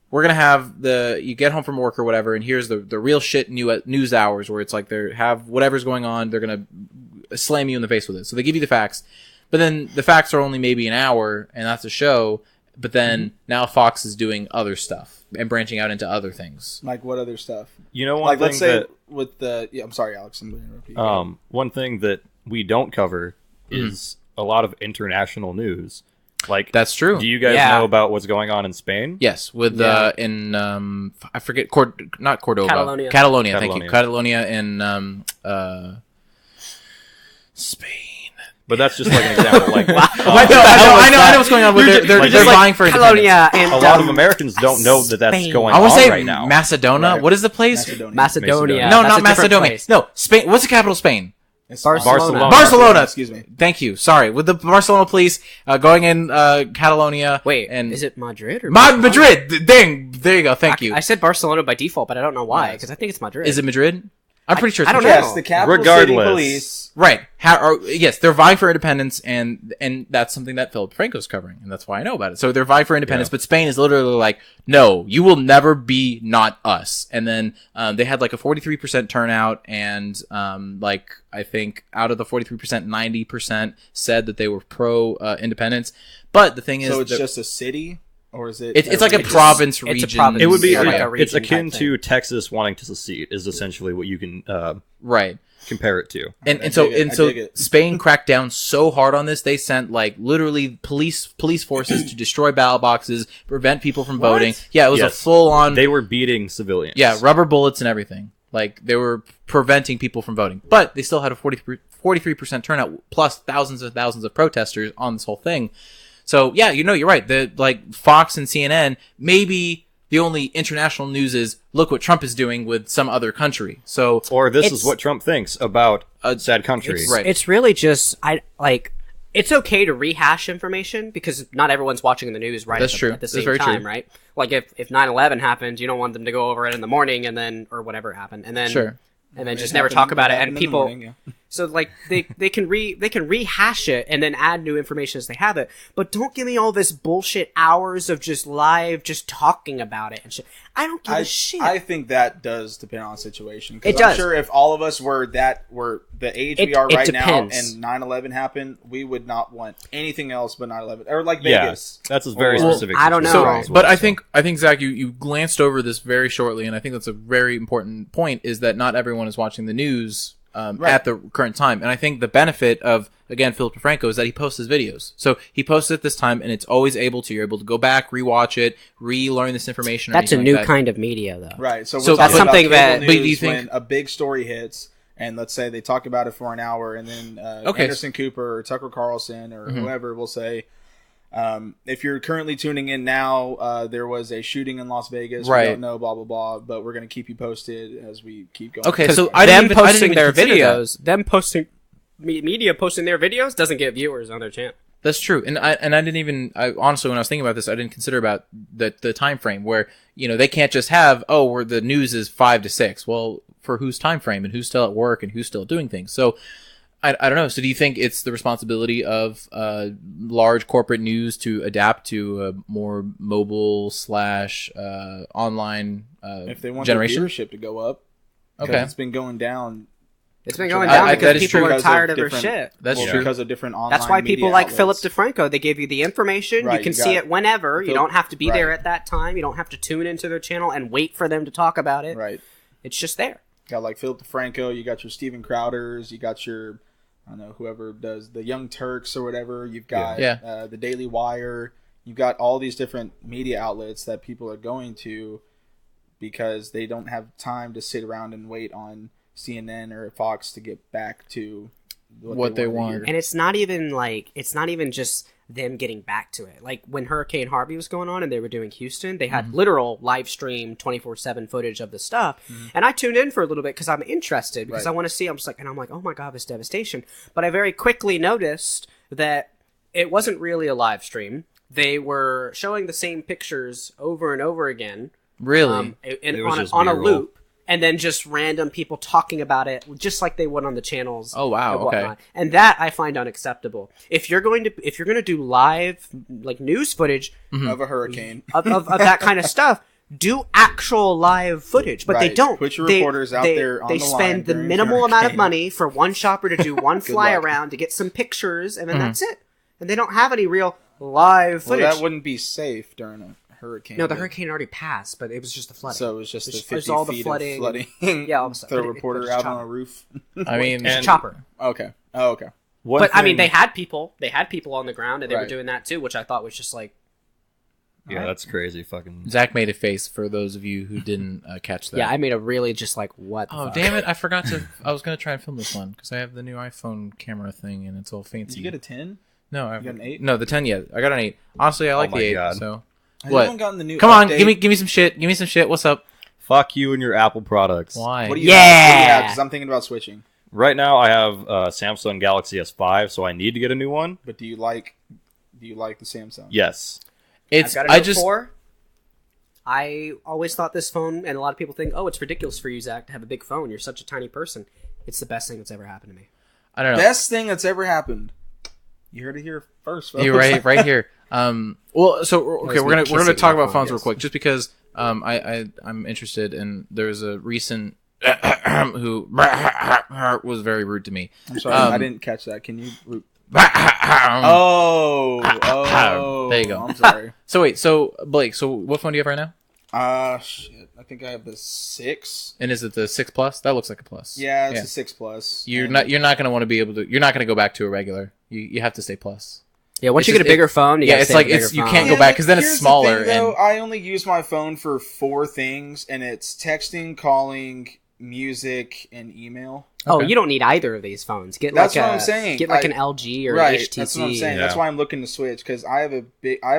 we're gonna have you get home from work or whatever, and here's the real shit news hours where it's like they have whatever's going on, they're gonna slam you in the face with it. So they give you the facts, but then the facts are only maybe an hour, and that's a show. But then now Fox is doing other stuff and branching out into other things.
Like what other stuff?
You know,
Like let's say with the. Yeah, I'm sorry, Alex. I'm going to interrupt you.
one thing that we don't cover is a lot of international news. Like,
That's true.
do you guys
Yeah.
know about what's going on in Spain?
Yes, with in I forget not Cordoba,
Catalonia.
Thank you, Catalonia in Spain.
But that's just like an example. Like,
I know what's going on. They're vying for independence.
Catalonia and
a lot of Americans don't know that that's
Spain.
going
I want
on
to say
right now.
Macedonia.
Right.
What is the place?
Macedonia.
No,
That's
not
a different
Macedonia.
place.
No, Spain. What's the capital of Spain?
It's
Barcelona.
Barcelona.
Excuse me.
Thank you. Sorry, with the Barcelona police going in Catalonia.
Wait,
and
is it Madrid or
Madrid? Dang, there you go. Thank you.
I said Barcelona by default, but I don't know why, because I think it's Madrid.
Is it Madrid? I'm pretty sure it's
I don't
controlled.
know.
Yes, the capital
Regardless.
city police.
Right. Yes, they're vying for independence, and that's something that Philip Franco's covering, and that's why I know about it. So they're vying for independence, but Spain is literally like, no, you will never be not us. And then they had like a 43% turnout, and like I think out of the 43%, 90% said that they were pro independence. But the thing is,
So it's just a city, or is it?
it's like a province
it's a
region.
province.
It would be
Yeah, like a
it's
region
akin
type
to Texas wanting to secede is essentially what you can
right.
compare it to.
And
I
so
dig it.
Spain cracked down so hard on this, they sent like literally police forces to destroy ballot boxes, prevent people from voting. Yeah, it was a
Yes.
full on
They were beating civilians.
yeah, rubber bullets and everything. Like they were preventing people from voting. But they still had a 43% turnout plus thousands and thousands of protesters on this whole thing. So, yeah, you're right. The like Fox and CNN, maybe the only international news is look what Trump is doing with some other country. So,
Or this
It's-
is what Trump thinks about a sad country.
Right.
It's really just it's okay to rehash information because not everyone's watching the news right
That's
at,
true.
at the
That's
same
very
time,
true.
right? Like if 9/11 happened, you don't want them to go over it in the morning and then or whatever happened and then
Sure.
and then
It
just never
happened-
talk about it
happened
and
in the
people
morning, yeah.
so like they can rehash it and then add new information as they have it, but don't give me all this bullshit hours of just live just talking about it and shit. I don't give a shit.
I think that does depend on the situation. 'Cause
It does.
I'm sure if all of us were the age we
It-
are
it
right now
depends.
and 9/11 happened, we would not want anything else but 9/11. Or like
Yeah,
Vegas.
that's a very
Well,
specific.
I don't know.
situation
So,
as
but
well,
I
so.
think Zach, you glanced over this very shortly, and I think that's a very important point. Is that not everyone is watching the news
Right.
at the current time, and I think the benefit of again Philip DeFranco is that he posts his videos. So he posts it this time, and it's always you're able to go back, rewatch it, relearn this information. Or
That's a
anything
new
like that.
kind of media, though.
Right. So,
So
we're
that's
talking about
something
cable
that-
but do you
news
think-
when a big story hits, and let's say they talk about it for an hour, and then
Okay.
Anderson Cooper or Tucker Carlson or whoever will say, if you're currently tuning in now, there was a shooting in Las Vegas.
Right.
We don't know, blah blah blah, but we're going to keep you posted as we keep going.
Okay,
'Cause
so
them
I didn't
posting
even
their
consider that.
videos, them posting media posting their videos doesn't get viewers on their channel.
That's true, and I didn't even honestly when I was thinking about this, I didn't consider about the time frame where they can't just have where the news is 5 to 6. Well, for whose time frame and who's still at work and who's still doing things. So I don't know. So do you think it's the responsibility of large corporate news to adapt to a more mobile / online
If they want
generation?
their viewership to go up, 'cause
Okay.
it's been going down.
It's been going
I-
down
that
because
is
people
true.
are tired of their
different-
shit.
That's
well,
true.
because of different online.
That's why people
media
like Philip
outlets.
DeFranco. They give you the information.
Right,
you can
you
see
got
it whenever. You
Phil-
don't have to be there
right.
at that time. You don't have to tune into their channel and wait for them to talk about it.
Right.
It's just there.
Got like Philip DeFranco. You got your Steven Crowders. You got your, I don't know, whoever does the Young Turks or whatever. You've got
Yeah.
The Daily Wire. You've got all these different media outlets that people are going to because they don't have time to sit around and wait on CNN or Fox to get back to
What they
wanna
want.
hear.
And it's not even just them getting back to it. Like when Hurricane Harvey was going on and they were doing Houston, they had literal live stream 24/7 footage of the stuff. And I tuned in for a little bit because I'm interested because
Right.
I want to see. I'm like, oh my god, this devastation. But I very quickly noticed that it wasn't really a live stream. They were showing the same pictures over and over again.
Really?
And
It was
on,
just
on a
B-roll.
loop. And then just random people talking about it, just like they would on the channels.
Oh, wow,
and
okay.
whatnot. And that I find unacceptable. If you're going to do live like news footage
of a hurricane.
of that kind of stuff, do actual live footage. But they
Right.
don't.
Put your
They-
reporters out
they-
there on
They
the line
spend the
during
minimal amount of
hurricane.
money for one shopper to do one fly
luck.
around to get some pictures, and then that's it. And they don't have any real live
Well,
footage.
that wouldn't be safe during a hurricane.
no, the
but-
hurricane already passed, but it was just the flooding.
So it was just the
There's
50
all the
feet
flooding.
of flooding.
Yeah, all of a sudden.
Throw a
But it-
reporter
but it's
out
chopper.
on a roof.
I mean,
It's a
And-
chopper.
Okay. Oh, okay.
One
But I mean,
thing-
they had people. They had people on the ground, and they were
Right.
doing that too, which I thought was just like,
Yeah, that's crazy. Fucking.
Zach made a face for those of you who didn't catch that.
yeah. I made a really just like, what? The
Oh
fuck?
damn it! I forgot to. I was gonna try and film this one because I have the new iPhone camera thing and it's all fancy.
Did you get a 10?
no? I
you got an 8?
No, the 10 yet. I got an 8. Honestly, I like
my
the 8.
God.
So
Has
what?
anyone gotten the new
Come on,
update?
give me some shit. Give me some shit. What's up?
Fuck you and your Apple products.
Why?
What do you
Yeah!
have? Because I'm thinking about switching.
Right now, I have Samsung Galaxy S5, so I need to get a new one.
But do you like the Samsung?
Yes.
It's
I've got a
I
Note
just
4. I always thought this phone, and a lot of people think, oh, it's ridiculous for you, Zach, to have a big phone. You're such a tiny person. It's the best thing that's ever happened to me.
I don't know.
Best thing that's ever happened. You heard it here first, folks.
You're right here. Well, so okay, we're gonna talk about phones real quick, just because I'm interested, and there's a recent who was very rude to me.
I'm sorry, I didn't catch that. Can you? Oh,
there you go.
I'm sorry.
So wait, so Blake, so what phone do you have right now?
Shit. I think I have the 6.
And is it the 6 Plus? That looks like a Plus.
Yeah, it's a 6 Plus.
You're not gonna want to be able to. You're not gonna go back to a regular. You have to stay Plus.
Yeah, once you get a bigger phone,
it's like you can't go back because then it's smaller.
Though, I only use my phone for 4 things, and it's texting, calling, music, and email.
Oh, you don't need either of these phones.
That's what I'm saying.
Get like an LG or
right,
an HTC.
That's what I'm saying. That's why I'm looking to switch, because I have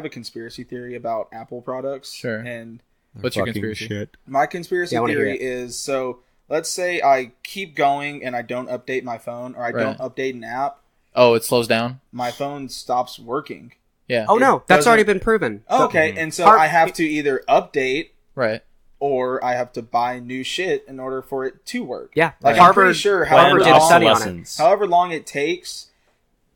a conspiracy theory about Apple products.
Sure.
And
what's your conspiracy?
Shit.
My conspiracy theory is, so let's say I keep going and I don't update my phone, or I don't update an app.
Oh, it slows down?
My phone stops working.
Yeah.
Oh, no. That's already been proven.
Oh, okay. And so I have to either update.
Right.
Or I have to buy new shit in order for it to work.
Yeah.
Like,
Harvard,
I'm pretty sure
Harvard did a study on it.
However long it takes,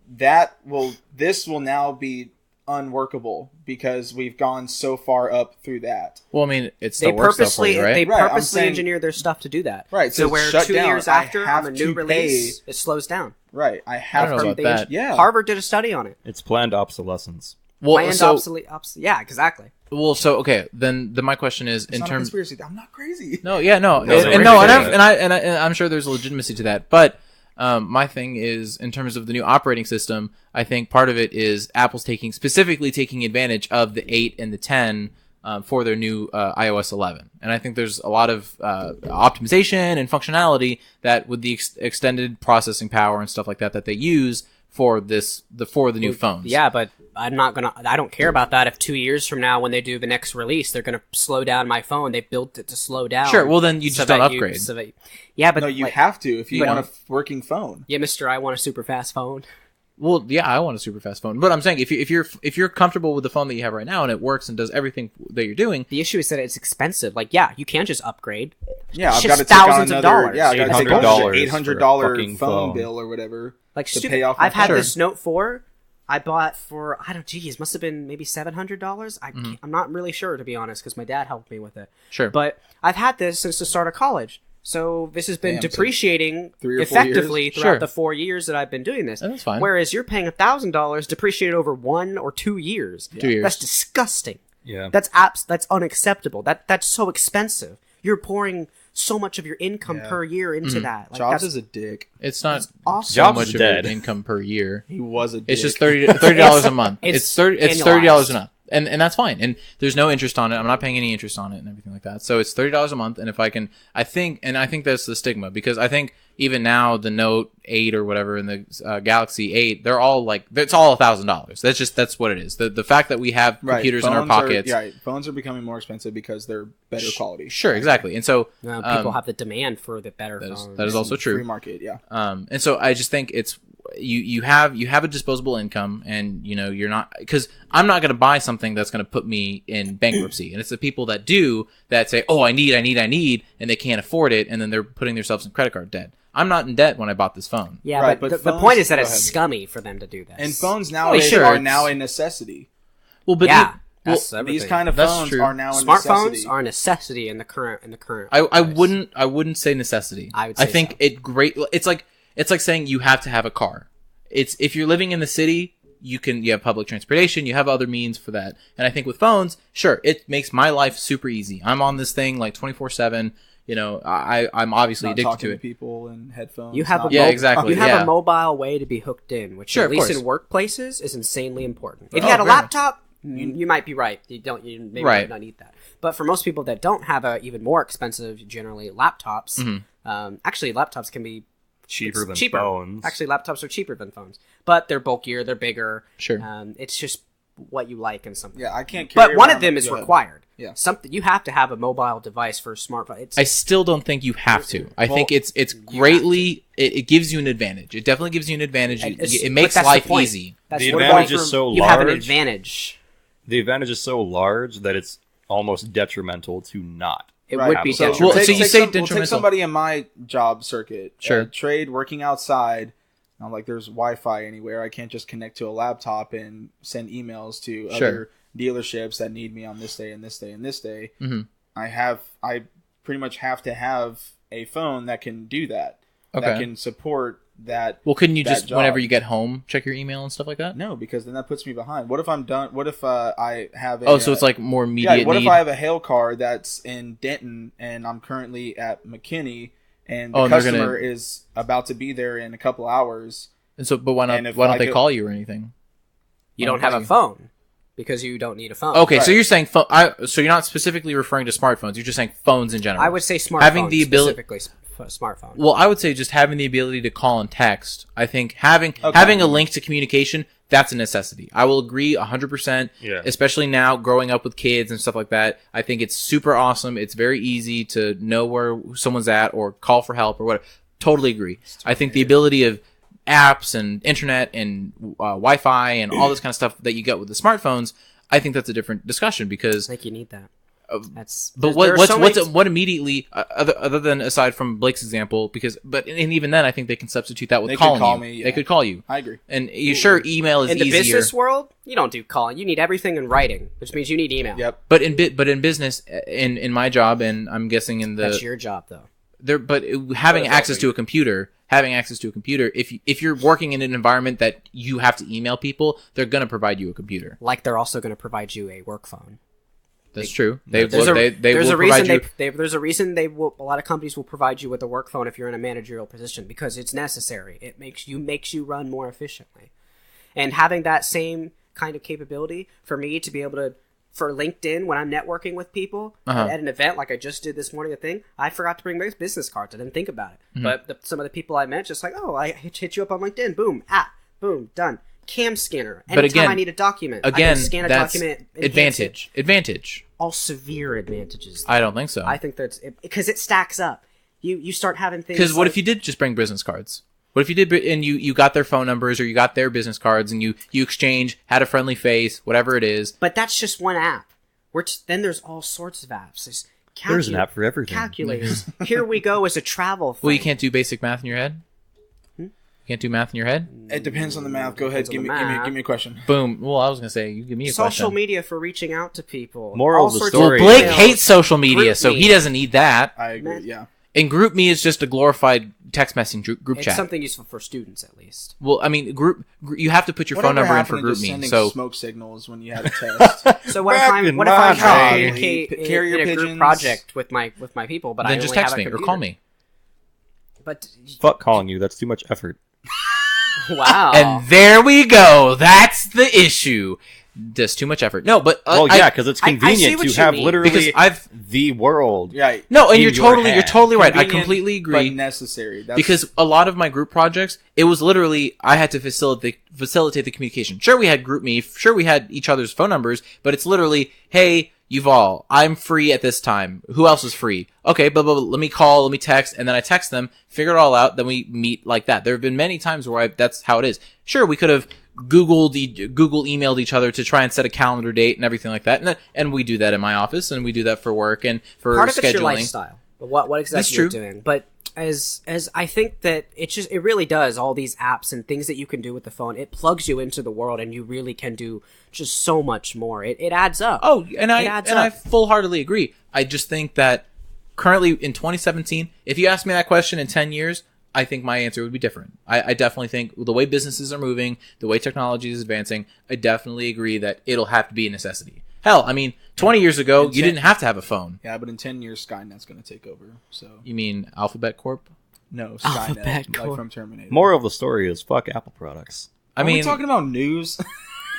this will now be unworkable because we've gone so far up through that.
Well, I mean, it's still works stuff for you, right?
They purposely engineer their stuff to do that.
Right.
So where 2 years after on a new release, it slows down.
Right. I know
about that.
Yeah.
Harvard did a study on it.
It's planned obsolescence.
Well,
yeah, exactly.
Well, so okay, then my question is,
it's
in
not
terms,
a conspiracy. I'm not crazy.
No, yeah, no, and I'm sure there's legitimacy to that, but my thing is, in terms of the new operating system, I think part of it is Apple's specifically taking advantage of the 8 and the 10 for their new iOS 11, and I think there's a lot of optimization and functionality that with the extended processing power and stuff like that they use for the new phones.
Yeah, but I don't care about that if 2 years from now when they do the next release, they're going to slow down my phone. They built it to slow down.
Sure, well then you just don't upgrade.
Yeah, but
no, you have to if you want a working phone.
Yeah, mister, I want a super fast phone.
Well, yeah, I want a super fast phone, but I'm saying if you're comfortable with the phone that you have right now and it works and does everything that you're doing,
the issue is that it's expensive. Like, yeah, you can't just upgrade.
Yeah, I've got to take on another $800 phone
phone
bill or whatever.
Like,
to pay off.
I've had this Note 4. I bought for it must have been maybe $700. I'm not really sure, to be honest, because my dad helped me with it.
Sure,
but I've had this since the start of college. So this has been depreciating
effectively
throughout the 4 years that I've been doing this.
That's fine.
Whereas you're paying $1,000 depreciated over 1 or 2 years.
Yeah. 2 years.
That's disgusting.
Yeah.
That's unacceptable. That's so expensive. You're pouring so much of your income per year into that. Like,
Jobs is a dick.
It's not
awesome.
so much of your income per year.
He was a dick.
It's just $30 a month. It's $30 a month. And that's fine. And there's no interest on it. I'm not paying any interest on it and everything like that. So it's $30 a month. And if I can, I think that's the stigma, because I think even now the Note 8 or whatever and the Galaxy 8, they're all like, it's all $1,000. That's what it is. The fact that we have computers in our pockets.
Phones are becoming more expensive because they're better quality.
Sure, exactly. And so
people have the demand for the better phones.
That is also true.
Free market, yeah.
And so I just think it's, you have a disposable income, and you're not, because I'm not going to buy something that's going to put me in bankruptcy, and it's the people that do that say, oh, I need, and they can't afford it, and then they're putting themselves in credit card debt. I'm not in debt when I bought this phone.
Yeah, right, but the point is that it's scummy for them to do this.
And phones nowadays are now a necessity.
Well, but
these kind of phones are now a necessity.
Smartphones are a necessity in the current.
I wouldn't say necessity.
I think
it's like saying you have to have a car. It's if you're living in the city, you have public transportation, you have other means for that. And I think with phones, sure, it makes my life super easy. I'm on this thing like 24/7. I'm obviously
not
addicted
talking
to it.
People and headphones.
You have
exactly.
You have a mobile way to be hooked in, which at least in workplaces is insanely important. If you had a laptop, you might be right. You might not need that. But for most people that don't have a even more expensive, generally laptops, actually laptops can be
cheaper than phones.
Actually, laptops are cheaper than phones, but they're bulkier, they're bigger.
Sure.
It's just what you like and something.
Yeah, I can't carry
But one of them is required.
Yeah.
Something you have to have a mobile device for a smartphone.
I still don't think you have to. I think it's greatly it gives you an advantage. It definitely gives you an advantage. It makes life easy.
The advantage is so large.
You have an advantage.
The advantage is so large that it's almost detrimental to not.
It
Right.
would be
So,
detrimental.
Well, so you say
we'll
detrimental.
take somebody in my job circuit.
Sure.
Trade working outside. I'm like, there's Wi-Fi anywhere. I can't just connect to a laptop and send emails to
Sure.
other dealerships that need me on this day and this day and this day.
Mhm.
I pretty much have to have a phone that can do that.
Okay.
That can support that.
Well, couldn't you
that
just,
job.
whenever you get home, check your email and stuff like that?
No, because then that puts me behind. What if I'm done? What if I have a...
Oh, so it's like more immediate
Yeah, what
need?
if I have a hail car that's in Denton and I'm currently at McKinney and the
Oh, and they're
customer
gonna-
is about to be there in a couple hours?
And so, but why
And
not?
if
Why don't
I
they
go-
call you or anything?
You
Why
don't have
call
a
you?
phone because you don't need a phone.
Okay, so
Right.
you're saying phone. So you're not specifically referring to smartphones. You're just saying phones in general.
I would say smartphone.
Having the ability-
specifically smartphone.
Well, I would say just having the ability to call and text. I think having
Okay.
having a link to communication, that's a necessity. I will agree 100%.
Yeah.
Especially now, growing up with kids and stuff like that. I think it's super awesome. It's very easy to know where someone's at or call for help or whatever. Totally agree. I think the ability of apps and internet and Wi-Fi and all this kind of stuff that you get with the smartphones, I think that's a different discussion because.
I think you need that. That's.
But what immediately other than aside from Blake's example, because and even then I think they can substitute that with
They could
calling
call
you.
me, yeah.
They could call you,
I agree.
and you sure email is
in the
easier.
business world, you don't do calling. You need everything in writing, which means you need email.
Yep.
But in business, in my job, and I'm guessing in the
That's your job, though.
having
it's
access
also-
to a computer, if you're working in an environment that you have to email people, they're gonna provide you a computer.
Like they're also going to provide you a work phone.
That's true. They
There's
will
a
provide you.
there's a reason they will. A lot of companies will provide you with a work phone if you're in a managerial position because it's necessary. It makes you run more efficiently, and having that same kind of capability for me to be able to. For LinkedIn, when I'm networking with people at an event, like I just did this morning, I forgot to bring my business cards. I didn't think about it. But some of the people I met, just like, oh, I hit you up on LinkedIn. Boom, boom, done. Cam scanner. Anytime
again-
I need a document,
Again,
I can scan a
that's
document. enhance it.
advantage.
All severe advantages.
I don't think so.
I think that's because it stacks up. You start having things.
Because what
like-
if you did just bring business cards? What if you did, and you got their phone numbers or you got their business cards and you exchange, had a friendly face, whatever it is.
But that's just one app. Then there's all sorts of apps.
There's an app for everything.
Calculators. Here we go as a travel thing.
Well, you can't do basic math in your head. You can't do math in your head.
It depends on the math. Go ahead.
Depends
Give
on
me,
the
give me,
math.
give me a question.
Boom. Well, I was gonna say you give me a
Social
question.
media for reaching out to people.
Moral
All
of the
sorts
story.
Blake
emails.
hates social media, so
GroupMe.
he doesn't need that.
I agree.
Man.
Yeah.
And GroupMe is just a glorified text messaging group
It's
chat.
something useful for students, at least.
Well, I mean, you have to put your phone
Whatever
number in for
happened to just
GroupMe.
sending
So
smoke signals when you had a test.
So what if
Back
I'm
in
what if
my
I'm trying
day.
to communicate
Carrier
in a group
pigeons.
project with my people, but I
then just
only have
text
a
me or
computer?
call me.
But
Fuck calling you. That's too much effort.
wow,
And there we go. That's the issue. Just too much effort. No, but
Well, yeah, because it's
I see
convenient
what
to
you
have
mean.
literally
because I've
the world.
Yeah.
no, and
in
you're
your
totally
hand.
right. I
Convenient,
completely agree.
But necessary. That's,
Because a lot of my group projects, it was literally I had to facilitate the communication. Sure, we had GroupMe. Sure, we had each other's phone numbers. But it's literally, hey, Yuval, I'm free at this time. Who else is free? Okay, blah, blah, blah. Let me call. Let me text. And then I text them, figure it all out. Then we meet like that. There have been many times where that's how it is. Sure, we could have Google emailed each other to try and set a calendar date and everything like that. And we do that in my office, and we do that for work and for
part of
scheduling.
it's your lifestyle. But what exactly
That's
you're
true.
doing? But as I think that it really does all these apps and things that you can do with the phone. It plugs you into the world, and you really can do just so much more. It adds up.
Oh, and
It adds
I
up.
full-heartedly agree. I just think that currently in 2017, if you ask me that question in 10 years, I think my answer would be different. I definitely think the way businesses are moving, the way technology is advancing, I definitely agree that it'll have to be a necessity. Hell, I mean, 20 years ago, you didn't have to have a phone.
Yeah, but in 10 years, Skynet's going to take over. So
You mean Alphabet Corp?
no,
Alphabet
Skynet,
Corp.
like from Terminator.
Moral of the story is fuck Apple products.
I
Are
mean,
we talking about news?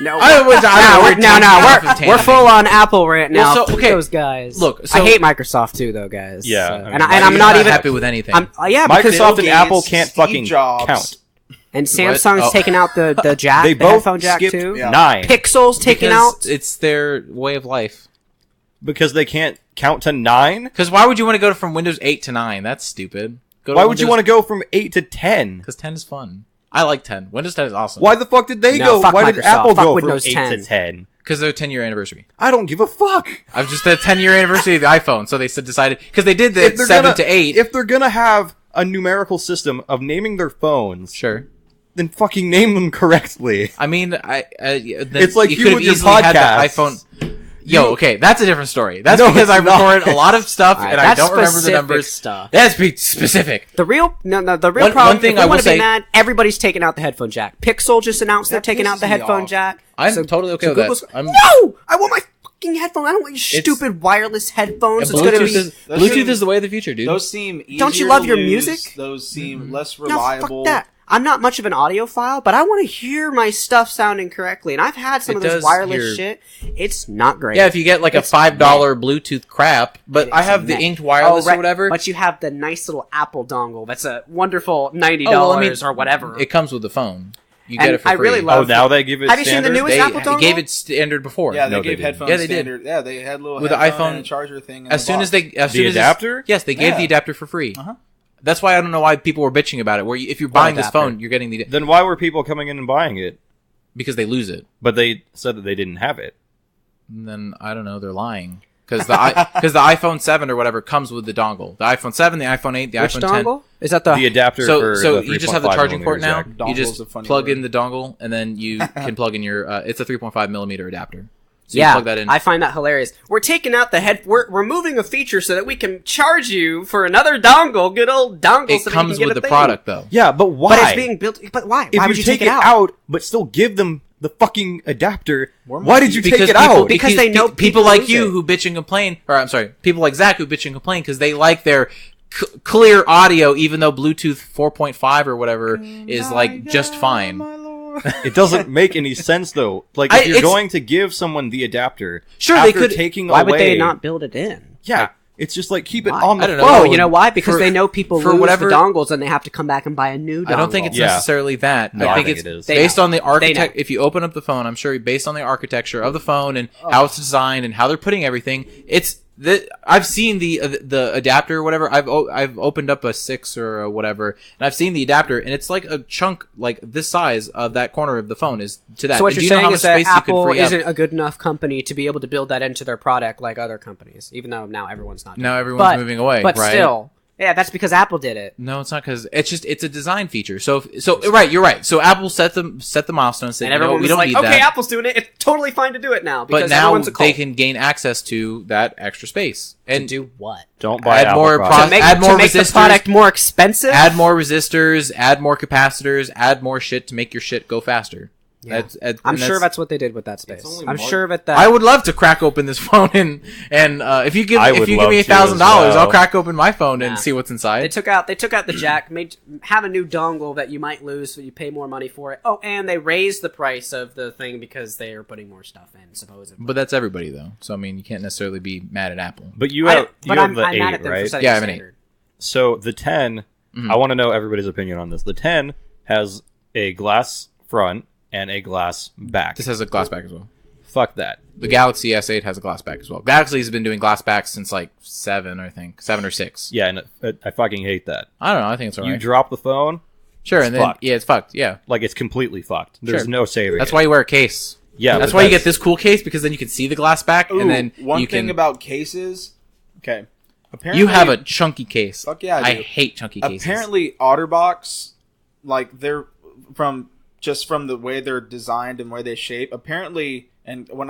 No,
we're
we're full on Apple right now.
Well, so, okay,
those guys.
look, so-
I hate Microsoft too, though, guys.
Yeah,
So-
I mean,
and I'm not even
happy with anything.
yeah, because
Microsoft and
Gates,
Apple can't
Steve
fucking
Jobs.
count.
and Samsung's
Oh.
taking out the jack,
They
the
both
headphone jack
skipped
too.
Yeah.
9
Pixel's taking
Because
out.
it's their way of life.
because they can't count to 9.
Because why would you want to go from Windows 8 to 9? That's stupid.
Why would you want to go from 8 to 10?
Because 10 is fun. I like 10. Windows 10 is awesome.
Why the fuck did they
No,
go?
fuck
Why did
Microsoft.
Apple
Fuck
go
Windows
from 8
10.
to 10?
Because they're 10-year anniversary.
I don't give a fuck.
I've just the 10-year anniversary of the iPhone, so they decided because they did the 7 to 8.
If they're gonna have a numerical system of naming their phones,
Sure.
then fucking name them correctly.
I mean,
It's like
you
you
could have
with your
easily had the
podcasts.
iPhone. Okay, that's a different story. That's
No,
because
it's
I
not.
recorded a lot of stuff and I
That's
don't remember the
specific
numbers.
stuff.
That's specific.
The real the real
One
problem.
thing
if we
I will
want to
say-
be mad, everybody's taking out the headphone jack. Pixel just announced they're
That
taking out the
pisses me
headphone
off.
jack.
I'm totally okay with
Google's-
that. I'm-
No, I want my fucking headphone. I don't want your stupid wireless headphones. It's gonna be.
Bluetooth is the way of the future, dude.
Those seem easier
Don't you love
to
your
lose.
music?
Those seem less
No,
reliable.
fuck that. I'm not much of an audiophile, but I want to hear my stuff sounding correctly. And I've had some
It
of this
does
wireless
hear-
shit. It's not great.
Yeah, if you get like a
It's
$5 Bluetooth crap, but I
It's
have the
meh.
inked wireless
right.
or whatever.
But you have the nice little Apple dongle. That's a wonderful $90
Oh, well, I mean,
or whatever.
It comes with the phone. You
And
get it for
I
free.
really love-
Now they give it.
Have you seen the
standard?
newest
They
Apple dongle?
gave it standard before.
Yeah, they
No, they
gave
didn't.
headphones
Yeah, they did.
standard. Yeah, they had little
With the
headphone
iPhone-
and charger thing. In
As
the
soon
box.
as they, as
The
soon as
adapter?
yes, they gave
Yeah.
the adapter for free.
Uh-huh.
That's why I don't know why people were bitching about it. Where if you're buying this
adapter?
phone, you're getting the
Then why were people coming in and buying it?
because they lose it.
But they said that they didn't have it.
And then I don't know, they're lying because the iPhone 7 or whatever comes with the dongle. The iPhone 7, the iPhone 8, the
Which
iPhone 10.
dongle? Is that the
The adapter
So
for
so
the
you just have the
3.5
charging port now.
millimeter
jack.
You
Dongle is
just
a funny
plug
word.
in the dongle and then you can plug in your. It's a 3.5 millimeter adapter. So you
yeah,
plug that in.
I find that hilarious. We're taking out the head. We're removing a feature so that we can charge you for another dongle. Good old dongle.
it
so that you
comes
can get
with
a
the
thing.
product though.
Yeah, but why?
But it's being built. But why?
if
Why
you
would you
take
take
it out, but still give them the fucking adapter, why did you take it out?
Because they know
people
people
like
lose
you
it.
who bitch and complain, or I'm sorry, people like Zach who bitch and complain because they like their clear audio, even though Bluetooth 4.5 or whatever is like just fine.
It doesn't make any sense though. Like
I-
if you're
it's-
going to give someone the adapter,
Sure, they
after
could-
taking
Why
away,
would they not build it in?
Yeah, it's just like keep it
Why?
on the
I don't know.
phone.
Oh, you know why? Because
For-
they know people
for
lose
whatever-
the dongles and they have to come back and buy a new dongle.
I don't think it's
Yeah.
necessarily that.
No,
I
I
think
think
it's
it is.
They
based
know.
on the
They know.
architect. If you open up the phone, I'm sure based on the architecture of the phone and how it's designed and how they're putting everything, it's I've seen the adapter or whatever. I've opened up a 6 or a whatever, and I've seen the adapter, and it's like a chunk like this size of that corner of the phone is to that.
So what
And
you're
do you know how
saying
much
is that
space you could
Apple
free up?
isn't a good enough company to be able to build that into their product like other companies, even though now everyone's not.
Now
doing it.
everyone's
But-
moving away,
but
right?
still, yeah, that's because Apple did it.
No, it's not because it's a design feature. So right, you're right. So Apple set the milestone and said,
And
you know,
everyone
we
was
don't
like,
need
okay,
that.
Apple's doing it. It's totally fine to do it now because
But now
everyone's a cult.
they can gain access to that extra space and
do what?
Don't buy
add
Apple
more
products.
pro-
To make,
add more
to make the
resistors.
product more expensive?
add more resistors, add more capacitors, add more shit to make your shit go faster.
Yeah. I'm sure that's what they did with that space.
only
I'm
March.
sure that that.
I would love to crack open this phone and if you give
I
if
would
you give me
love to as
$1,000,
well.
I'll crack open my phone and
Nah.
see what's
They
inside.
took out the jack, have a new dongle that you might lose, so you pay more money for it. Oh, and they raised the price of the thing because they are putting more stuff in, supposedly.
But that's everybody though. So I mean, you can't necessarily be mad at Apple.
But you have
but
you have
I'm
the
mad
8,
at them for
right?
setting
Yeah, I
a
have an 8.
standard.
So the 10,
Mm-hmm.
I want to know everybody's opinion on this. The 10 has a glass front and a glass back.
This has a glass back as well.
Fuck that.
The Galaxy S8 has a glass back as well. Galaxy's been doing glass backs since like 7 or 6.
Yeah, and I fucking hate that.
I don't know. I think it's
You
alright.
drop the phone,
Sure,
it's
and then
fucked.
yeah, it's fucked. Yeah,
like it's completely fucked. There's
Sure.
no saving.
that's
it.
why you wear a case.
Yeah,
that's
but
why you get this cool case because then you can see the glass back,
Ooh,
and then
one
you
thing
can.
about cases. Okay, apparently
You have a chunky case.
Fuck yeah, I do.
hate chunky cases.
Apparently, OtterBox, like they're from the way they're designed and where they shape. Apparently, and when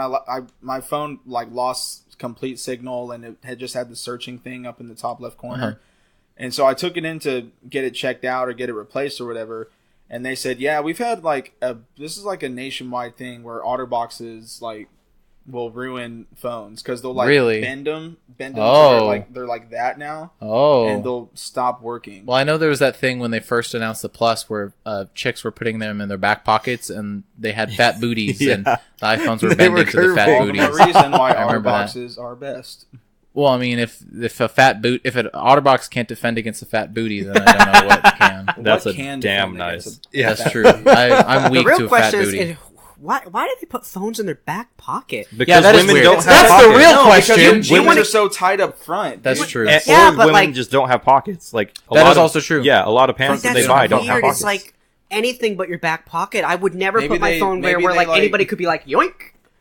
my phone like lost complete signal and it had just had the searching thing up in the top left corner,
Uh-huh.
and so I took it in to get it checked out or get it replaced or whatever. And they said, yeah, we've had this is like a nationwide thing where OtterBoxes like will ruin phones because they'll like
Really?
bend them
Oh.
to they're like that now,
Oh.
and they'll stop working.
Well, I know there was that thing when they first announced the Plus where chicks were putting them in their back pockets and they had fat booties and the iPhones were
They were
bending to the fat
curving.
booties.
The reason why
I remember that.
OtterBoxes are best.
Well, I mean, if an OtterBox can't defend against a fat booty, then I don't know what can.
That's
What
a
can
damn
defend
nice.
against
Yeah,
That's true. I'm
The
weak
real
to a fat
question
booty.
is why do they put phones in their back pocket?
because
that is
women
weird.
don't have
That's the
pockets.
real
No,
question.
because women
wanna-
are so tied up front.
That's
dude.
true.
Yeah,
Or
but,
women
like-
just don't have pockets. Like
That
lot
is
of-
also true.
Yeah, a lot of pants that
That's
they buy don't
weird.
have pockets.
It's like anything but your back pocket. I would never
Maybe
put my
they-
phone where
maybe
where
they,
like
like-
anybody could be like yoink.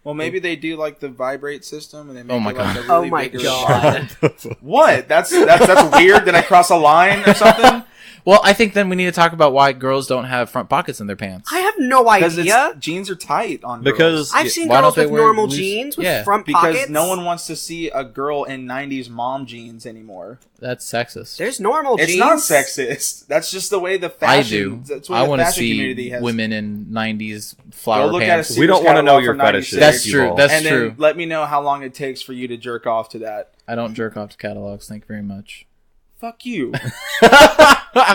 Well, maybe they do like the vibrate system, and they make
Oh my
it like
God.
a
Oh
really
my
bigger
God.
shot. What? That's weird. Did I cross a line or something?
Well, I think then we need to talk about why girls don't have front pockets in their pants.
I have no
Because
idea.
jeans are tight on
Because
girls.
I've seen
why
girls
don't they
with
wear
normal
loose-
jeans with
Yeah.
front
Because
pockets.
no one wants to see a girl in '90s mom jeans anymore.
That's sexist.
There's normal
It's
jeans.
not sexist. That's just the way the
I
fashion.
do.
That's the way
I
the
want to
fashion
see
community has.
women in '90s
Go
flower
look
pants.
at a
we don't want to know
catalog
your
for 96.
fetishes.
That's true.
Yuval.
That's
and then
true.
let me know how long it takes for you to jerk off to that.
I don't jerk off to catalogs. Thank you very much.
Fuck you.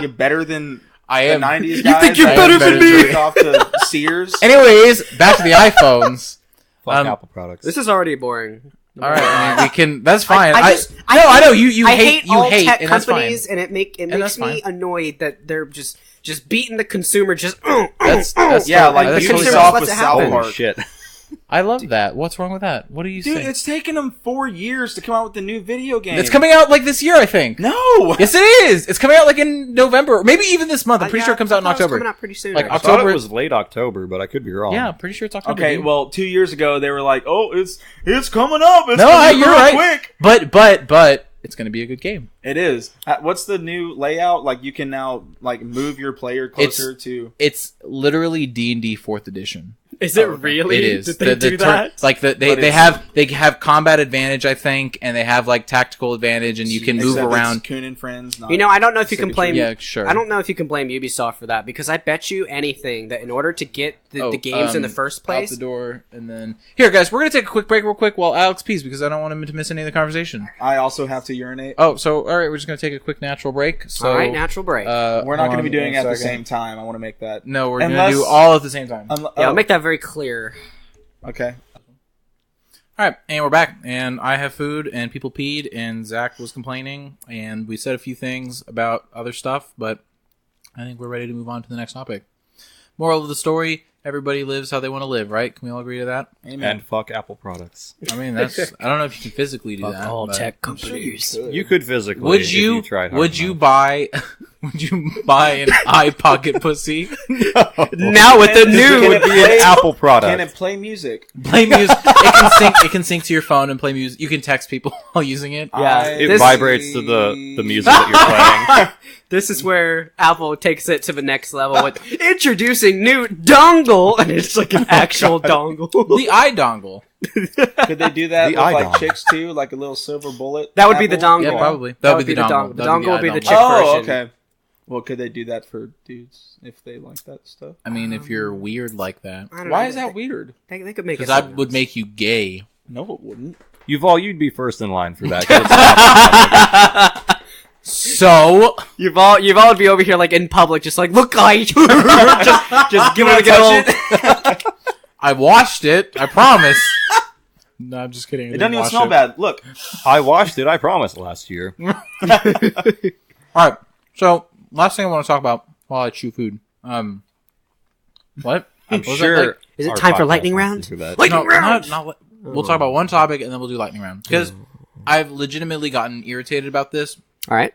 You're better than
I
the
am.
'90s guys.
think you're
that
better than me?
jerk off to Sears.
Anyways, back to the iPhones.
Fuck Apple products.
This is already boring.
All right, I mean, we can. That's fine.
I
know you
I
hate
all tech
and that's fine.
companies, and it makes
that's
me
fine.
annoyed that they're just beating the consumer. Just
That's
Yeah,
totally-
like
that's
the
totally
consumer
Ubisoft
lets
with
it
South
happen.
Park.
Holy shit.
I love that. What's wrong with that? What do you
Dude,
say?
it's taken them 4 years to come out with the new video game.
It's coming out like this year, I think.
No.
Yes, it is. It's coming out like in November, maybe even this month. I'm pretty sure it comes out in October.
Coming out pretty soon.
Like,
actually.
I thought
October-
it was late October, but I could be wrong.
Yeah, I'm pretty sure it's October.
Okay,
dude.
well, 2 years ago they were like, "Oh, it's coming up. It's
No,
coming
you're
real
right.
quick."
But it's going to be a good game.
It is. What's the new layout? Like, you can now like move your player closer to.
It's literally D&D 4th edition.
Is it really?
It is.
Did they do that?
Like they have combat advantage, I think, and they have like tactical advantage, and you can move
Except
around.
It's Coon and Friends. Not
You know, I don't know if you can blame.
Yeah, sure.
I don't know if you can blame Ubisoft for that because I bet you anything that in order to get the games in the first
Out
place,
the door, and then here, guys, we're gonna take a quick break, real quick, while Alex pees because I don't want him to miss any of the conversation.
I also have to urinate.
Oh, so all right, we're just gonna take a quick natural break. So,
all right, natural break.
We're not going to be doing it at the
second.
same time. I want to make that.
No, we're
Unless-
gonna do all at the same time.
yeah, I'll make that very clear.
Okay.
All right, and we're back, and I have food, and people peed, and Zach was complaining, and we said a few things about other stuff, but I think we're ready to move on to the next topic. Moral of the story, everybody lives how they want to live, right? Can we all agree to that?
Amen.
And fuck Apple products.
I mean, that's I don't know if you can physically do that.
all
but-
tech companies.
You could physically.
Would
if
you,
tried hard
would you
enough.
buy would you buy an eye pocket pussy?
Now with the
Can
new,
it
Be an
play-
Apple product.
Can it play music?
Play music. It can sync to your phone and play music. You can text people while using it.
Yeah.
It
This-
vibrates to the music that you're playing.
this is where Apple takes it to the next level with introducing new dongle, and it's like an actual dongle.
The eye dongle.
Could they do that
The
with
eye
like
dongle.
chicks too, like a little silver bullet?
That would be the
Apple?
dongle.
Yeah, probably.
That would be the dongle. The dongle would be the chick
Oh,
version.
okay. Well, could they do that for dudes if they like that stuff?
I mean, if you're weird like that,
I don't
Why
know.
is that weird?
They could make it.
because that would make you gay.
No, it wouldn't.
You'd be first in line for that. 'cause it's an Apple product.
So
You've all would be over here like in public, just like look, guys, just give it a good old.
I washed it. I promise. No, I'm just kidding.
It doesn't even smell bad. Look,
I washed it, I promised, last year.
All right. So last thing I want to talk about while I chew food. What?
I'm
What was that
sure.
like?
Is it
our
time for
podcast
lightning
wants
round?
to do that.
Lightning
No,
round.
we'll talk about one topic and then we'll do lightning round because I've legitimately gotten irritated about this.
All right.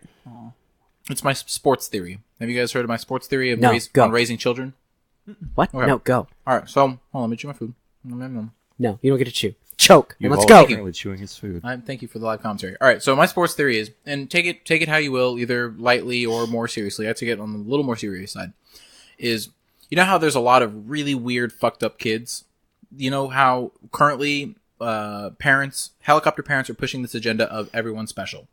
It's my sports theory. Have you guys heard of my sports theory of
No, go.
on raising children?
What?
Okay.
No, go.
All right. So hold on, let me chew my food.
No, you don't get to chew. Choke. And
You've
let's
all
go.
currently chewing his food.
Thank you for the live commentary. All right, so my sports theory is, and take it how you will, either lightly or more seriously. I take it on the little more serious side. Is you know how there's a lot of really weird, fucked up kids. You know how currently helicopter parents, are pushing this agenda of everyone special.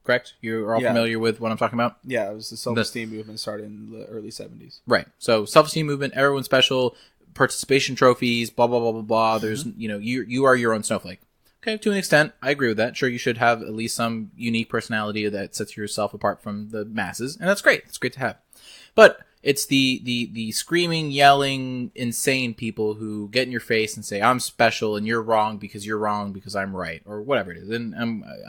Correct? You are all
Yeah.
familiar with what I'm talking about.
yeah, it was the self-esteem movement started in the early 70s.
Right. So self-esteem movement, everyone special, participation trophies, blah blah blah blah blah. There's you are your own snowflake. Okay, to an extent, I agree with that. Sure, you should have at least some unique personality that sets yourself apart from the masses, and that's great. It's great to have. But it's the screaming, yelling, insane people who get in your face and say, "I'm special and you're wrong because I'm right," or whatever it is. And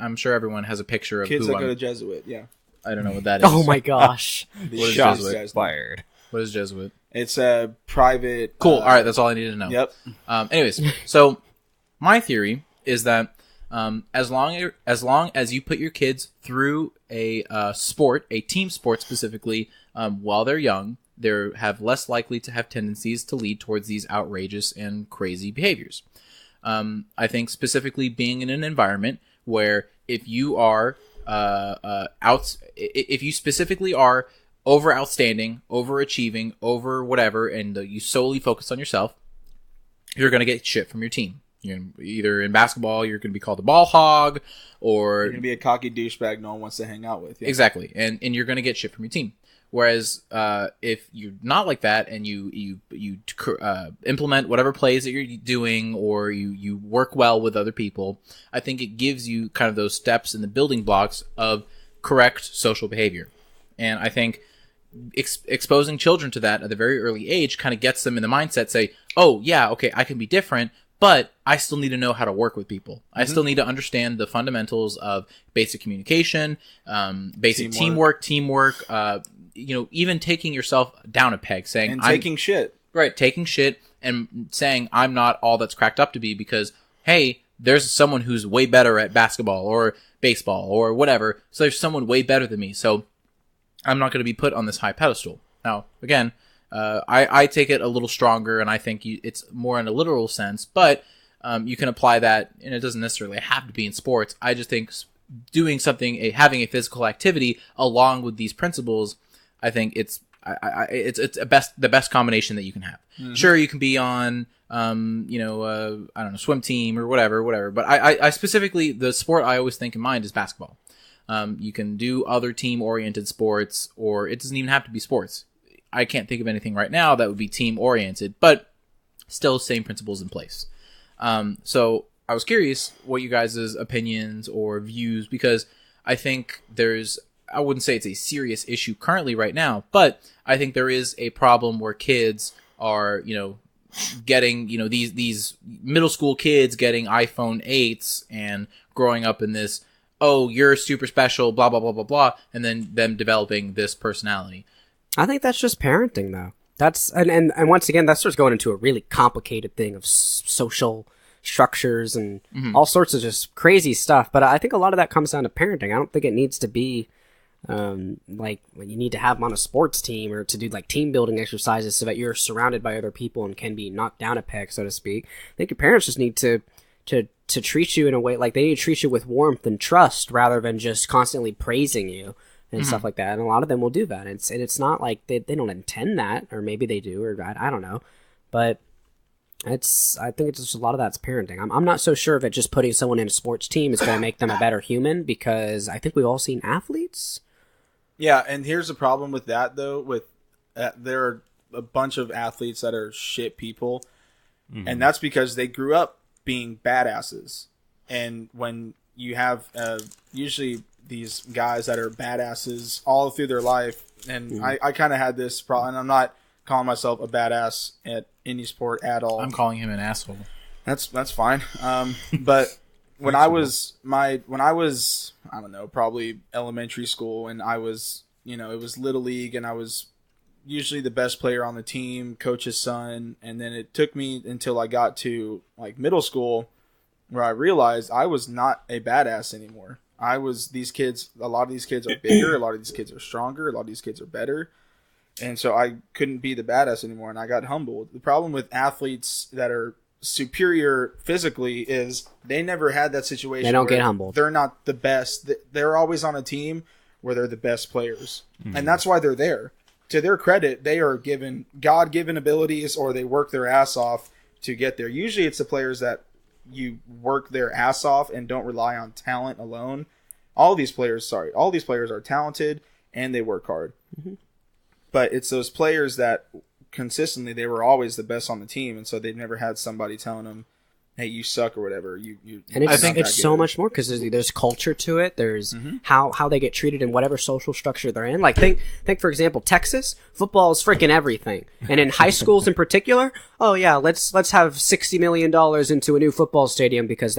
I'm sure everyone has a picture of
Kids
who
that go to
I'm.
Jesuit, yeah.
I don't know what that is.
Oh my gosh.
The
What is
shots
Jesuit?
guys-
Fired.
What is Jesuit?
It's a private.
Cool. All right, that's all I needed to know.
Yep.
Anyways, so my theory is that as long as you put your kids through a sport, a team sport specifically, while they're young, they have less likely to have tendencies to lead towards these outrageous and crazy behaviors. I think specifically being in an environment where if you are if you specifically are over outstanding, overachieving, over whatever, and you solely focus on yourself, you're going to get shit from your team. Either in basketball, you're going to be called a ball hog, or
you're going to be a cocky douchebag no one wants to hang out with. Yeah.
Exactly, and you're going to get shit from your team. Whereas if you're not like that and you implement whatever plays that you're doing, or you work well with other people, I think it gives you kind of those steps in the building blocks of correct social behavior. And I think exposing children to that at a very early age kind of gets them in the mindset, say, oh, yeah, okay, I can be different, but I still need to know how to work with people. I still need to understand the fundamentals of basic communication, basic teamwork, even taking yourself down a peg, saying,
and taking shit.
Right, taking shit and saying, I'm not all that's cracked up to be because, hey, there's someone who's way better at basketball or baseball or whatever, so there's someone way better than me, so I'm not going to be put on this high pedestal. Now, again, I take it a little stronger, and I think it's more in a literal sense, but you can apply that, and it doesn't necessarily have to be in sports. I just think doing something, having a physical activity along with these principles, I think it's the best combination that you can have. Mm-hmm. Sure, you can be on, I don't know, swim team or whatever, but I specifically, the sport I always think in mind is basketball. You can do other team-oriented sports, or it doesn't even have to be sports. I can't think of anything right now that would be team-oriented, but still same principles in place. So I was curious what you guys' opinions or views, because I think I wouldn't say it's a serious issue currently right now, but I think there is a problem where kids are, getting, these middle school kids getting iPhone 8s and growing up in this, oh, you're super special, blah, blah, blah, blah, blah, and then them developing this personality.
I think that's just parenting, though. That's and once again, that starts going into a really complicated thing of social structures and all sorts of just crazy stuff. But I think a lot of that comes down to parenting. I don't think it needs to be like when you need to have them on a sports team or to do like team building exercises so that you're surrounded by other people and can be knocked down a peg, so to speak. I think your parents just need to treat you in a way, like they need to treat you with warmth and trust rather than just constantly praising you and stuff like that. And a lot of them will do that. And it's not like they don't intend that, or maybe they do, or I don't know. But I think it's just a lot of that's parenting. I'm not so sure that just putting someone in a sports team is going to make them a better human, because I think we've all seen athletes.
Yeah, and here's the problem with that, though. With there are a bunch of athletes that are shit people, and that's because they grew up being badasses. And when you have usually these guys that are badasses all through their life, and I kind of had this problem, and I'm not calling myself a badass at any sport at all.
I'm calling him an asshole.
That's fine. But when I was I don't know, probably elementary school, and I was, it was Little League, and I was usually the best player on the team, coach's son, and then it took me until I got to like middle school where I realized I was not a badass anymore. A lot of these kids are bigger, a lot of these kids are stronger, a lot of these kids are better. And so I couldn't be the badass anymore, and I got humbled. The problem with athletes that are superior physically is they never had that situation.
They don't get humbled.
They're not the best. They're always on a team where they're the best players. And that's why they're there. To their credit, they are given God-given abilities, or they work their ass off to get there. Usually it's the players that you work their ass off and don't rely on talent alone. All these players are talented and they work hard. But it's those players that consistently, they were always the best on the team, and so they've never had somebody telling them, hey, you suck or whatever.
And I think it's so much more, because there's culture to it. There's how they get treated in whatever social structure they're in. Like think for example, Texas football is freaking everything, and in high schools in particular, oh yeah, let's have $60 million into a new football stadium because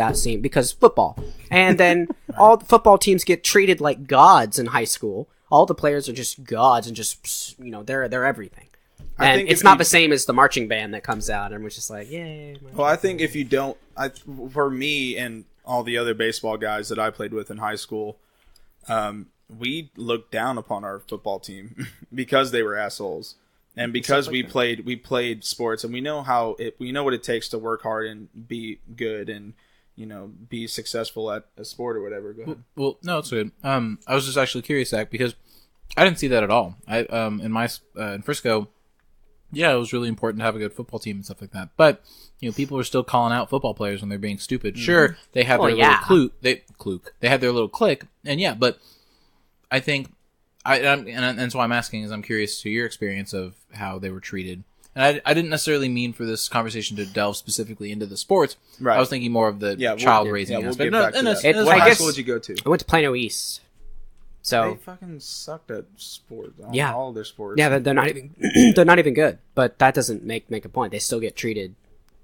football, and then all the football teams get treated like gods in high school. All the players are just gods, and just they're everything. And it's not the same as the marching band that comes out and we're just like, yay.
Well, I think if you don't, for me and all the other baseball guys that I played with in high school, we looked down upon our football team because they were assholes. And because
like
we played sports, and we know what it takes to work hard and be good and be successful at a sport or whatever. Go ahead.
Well, no, it's good. I was just actually curious, Zach, because I didn't see that at all. In Frisco, yeah, it was really important to have a good football team and stuff like that. But people are still calling out football players when they're being stupid. Sure, they have their little they have their little clique, and yeah, but I think and so I'm asking is I'm curious to your experience of how they were treated. And I didn't necessarily mean for this conversation to delve specifically into the sports.
Right.
I was thinking more of the child raising
we'll
aspect.
get back to that.
It's-
What
I
high
guess-
school did you go to?
I went to Plano East.
They
So
fucking sucked at sports.
Yeah.
All their sports.
yeah, they're not even they're not even good. But that doesn't make a point. They still get treated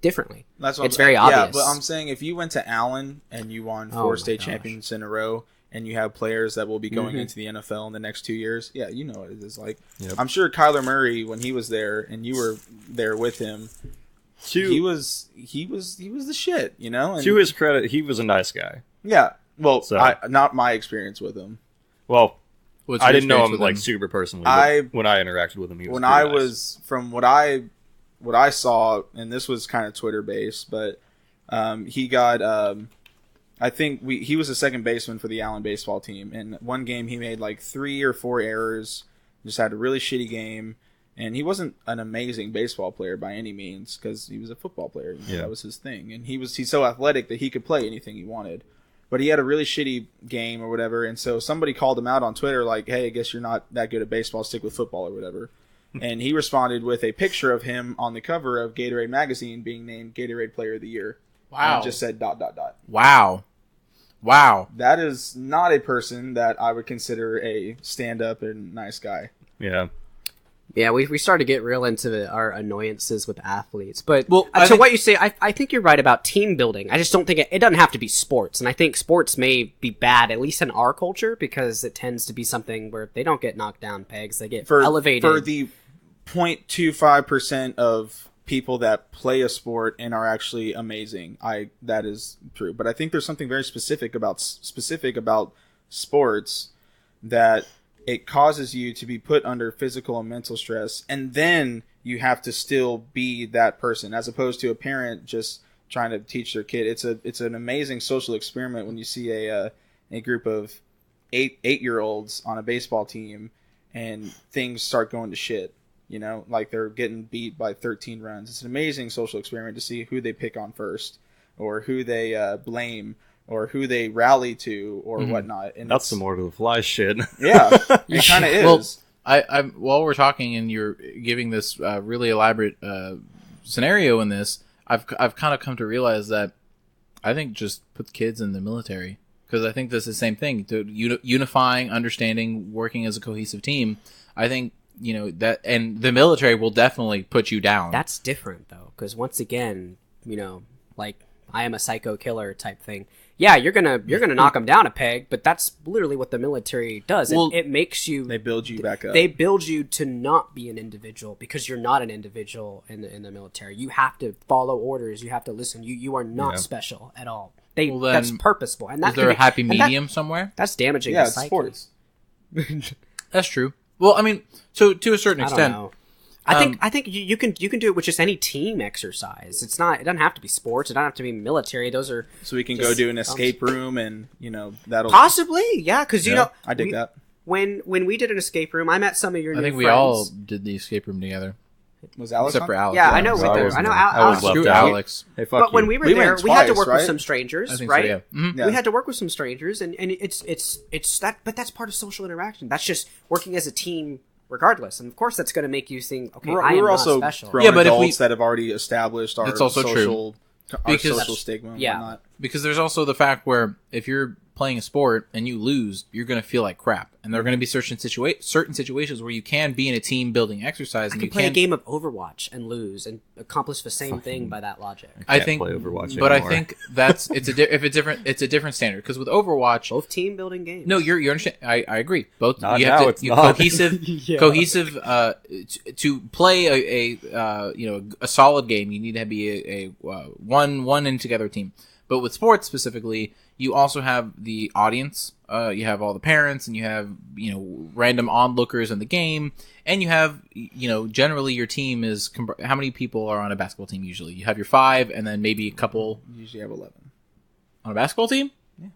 differently.
That's what
It's
I'm
very
saying.
obvious.
Yeah, but I'm saying if you went to Allen and you won
Oh
4
my
state
gosh.
championships in a row, and you have players that will be going
Mhm.
into the NFL in the next 2 years, yeah, you know what it is like.
Yep.
I'm sure Kyler Murray, when he was there and you were there with him, he was the shit, And,
To his credit, he was a nice guy.
yeah, well,
So-
not my experience with him.
Well,
What's
I
your
didn't know
experience
him
with
like super personally. But when I interacted with him, he was
When
pretty
I
nice.
was from what I saw, and this was kind of Twitter based, but he got I think he was a second baseman for the Allen baseball team. And one game he made like 3 or 4 errors, just had a really shitty game. And he wasn't an amazing baseball player by any means because he was a football player.
Yeah.
That was his thing. And he's so athletic that he could play anything he wanted. But he had a really shitty game or whatever. And so somebody called him out on Twitter like, hey, I guess you're not that good at baseball. Stick with football or whatever. And he responded with a picture of him on the cover of Gatorade magazine being named Gatorade Player of the Year.
Wow.
And just said ...
Wow.
That is not a person that I would consider a stand-up and nice guy.
Yeah.
Yeah, we started to get real into our annoyances with athletes. But
Well, I
to
think-
what you say, I think you're right about team building. I just don't think it doesn't have to be sports. And I think sports may be bad, at least in our culture, because it tends to be something where they don't get knocked down pegs. They get elevated.
For the 0.25% of people that play a sport and are actually amazing, that is true. But I think there's something very specific about sports that it causes you to be put under physical and mental stress, and then you have to still be that person, as opposed to a parent just trying to teach their kid. It's an amazing social experiment when you see a group of 8-year-olds on a baseball team and things start going to shit. Like they're getting beat by 13 runs. It's an amazing social experiment to see who they pick on first, or who they blame, or who they rally to, or whatnot. And
That's some more to the fly shit.
Yeah, it kind of is.
Well, I while we're talking and you're giving this really elaborate scenario in this, I've kind of come to realize that I think just put the kids in the military, because I think this is the same thing. Unifying, understanding, working as a cohesive team. I think that, and the military will definitely put you down.
That's different, though, because once again, like I am a psycho killer type thing. Yeah, you're gonna knock them down a peg, but that's literally what the military does.
Well,
it makes you.
They build you back up.
They build you to not be an individual, because you're not an individual in the military. You have to follow orders. You have to listen. You are not special at all.
Well, then,
that's purposeful. And that
is there
can
a
be-
happy
and that-
medium somewhere?
That's damaging.
Yeah,
the
it's
psyche.
sports.
That's true. Well, I mean, so to a certain
I don't
extent,
know. I think you can do it with just any team exercise. It doesn't have to be sports. It doesn't have to be military. Those are
So we can
just-
go do an escape room, and that'll
possibly, yeah. Because
I dig that.
When we did an escape room, I met some of your
I
new
think we
friends.
all did the escape room together,
Was Alex
except
on?
for Alex.
Yeah, I know.
So I
I
wasn't
know.
there.
Alex,
I was
Screw
left out.
Alex.
Hey, fuck
but when
you.
we were
We
there,
went
we had to
twice,
work
right?
with some strangers,
I think
right?
so. Yeah. Mhm.
Yeah.
We had to work with some strangers, and it's that. But that's part of social interaction. That's just working as a team, regardless. And of course, that's going to make you think, okay, I
we
am
were
not
also
special.
grown
Yeah, but if
adults
we-
that have already established our
That's also true.
social,
Because-
social stigma. And
Yeah.
whatnot.
Because there's also the fact where if you're playing a sport and you lose, you're going to feel like crap. And there are going to be certain situations where you can be in a team building exercise
I
and
can
you
play a
can
game of Overwatch and lose and accomplish the same thing by that logic.
I
Can't
think
play Overwatch
but I
anymore.
think that's it's a different standard, because with Overwatch,
Both team building games.
no, you understand. I agree. Both
Not
you
now,
have to
it's not.
cohesive. To play a solid game, you need to be a one in together team. But with sports specifically, you also have the audience. You have all the parents, and you have random onlookers in the game, and you have generally your team is how many people are on a basketball team usually? You have your 5, and then maybe a couple.
You usually have 11
on a basketball team. Yeah,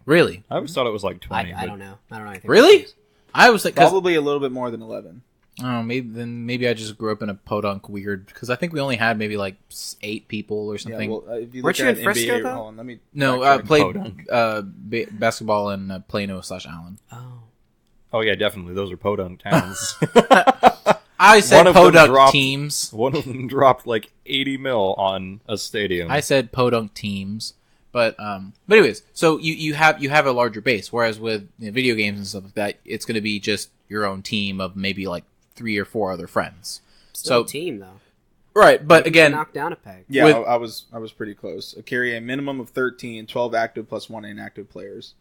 really?
I always thought it was like 20.
I don't know. I don't know anything.
Really? I was like
probably a little bit more than 11.
Oh, maybe I just grew up in a podunk weird because I think we only had maybe like 8 people or something.
Yeah, well, if you
weren't
look
you
at
in Frisco
NBA,
though?
hold on, let me.
No, I played basketball in Plano/Allen.
Oh yeah, definitely. Those are podunk towns.
I said podunk teams.
One of them dropped like 80 mil on a stadium.
I said podunk teams. But anyways, so you have a larger base, whereas with video games and stuff like that, it's going to be just your own team of maybe like 3 or 4 other friends.
Still a team though,
right? But again,
knock down a peg.
Yeah, I was pretty close. I carry a minimum of 13, 12 active plus 1 inactive players.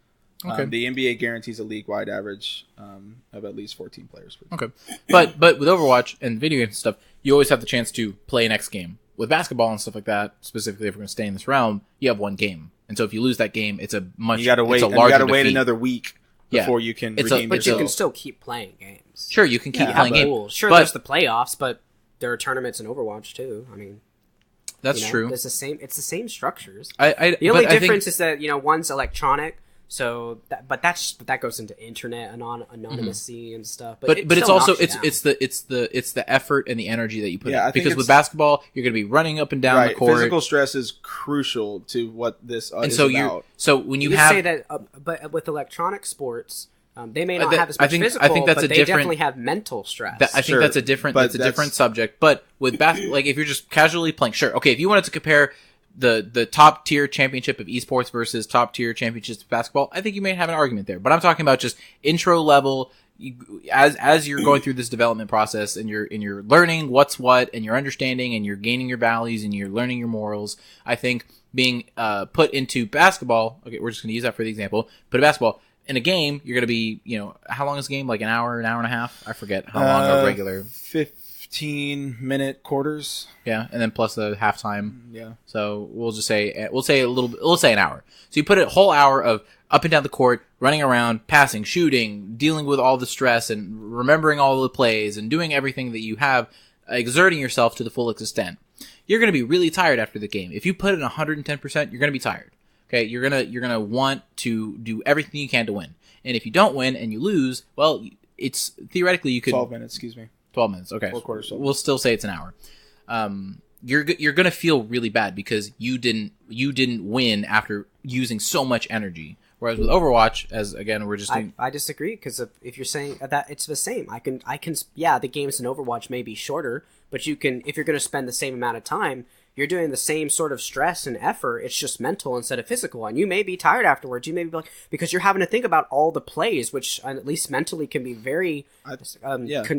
Okay.
The NBA guarantees a league-wide average of at least 14 players.
Okay, but with Overwatch and video games and stuff, you always have the chance to play next game. With basketball and stuff like that, specifically if we're going to stay in this realm, you have 1 game, and so if you lose that game, it's a much.
You got to wait.
It's a larger
wait
defeat.
another week before you can redeem
But
yourself.
you can still keep playing games.
Sure, you can keep playing games.
Sure, there's the playoffs, but there are tournaments in Overwatch too. I mean,
that's true.
It's the same structures.
The
only difference is that one's electronic. So, that goes into internet anonymity and stuff. But
it's also it's the effort and the energy that you put in. Because with basketball, you're going to be running up and down the court.
Physical stress is crucial to what this
and
is
so
about.
So when you
say that, but with electronic sports, they may not have as much physical,
I think that's
but they definitely have mental stress.
I think that's a different subject. But with basketball, like if you're just casually playing, sure, okay. If you wanted to compare the top tier championship of esports versus top tier championships of basketball, I think you may have an argument there. But I'm talking about just intro level, as you're going through this development process and you're learning what's what and you're understanding and you're gaining your values and you're learning your morals. I think being put into basketball. Okay, we're just going to use that for the example. Put a basketball in a game. You're going to be how long is the game? Like an hour and a half? I forget how long a regular.
15-minute quarters.
Yeah, and then plus the halftime.
Yeah.
So we'll say an hour. So you put a whole hour of up and down the court, running around, passing, shooting, dealing with all the stress and remembering all the plays and doing everything that you have, exerting yourself to the full extent. You're going to be really tired after the game. If you put in 110%, you're going to be tired. Okay, you're going to want to do everything you can to win. And if you don't win and you lose, well, it's theoretically you could
12 minutes, excuse me.
12 minutes, okay.
4 quarters.
We'll still say it's an hour. You're going to feel really bad because you didn't win after using so much energy. Whereas with Overwatch, as again we're just
I disagree because if you're saying that it's the same, I can the games in Overwatch may be shorter, but you can if you're going to spend the same amount of time. You're doing the same sort of stress and effort. It's just mental instead of physical. And you may be tired afterwards. You may be like, because you're having to think about all the plays, which at least mentally can be very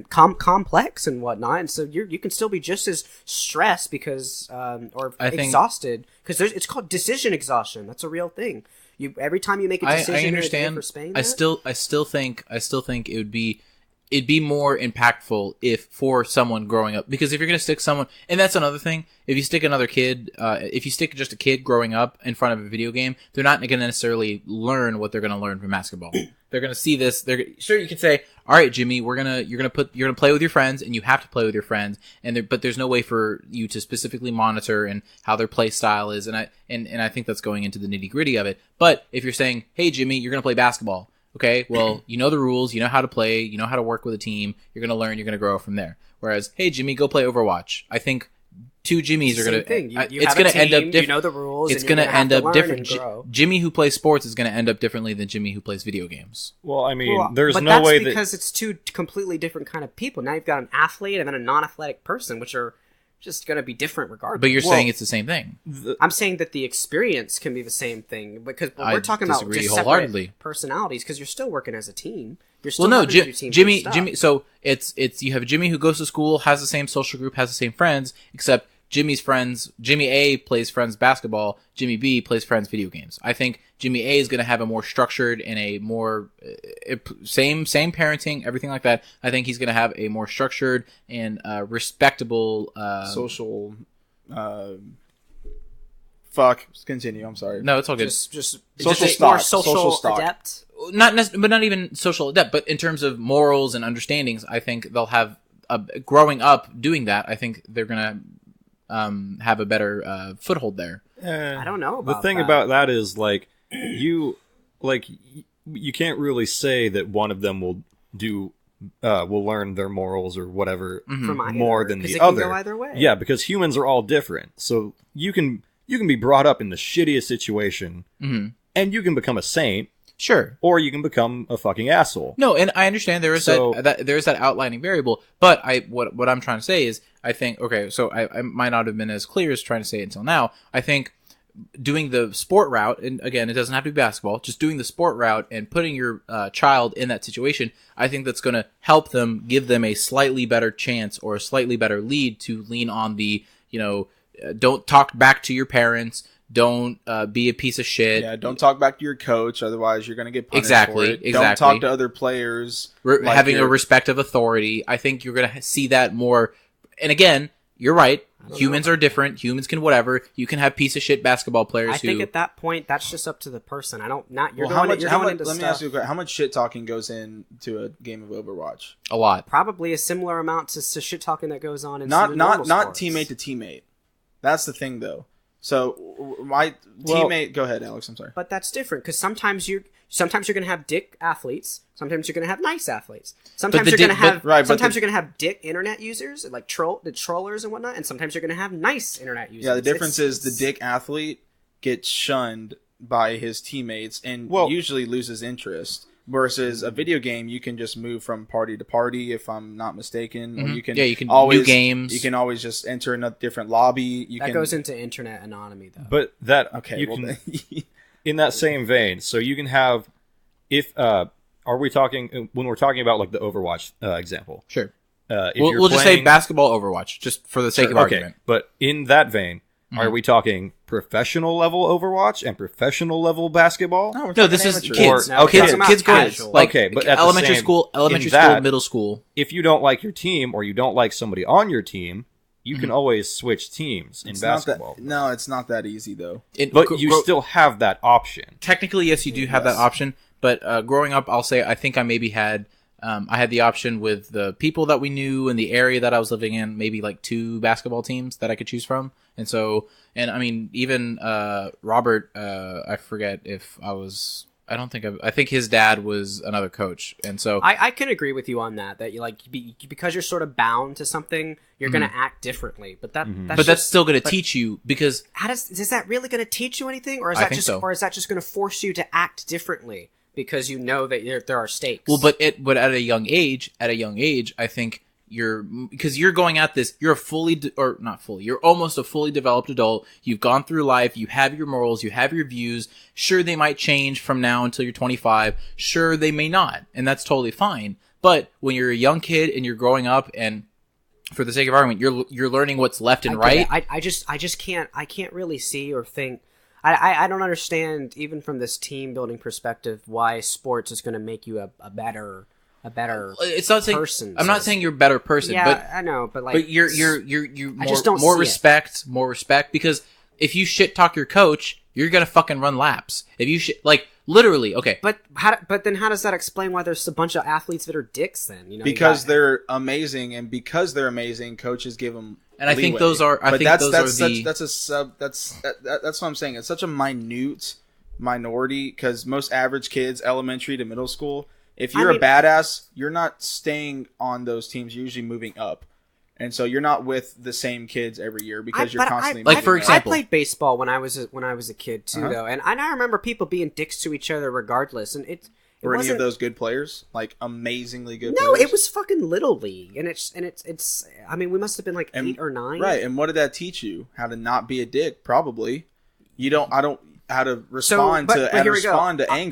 complex and whatnot. And so you can still be just as stressed because, exhausted. Because it's called decision exhaustion. That's a real thing. Every time you make a decision,
I understand.
For Spain,
I still think it'd be more impactful if for someone growing up, because if you're going to stick someone, and that's another thing, if you stick another kid, if you stick just a kid growing up in front of a video game, they're not going to necessarily learn what they're going to learn from basketball. They're going to see this. Sure, you could say, all right, Jimmy, you're going to play with your friends and you have to play with your friends. But there's no way for you to specifically monitor and how their play style is. And I think that's going into the nitty gritty of it. But if you're saying, hey, Jimmy, you're going to play basketball. Okay, well, you know the rules, you know how to play, you know how to work with a team, you're going to learn, you're going to grow from there. Whereas, hey, Jimmy, go play Overwatch. I think 2 Jimmys are going to... It's going to end up different.
You know the rules,
it's going to end up different.
Jimmy
who plays sports is going to end up differently than Jimmy who plays video games.
Well, I mean, there's no way that...
But that's because it's 2 completely different kind of people. Now you've got an athlete and then a non-athletic person, which are just going to be different regardless.
But you're saying it's the same thing.
I'm saying that the experience can be the same thing because we're talking about just separate personalities because you're still working as a team. You're still
Jimmy. So it's you have Jimmy who goes to school, has the same social group, has the same friends, except Jimmy's friends. Jimmy A plays friends basketball. Jimmy B plays friends video games. I think Jimmy A is going to have a more structured and a more same parenting, everything like that. I think he's going to have a more structured and respectable
social Fuck. Continue. I'm sorry.
No, it's all good.
Just
Social
just more
stock.
social
Social stock.
adept.
But not even social adept. But in terms of morals and understandings, I think they'll have growing up doing that. I think they're gonna have a better foothold there.
I don't know about
the thing
that.
about that is you can't really say that one of them will learn their morals or whatever
From either,
more than
'cause
the
it can
other.
go either way.
Yeah, because humans are all different. So you can be brought up in the shittiest situation, and you can become a saint,
Sure.
or you can become a fucking asshole.
No, and I understand there is there is that outlining variable, but what I'm trying to say is I think so I might not have been as clear as trying to say it until now. I think doing the sport route, and again, it doesn't have to be basketball, just doing the sport route and putting your child in that situation, I think that's going to help them, give them a slightly better chance or a slightly better lead to lean on the, don't talk back to your parents, don't be a piece of shit.
Yeah, don't talk back to your coach, otherwise you're going to get punished
Exactly,
for it.
exactly.
Don't talk to other players.
Having a respect of authority. I think you're going to see that more. And again, you're right. Humans are different. Humans can whatever. You can have piece of shit basketball players
I think at that point, that's just up to the person.
Let me ask you a question. How much shit talking goes into a game of Overwatch?
A lot.
Probably a similar amount to shit talking that goes on in
not
sports.
teammate to teammate. That's the thing, though. So my teammate, go ahead, Alex. I'm sorry,
but that's different because sometimes you're going to have dick athletes. Sometimes you're going to have nice athletes. Sometimes you're going to have you're going to have dick internet users like the trollers and whatnot, and sometimes you're going to have nice internet users.
Yeah, the difference is the dick athlete gets shunned by his teammates and usually loses interest. Versus a video game, you can just move from party to party, if I'm not mistaken. Or you can always
new games.
You can always just enter in a different lobby.
That goes into internet anonymity, though.
But in that same vein, so you can have are we talking when we're talking about like the Overwatch example?
Sure.
We'll
just say basketball Overwatch, just for the sake of argument.
But in that vein, are we talking professional level Overwatch and professional level basketball?
No, this is kids.
Kids
going like
but
elementary school, middle school.
If you don't like your team or you don't like somebody on your team, you can always switch teams in basketball.
It's not that easy though.
But you still have that option.
Technically, yes, you do have that option. But growing up, I'll say I think I maybe had I had the option with the people that we knew in the area that I was living in, maybe like 2 basketball teams that I could choose from. And so, and I mean, even Robert, I forget if I think his dad was another coach. And so
I can agree with you on that you because you're sort of bound to something, you're going to act differently. But that's
still going to teach you, because
is that really going to teach you anything? Or is that just going to force you to act differently? Because you know that there are stakes.
Well, but at a young age, I think because you're going at this, you're you're almost a fully developed adult. You've gone through life. You have your morals. You have your views. Sure, they might change from now until you're 25. Sure, they may not, and that's totally fine. But when you're a young kid and you're growing up, and for the sake of argument, you're learning what's left and right.
I just can't really see or think. I don't understand, even from this team building perspective, why sports is going to make you a better
it's not saying,
person.
I'm not saying you're a better person.
Yeah,
but,
I know, but
you're more respect, because if you shit talk your coach, you're gonna fucking run laps. If you literally, okay.
But then how does that explain why there's a bunch of athletes that are dicks then?
Because they're amazing, and because they're amazing, coaches give them.
And leeway. I think those are.
That's what I'm saying. It's such a minute minority, because most average kids, elementary to middle school, if you're a badass, you're not staying on those teams. You're usually moving up, and so you're not with the same kids every year because you're constantly.
For example,
I played baseball when I was a kid too, though, and I remember people being dicks to each other regardless, and it
were any of those good players, like amazingly good?
No,
players?
It was fucking little league, and it's. I mean, we must have been like 8 or 9,
right? And what did that teach you? How to not be a dick? Probably. How to respond to anger.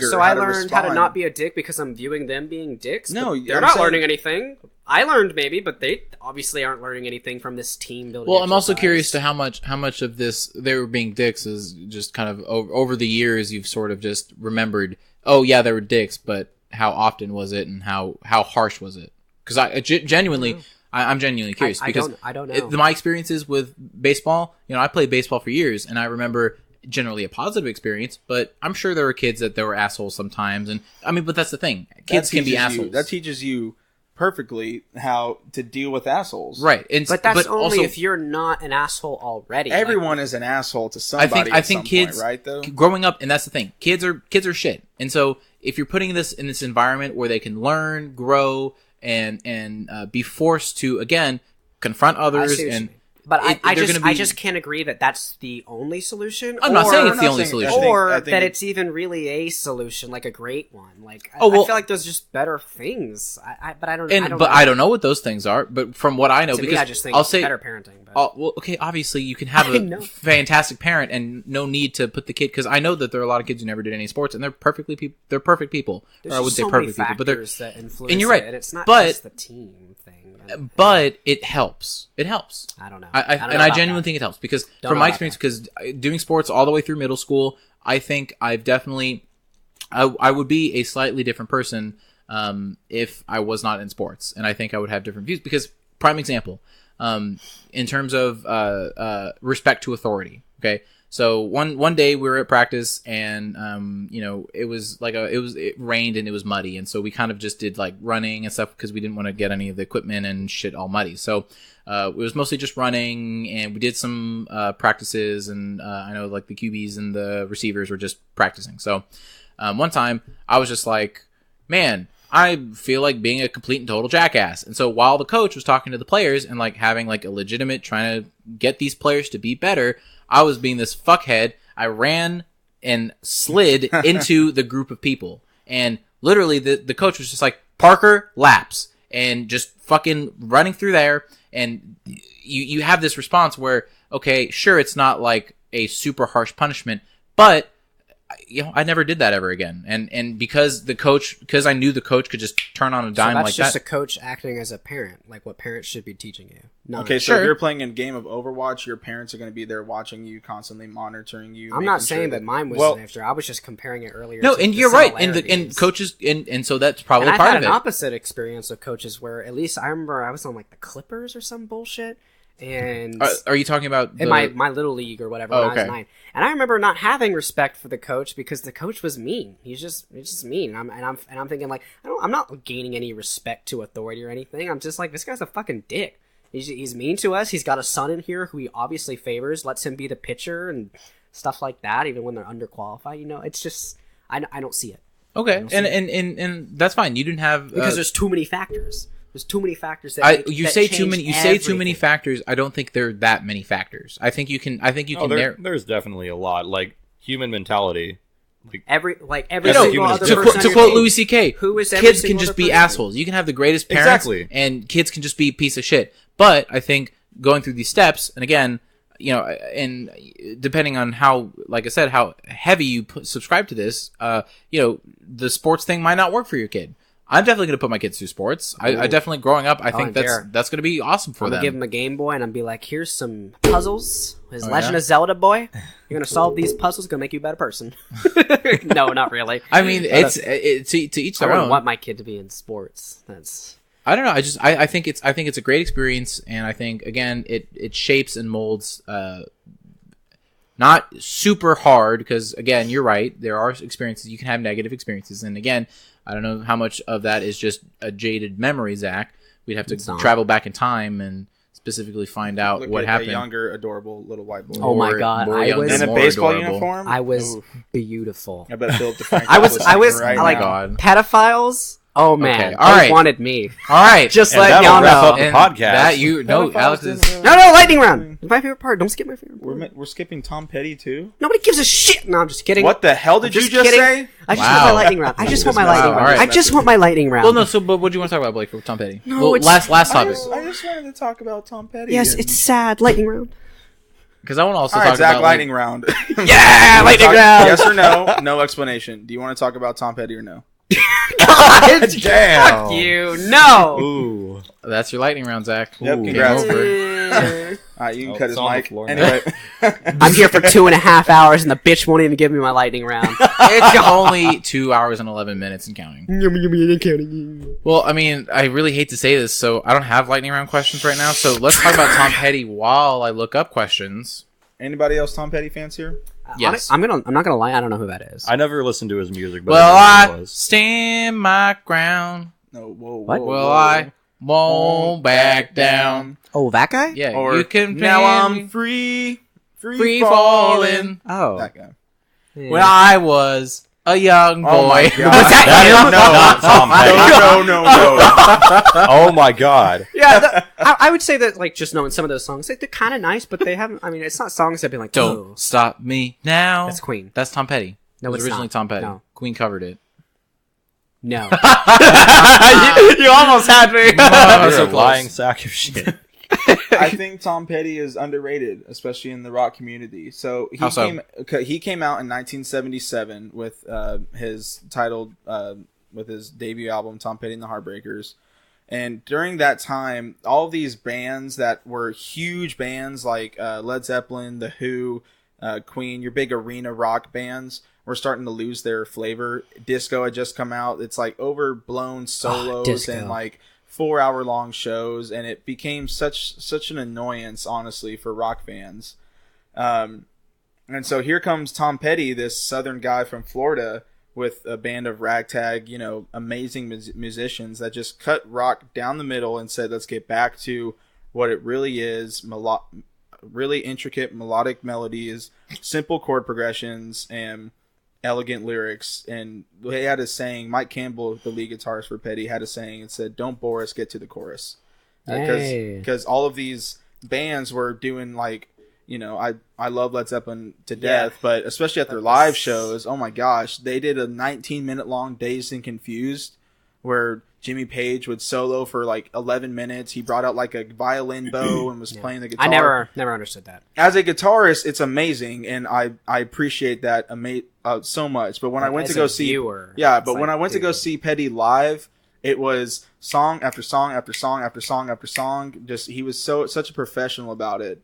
So I learned how to not be a dick because I'm viewing them being dicks.
No,
they're not learning anything. I learned maybe, but they obviously aren't learning anything from this team building.
Well, I'm also curious to how much of this they were being dicks is just kind of over the years you've sort of just remembered. Oh yeah, they were dicks, but how often was it, and how harsh was it? Because I'm genuinely curious.
I don't know.
My experiences with baseball, I played baseball for years, and I remember generally a positive experience, but I'm sure there were kids that were assholes sometimes. And I mean, but that's the thing. Kids can be assholes.
That teaches you perfectly how to deal with assholes.
Right.
But that's only
also,
if you're not an asshole already.
Everyone is an asshole to somebody
I think kids,
point, right, though?
growing up, and that's the thing, kids are shit. And so if you're putting this in this environment where they can learn, grow, and be forced to, again, confront others and...
But I just can't agree that that's the only solution.
I'm not saying it's the only solution.
Or that it's even really a solution, like a great one. Like, I feel like there's just better things. But I don't know.
I don't know what those things are. But from what I know, because
I just think
I'll say
better parenting. But...
well, okay, obviously you can have a fantastic parent and no need to put the kid, because I know that there are a lot of kids who never did any sports and they're perfect people.
There's
or I would say
so
perfect
many
people, but they're
that influence
and you're right.
It, and it's not
but,
just the team thing.
But it helps. It helps.
I don't know.
I genuinely think it helps because from my experience, because doing sports all the way through middle school, I think I've definitely, I would be a slightly different person if I was not in sports, and I think I would have different views. Because prime example, in terms of respect to authority. Okay, so one day we were at practice, and it was like it rained and it was muddy, and so we kind of just did like running and stuff because we didn't want to get any of the equipment and shit all muddy. So it was mostly just running, and we did some practices, and I know like the QBs and the receivers were just practicing. So one time I was just like, man, I feel like being a complete and total jackass. And so while the coach was talking to the players and like having like a legitimate trying to get these players to be better, I was being this fuckhead. I ran and slid into the group of people. And literally the coach was just like, Parker, laps. And just fucking running through there. And you have this response where, okay, sure, it's not like a super harsh punishment, but I never did that ever again. And because I knew the coach could just turn on a dime like that.
So that's just a coach acting as a parent, like what parents should be teaching you. No.
Okay, so if you're playing a game of Overwatch, your parents are going to be there watching you, constantly monitoring you.
I'm not saying that mine was after. I was just comparing it earlier.
No, and you're right. And coaches, and so that's probably part of it.
I've had an opposite experience of coaches where at least I remember I was on like the Clippers or some bullshit. And
are you talking about
in my little league or whatever when I was 9? And I remember not having respect for the coach because the coach was mean. He's just mean. And I'm thinking like I'm not gaining any respect to authority or anything. I'm just like, this guy's a fucking dick. He's mean to us. He's got a son in here who he obviously favors, lets him be the pitcher and stuff like that, even when they're underqualified. It's just I don't see it.
Okay, and that's fine. You didn't have
because there's too many factors. There's too many factors that
you say too many factors. I don't think there are that many factors. I think you can.
There's definitely a lot, like human mentality.
Every single other person.
To quote Louis C.K., kids can just be
person.
assholes. You can have the greatest parents, and kids can just be a piece of shit. But I think going through these steps, and again, and depending on how, like I said, how heavy you subscribe to this, the sports thing might not work for your kid. I'm definitely going to put my kids through sports. I definitely, growing up, I think that's going to be awesome for them.
I'm going to give them a Game Boy and I'm be like, here's some puzzles. His Legend of Zelda boy. You're going to solve these puzzles. It's going to make you a better person. No, not really.
I mean, it's to each their own.
I wouldn't want my kid to be in sports.
I don't know. I think it's a great experience, and I think again it shapes and molds. Not super hard because again, you're right. There are experiences you can have negative experiences, and again, I don't know how much of that is just a jaded memory, Zach. We'd have to travel back in time and specifically find out what happened.
A younger, adorable little white boy.
Oh my god! I was
in a baseball uniform.
I was beautiful.
I bet Philip DeFranco
I was like pedophiles. Oh man,
okay. All right.
Wanted me.
All right,
just let y'all know.
The podcast.
Alex is
no lightning round. My favorite part. Don't skip my favorite part.
We're skipping Tom Petty too.
Nobody gives a shit. No, I'm just kidding.
What the hell did you just say?
I just want my lightning round. I just want my lightning round.
Right.
I just want my lightning round.
Well, no. So, but what do you want to talk about, Blake, for Tom Petty?
No, it's
last topic.
I just wanted to talk about Tom Petty.
Yes, it's sad. Lightning round.
Because I want to also
talk
about
lightning round.
Yeah, lightning round.
Yes or no? No explanation. Do you want to talk about Tom Petty or no?
God
damn!
Fuck you! No.
Ooh,
that's your lightning round, Zach.
Yep, congrats. Alright, you can cut his mic. Anyway,
I'm here for 2.5 hours, and the bitch won't even give me my lightning round.
It's only 2 hours and 11 minutes and counting. Well, I mean, I really hate to say this, so I don't have lightning round questions right now. So let's talk about Tom Petty while I look up questions.
Anybody else Tom Petty fans here?
Yes.
I'm not gonna lie. I don't know who that is.
I never listened to his music, but
Well,
I know who
I
he was.
stand my ground.
No, whoa,
What?
whoa,
Well,
whoa.
I won't back down.
Oh, that guy?
Yeah,
Or
you can
now
pay
I'm
me
free
free falling.
Oh.
That guy.
Yeah.
When I was a young boy.
Oh my God.
Was that him?
Not Tom Petty.
No.
Oh my god.
Yeah, I would say that, like, just knowing some of those songs, like, they're kind of nice, but they haven't. I mean, it's not songs that've been like,
Don't
oh,
stop me now.
that's Queen.
That's Tom Petty.
No,
it was
it's
originally
not.
Tom Petty.
No.
Queen covered it.
No.
you almost had me.
You're
so
a
close.
lying sack of shit.
I think Tom Petty is underrated, especially in the rock community. So
How so?
He came out in 1977 with his debut album, Tom Petty and the Heartbreakers. And during that time, all these bands that were huge bands like Led Zeppelin, The Who, Queen, your big arena rock bands, were starting to lose their flavor. Disco had just come out. It's like overblown solos
disco.
and like 4-hour long shows, and it became such an annoyance, honestly, for rock fans. And so here comes Tom Petty, this southern guy from Florida, with a band of ragtag, amazing musicians that just cut rock down the middle and said, let's get back to what it really is, really intricate melodic melodies, simple chord progressions, and elegant lyrics. And they had a saying, Mike Campbell, the lead guitarist for Petty, had a saying and said, don't bore us, get to the chorus.
Hey.
Because all of these bands were doing like, I love Led Zeppelin to death, but especially at their live shows, oh my gosh, they did a 19-minute long Dazed and Confused where Jimmy Page would solo for like 11 minutes. He brought out like a violin bow and was playing the guitar.
I never understood that.
As a guitarist, it's amazing, and I appreciate that so much. But when I went to
As
go
a
see,
viewer,
yeah,
it's
but when
like,
I went to go
dude.
see Petty live, it was song after song after song after song after song. Just he was such a professional about it,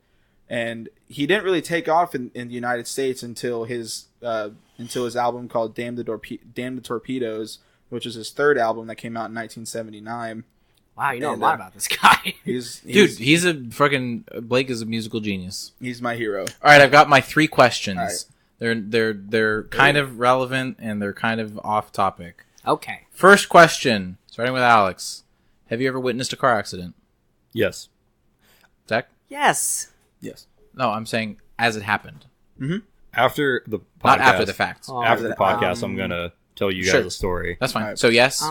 and he didn't really take off in the United States until his album called Damn the Torpedoes, which is his third album that came out in 1979.
Wow, you know
And,
a lot about this guy.
Dude, he's a fucking Blake is a musical genius.
He's my hero.
All right, I've got my 3 questions.
All right.
They're kind of relevant and they're kind of off topic.
Okay.
First question, starting with Alex. Have you ever witnessed a car accident?
Yes.
Zach?
Yes.
Yes.
No, I'm saying as it happened.
After the podcast,
Not after the fact.
Oh,
after the podcast, I'm gonna tell you guys
Sure.
a story.
That's fine.
All right.
So yes,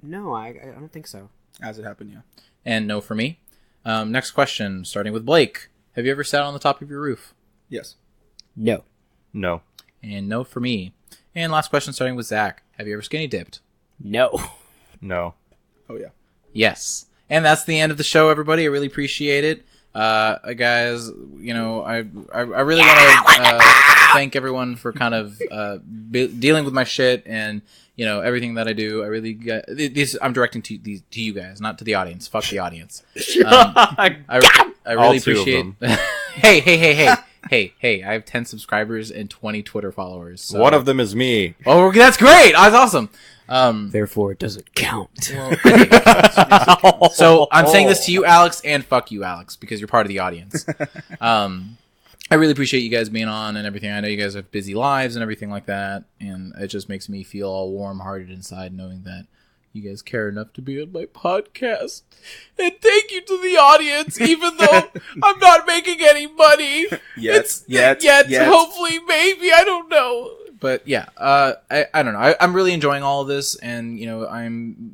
No, I don't think so.
As it happened, yeah.
and no for me. Next question, starting with Blake. Have you ever sat on the top of your roof?
Yes.
No.
No.
And no for me. And last question, starting with Zach. Have you ever skinny dipped?
No.
No.
Oh yeah.
Yes. And that's the end of the show, everybody. I really appreciate it. Guys, I really want to thank everyone for kind of dealing with my shit and, everything that I do. I really got these. I'm directing to you guys, not to the audience. Fuck the audience. I
All
really
2 of
appreciate.
them.
Hey! I have 10 subscribers and 20 Twitter followers. So.
One of them is me.
Oh, that's great! That's awesome.
Therefore, it doesn't count.
So I'm saying this to you, Alex, and fuck you, Alex, because you're part of the audience. I really appreciate you guys being on and everything. I know you guys have busy lives and everything like that, and it just makes me feel all warm-hearted inside knowing that you guys care enough to be on my podcast. And thank you to the audience, even though I'm not making any money.
Yet.
Hopefully, maybe, I don't know. But yeah, I don't know. I'm really enjoying all of this, and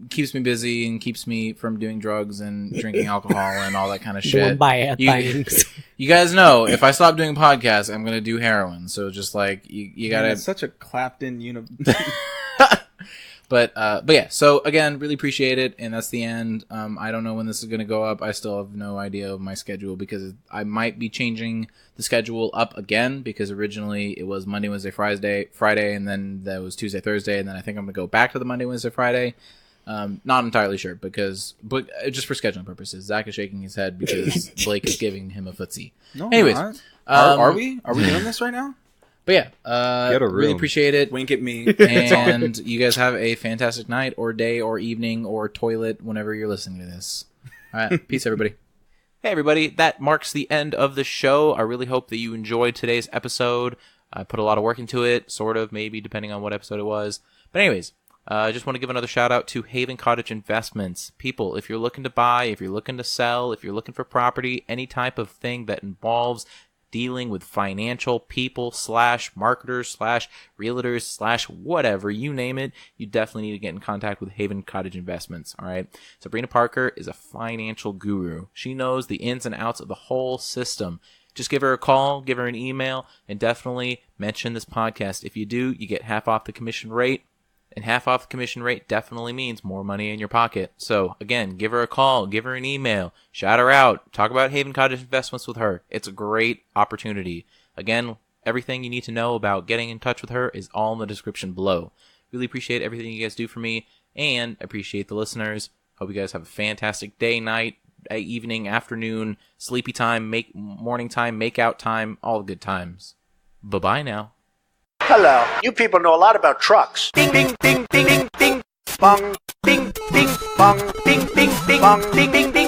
keeps me busy and keeps me from doing drugs and drinking alcohol and all that kind of shit.
Doing bad
You-
things.
You guys know if I stop doing podcasts, I'm gonna do heroin. So just like you gotta.
It's such a Clapton
But yeah. So again, really appreciate it, and that's the end. I don't know when this is gonna go up. I still have no idea of my schedule because I might be changing the schedule up again because originally it was Monday, Wednesday, Friday, and then that was Tuesday, Thursday, and then I think I'm gonna go back to the Monday, Wednesday, Friday. Not entirely sure but just for scheduling purposes. Zach is shaking his head because Blake is giving him a footsie.
No,
Anyways,
we're not. Are we? Are we doing this right now?
But yeah,
Get a
really
room.
appreciate it.
Wink at me.
And you guys have a fantastic night or day or evening or toilet whenever you're listening to this. All right. Peace, everybody. Hey, everybody. That marks the end of the show. I really hope that you enjoyed today's episode. I put a lot of work into it, sort of, maybe, depending on what episode it was. But anyways, I just want to give another shout out to Haven Cottage Investments. People, if you're looking to buy, if you're looking to sell, if you're looking for property, any type of thing that involves dealing with financial people / marketers / realtors / whatever, you name it, you definitely need to get in contact with Haven Cottage Investments, all right? Sabrina Parker is a financial guru. She knows the ins and outs of the whole system. Just give her a call, give her an email, and definitely mention this podcast. If you do, you get half off the commission rate. And half off the commission rate definitely means more money in your pocket. So, again, give her a call, give her an email, shout her out, talk about Haven Cottage Investments with her. It's a great opportunity. Again, everything you need to know about getting in touch with her is all in the description below. Really appreciate everything you guys do for me, and appreciate the listeners. Hope you guys have a fantastic day, night, evening, afternoon, sleepy time, morning time, make out time, all the good times. Bye-bye now.
Hello. You people know a lot about trucks. Bing, bing, bing, bing, bing, bing, bong, bing, bing, bong, bing, bing, bing, bong, bing, bing, bing.